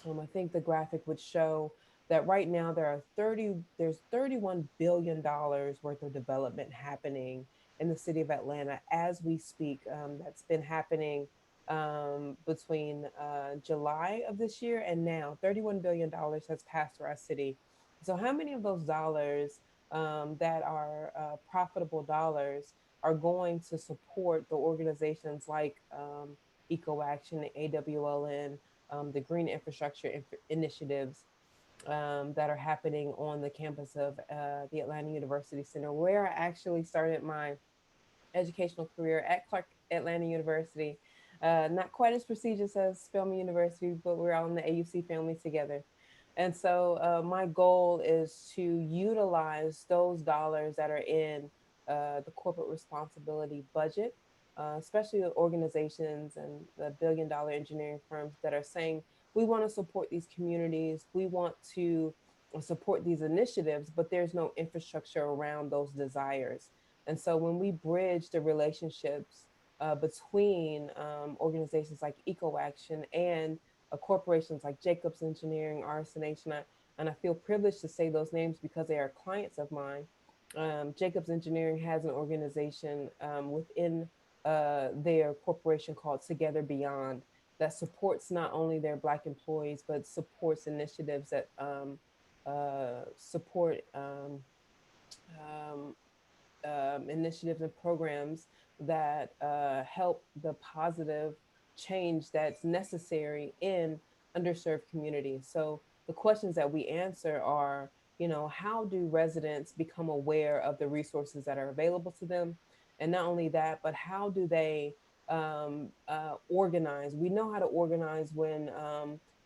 I think the graphic would show that right now there's $31 billion worth of development happening in the city of Atlanta as we speak. That's been happening between July of this year and now. $31 billion has passed through our city. So how many of those dollars that are profitable dollars are going to support the organizations like EcoAction, AWLN, the green infrastructure initiatives that are happening on the campus of the Atlanta University Center, where I actually started my educational career at Clark Atlanta University. Not quite as prestigious as Spelman University, but we're all in the AUC family together. And so my goal is to utilize those dollars that are in the corporate responsibility budget, especially the organizations and the billion-dollar engineering firms that are saying, we want to support these communities, we want to support these initiatives, but there's no infrastructure around those desires. And so when we bridge the relationships between organizations like EcoAction and corporations like Jacobs Engineering, RSNH, and I feel privileged to say those names because they are clients of mine. Jacobs Engineering has an organization within their corporation called Together Beyond that supports not only their Black employees, but supports initiatives that support initiatives and programs that help the positive change that's necessary in underserved communities. So the questions that we answer are, how do residents become aware of the resources that are available to them? And not only that, but how do they organize? We know how to organize when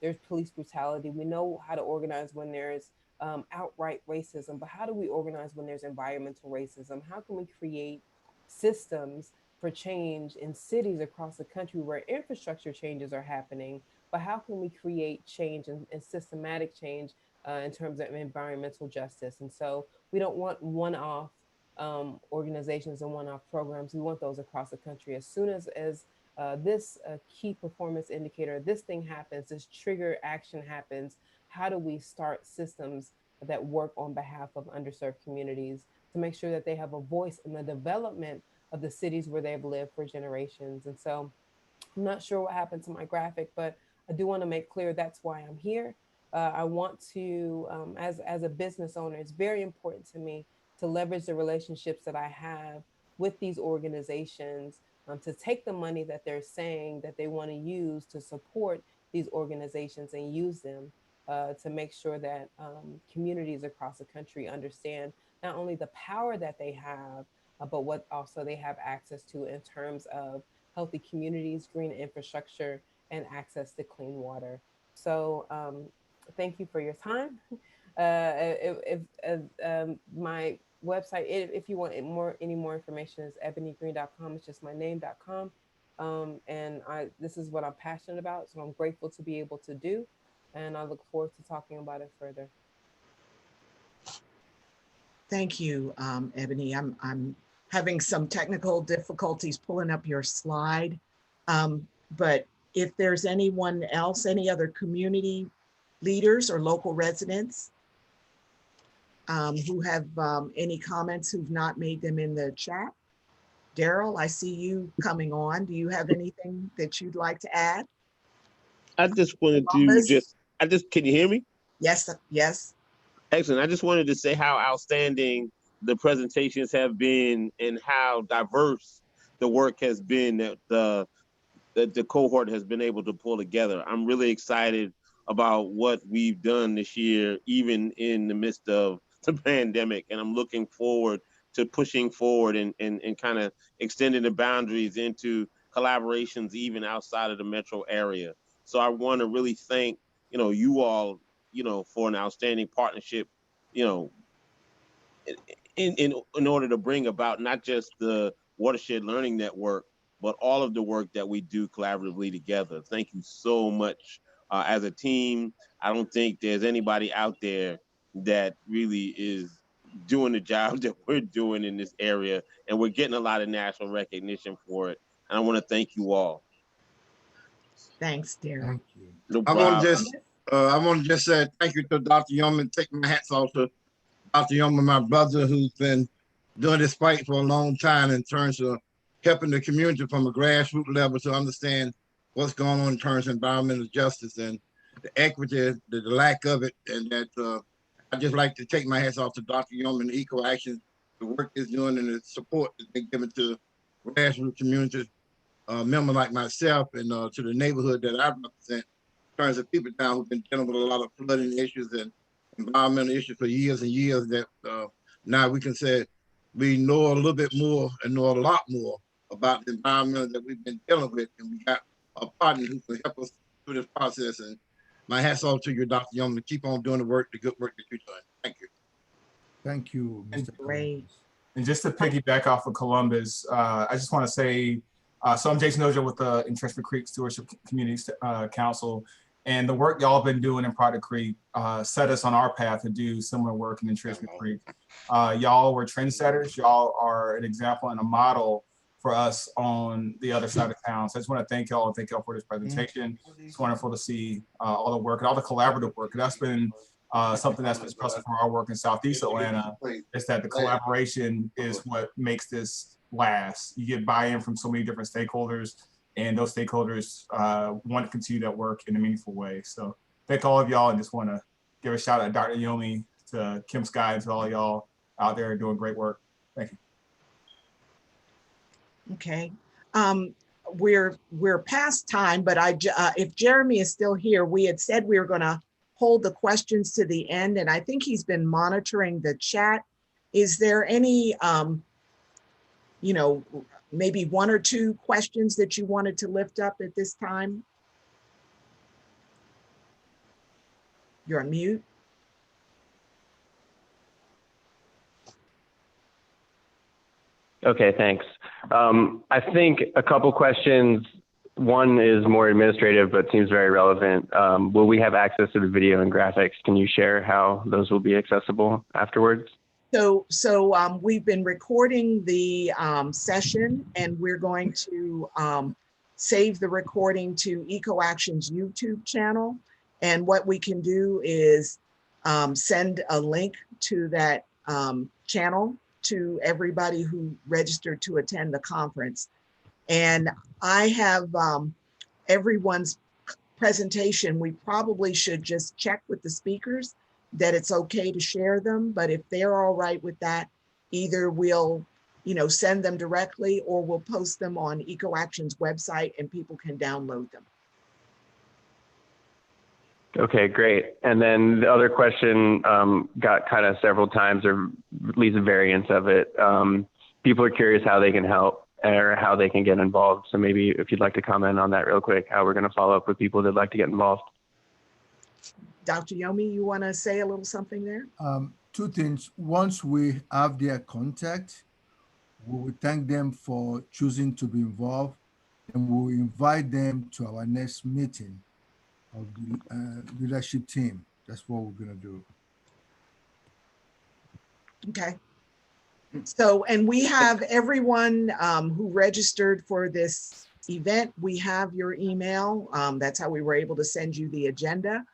there's police brutality. We know how to organize when there's outright racism, but how do we organize when there's environmental racism? How can we create systems for change in cities across the country where infrastructure changes are happening, but how can we create change and systematic change in terms of environmental justice? And so we don't want one-off organizations and one-off programs. We want those across the country. As soon as this key performance indicator, this thing happens, this trigger action happens, how do we start systems that work on behalf of underserved communities to make sure that they have a voice in the development of the cities where they've lived for generations? And so I'm not sure what happened to my graphic, but I do want to make clear that's why I'm here. I want to, as a business owner, it's very important to me to leverage the relationships that I have with these organizations to take the money that they're saying that they want to use to support these organizations and use them to make sure that communities across the country understand not only the power that they have, but what also they have access to in terms of healthy communities, green infrastructure, and access to clean water. So thank you for your time. My website, if you want any more information, is ebonygreen.com. It's just my name.com. And this is what I'm passionate about. So I'm grateful to be able to do. And I look forward to talking about it further. Thank you, Ebony. I'm having some technical difficulties pulling up your slide. But if there's anyone else, any other community leaders or local residents who have any comments who've not made them in the chat. Daryl, I see you coming on. Do you have anything that you'd like to add? I just wanted Columbus? to can you hear me? Yes, yes. Excellent. I just wanted to say how outstanding the presentations have been and how diverse the work has been that the cohort has been able to pull together. I'm really excited about what we've done this year, even in the midst of the pandemic. And I'm looking forward to pushing forward and kind of extending the boundaries into collaborations even outside of the metro area. So I want to really thank, you all, for an outstanding partnership, in order to bring about not just the Watershed Learning Network, but all of the work that we do collaboratively together. Thank you so much. As a team, I don't think there's anybody out there that really is doing the job that we're doing in this area, and we're getting a lot of national recognition for it. And I want to thank you all. Thanks, Daryl. Thank you. No I want problem. to just say thank you to Dr. Yeoman. Take my hats off to Dr. Yeoman, my brother, who's been doing this fight for a long time in terms of helping the community from a grassroots level to understand what's going on in terms of environmental justice and the equity, the lack of it. And that I just like to take my hats off to Dr. Yeoman, Eco Action, the work it's doing and the support that's been given to grassroots communities, members like myself, and to the neighborhood that I represent, in terms of people down who've been dealing with a lot of flooding issues and environmental issues for years and years, that now we can say we know a little bit more and know a lot more about the environment that we've been dealing with, and we got a partner who can help us through this process. And my hats off to you, Dr. Yeoman, to keep on doing the good work that you're doing. Thank you. Thank you, Mr. Great. And just to piggyback off of Columbus, I just want to say, so I'm Jason Ojo with the Entrenchment Creek Stewardship Community Council, and the work y'all been doing in Project Creek set us on our path to do similar work in Entrenchment Creek. Y'all were trendsetters. Y'all are an example and a model for us on the other side of town. So I just want to thank y'all and thank y'all for this presentation. It's wonderful to see all the work and all the collaborative work. That's been something that's been special for our work in Southeast Atlanta, is that the collaboration is what makes this last. You get buy-in from so many different stakeholders, and those stakeholders want to continue that work in a meaningful way. So thank all of y'all, and just want to give a shout out to Dr. Yomi, to Kim Sky, and to all y'all out there doing great work. Thank you. Okay. We're past time, but if Jeremy is still here, we had said we were going to hold the questions to the end, and I think he's been monitoring the chat. Is there any, maybe one or two questions that you wanted to lift up at this time? You're on mute. Okay, thanks. I think a couple questions. One is more administrative, but seems very relevant. Will we have access to the video and graphics? Can you share how those will be accessible afterwards? So we've been recording the session, and we're going to save the recording to Eco Action's YouTube channel. And what we can do is send a link to that channel to everybody who registered to attend the conference. And I have everyone's presentation. We probably should just check with the speakers that it's okay to share them, but if they're all right with that, either we'll send them directly, or we'll post them on Eco Action's website and people can download them. Okay, great. And then the other question got kind of several times, or at least a variance of it. People are curious how they can help or how they can get involved. So maybe if you'd like to comment on that real quick, how we're going to follow up with people that'd like to get involved. Dr. Yomi, you want to say a little something there? Two things. Once we have their contact, we will thank them for choosing to be involved, and we'll invite them to our next meeting of the leadership team. That's what we're going to do. Okay. So, and we have everyone who registered for this event, we have your email. That's how we were able to send you the agenda.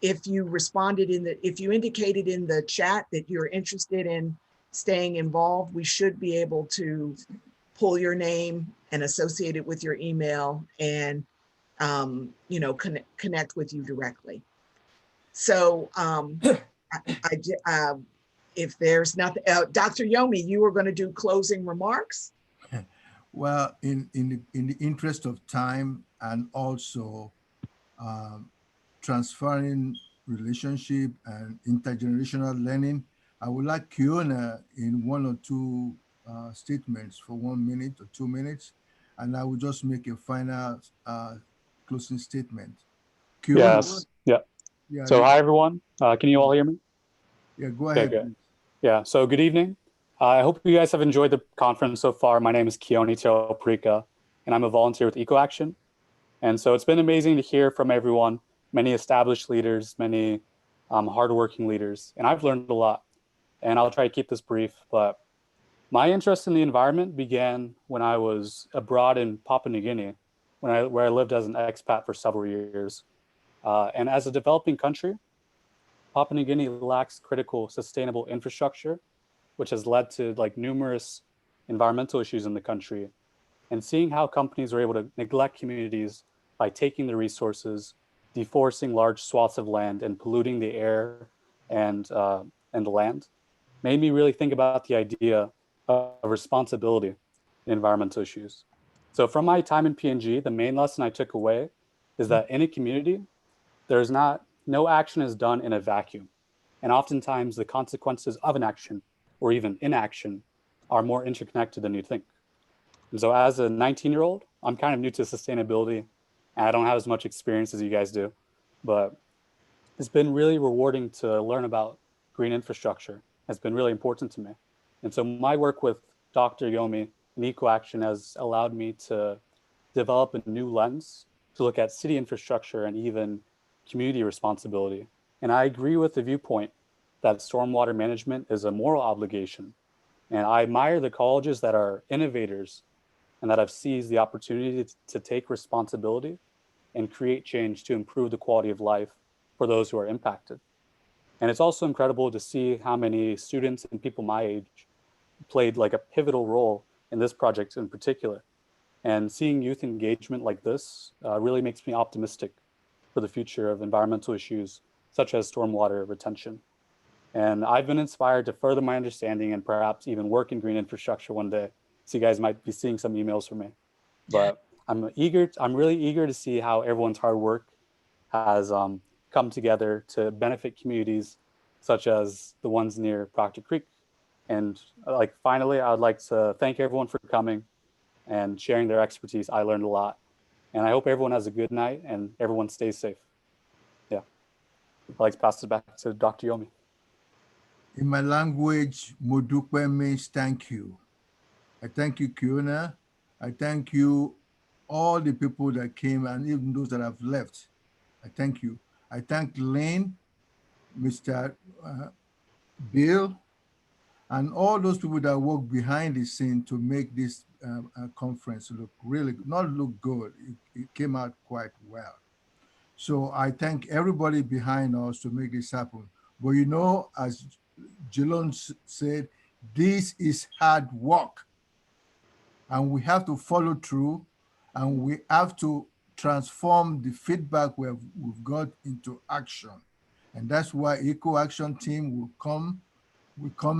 If you responded if you indicated in the chat that you're interested in staying involved, we should be able to pull your name and associate it with your email and, connect with you directly. So if there's nothing, Dr. Yomi, you were going to do closing remarks? Well, in the interest of time and also transferring relationship and intergenerational learning, I would like Kiona in 1 or 2 statements for 1 minute or 2 minutes, and I will just make a final closing statement. Kiona, Yes. Yeah. yeah, So hi everyone. Can you all hear me? yeah, go Okay, ahead. good. Yeah. So good evening. I hope you guys have enjoyed the conference so far. My name is Keone Prika, and I'm a volunteer with EcoAction. And so it's been amazing to hear from everyone, many established leaders, many hardworking leaders, and I've learned a lot. And I'll try to keep this brief, but my interest in the environment began when I was abroad in Papua New Guinea, where I lived as an expat for several years. And as a developing country, Papua New Guinea lacks critical sustainable infrastructure, which has led to numerous environmental issues in the country. And seeing how companies are able to neglect communities by taking the resources, deforesting large swaths of land, and polluting the air and the land, made me really think about the idea of responsibility in environmental issues. So from my time in PNG, the main lesson I took away is that in a community, no action is done in a vacuum. And oftentimes the consequences of an action or even inaction are more interconnected than you think. And so as a 19-year-old, I'm kind of new to sustainability and I don't have as much experience as you guys do, but it's been really rewarding to learn about green infrastructure. It's been really important to me. And so my work with Dr. Yomi and EcoAction has allowed me to develop a new lens to look at city infrastructure and even community responsibility. And I agree with the viewpoint that stormwater management is a moral obligation. And I admire the colleges that are innovators and that have seized the opportunity to take responsibility and create change to improve the quality of life for those who are impacted. And it's also incredible to see how many students and people my age played a pivotal role in this project in particular. And seeing youth engagement like this really makes me optimistic for the future of environmental issues such as stormwater retention. And I've been inspired to further my understanding and perhaps even work in green infrastructure one day. So you guys might be seeing some emails from me. But I'm really eager to see how everyone's hard work has come together to benefit communities such as the ones near Proctor Creek. And finally, I would like to thank everyone for coming and sharing their expertise. I learned a lot. And I hope everyone has a good night and everyone stays safe. Yeah. I'd like to pass it back to Dr. Yomi. In my language, Modukwe means thank you. I thank you, Kiona. I thank you, all the people that came and even those that have left. I thank you. I thank Lane, Mr. Bill, and all those people that work behind the scene to make this conference look really, not look good, it came out quite well. So I thank everybody behind us to make this happen. But as Jilon said, this is hard work. And we have to follow through and we have to transform the feedback we've got into action. And that's why EcoAction team will come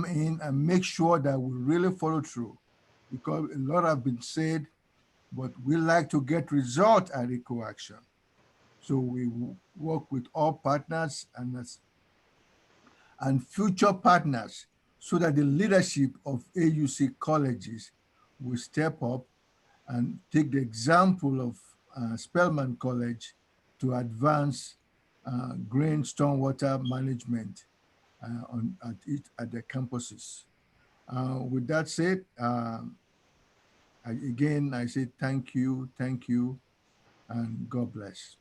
in and make sure that we really follow through, because a lot have been said, but we like to get results at EcoAction. So we work with all partners and future partners so that the leadership of AUC colleges will step up and take the example of Spelman College to advance green stormwater management at their campuses. With that said, again, I say thank you, and God bless.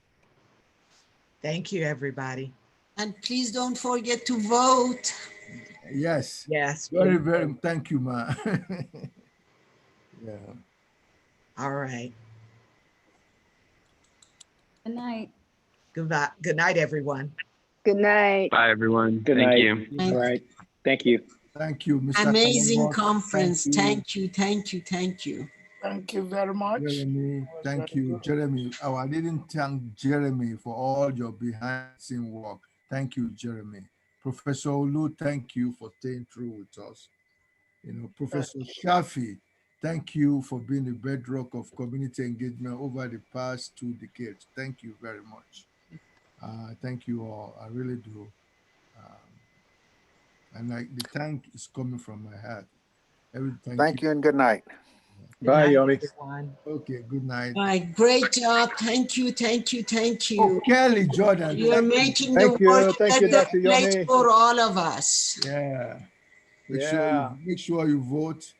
Thank you, everybody. And please don't forget to vote. Yes. Yes. Very, please. very, thank you, Ma. Yeah. All right. Good night. Goodbye. Good night, everyone. Good night. Bye, everyone. Good Thank night. you. All right. Thank you. Thank you, Mr. Amazing Columbus. conference. Thank you. Thank you. Thank you. Thank you very much. Jeremy, thank you, Jeremy. Oh, I didn't thank Jeremy for all your behind-the-scene work. Thank you, Jeremy. Professor Olu, thank you for staying through with us. You know, Professor Shafi, thank you for being the bedrock of community engagement over the past 2 decades. Thank you very much. Thank you all. I really do. And like the thank is coming from my heart. Thank you and good night. Bye, Yomi. Everyone. Okay, good night. All right, great job. Thank you. Oh, Kelly Jordan. You're making the Thank you. world a Thank you, better Dr. place Yomi. for all of us. Yeah. Yeah. Make sure you vote.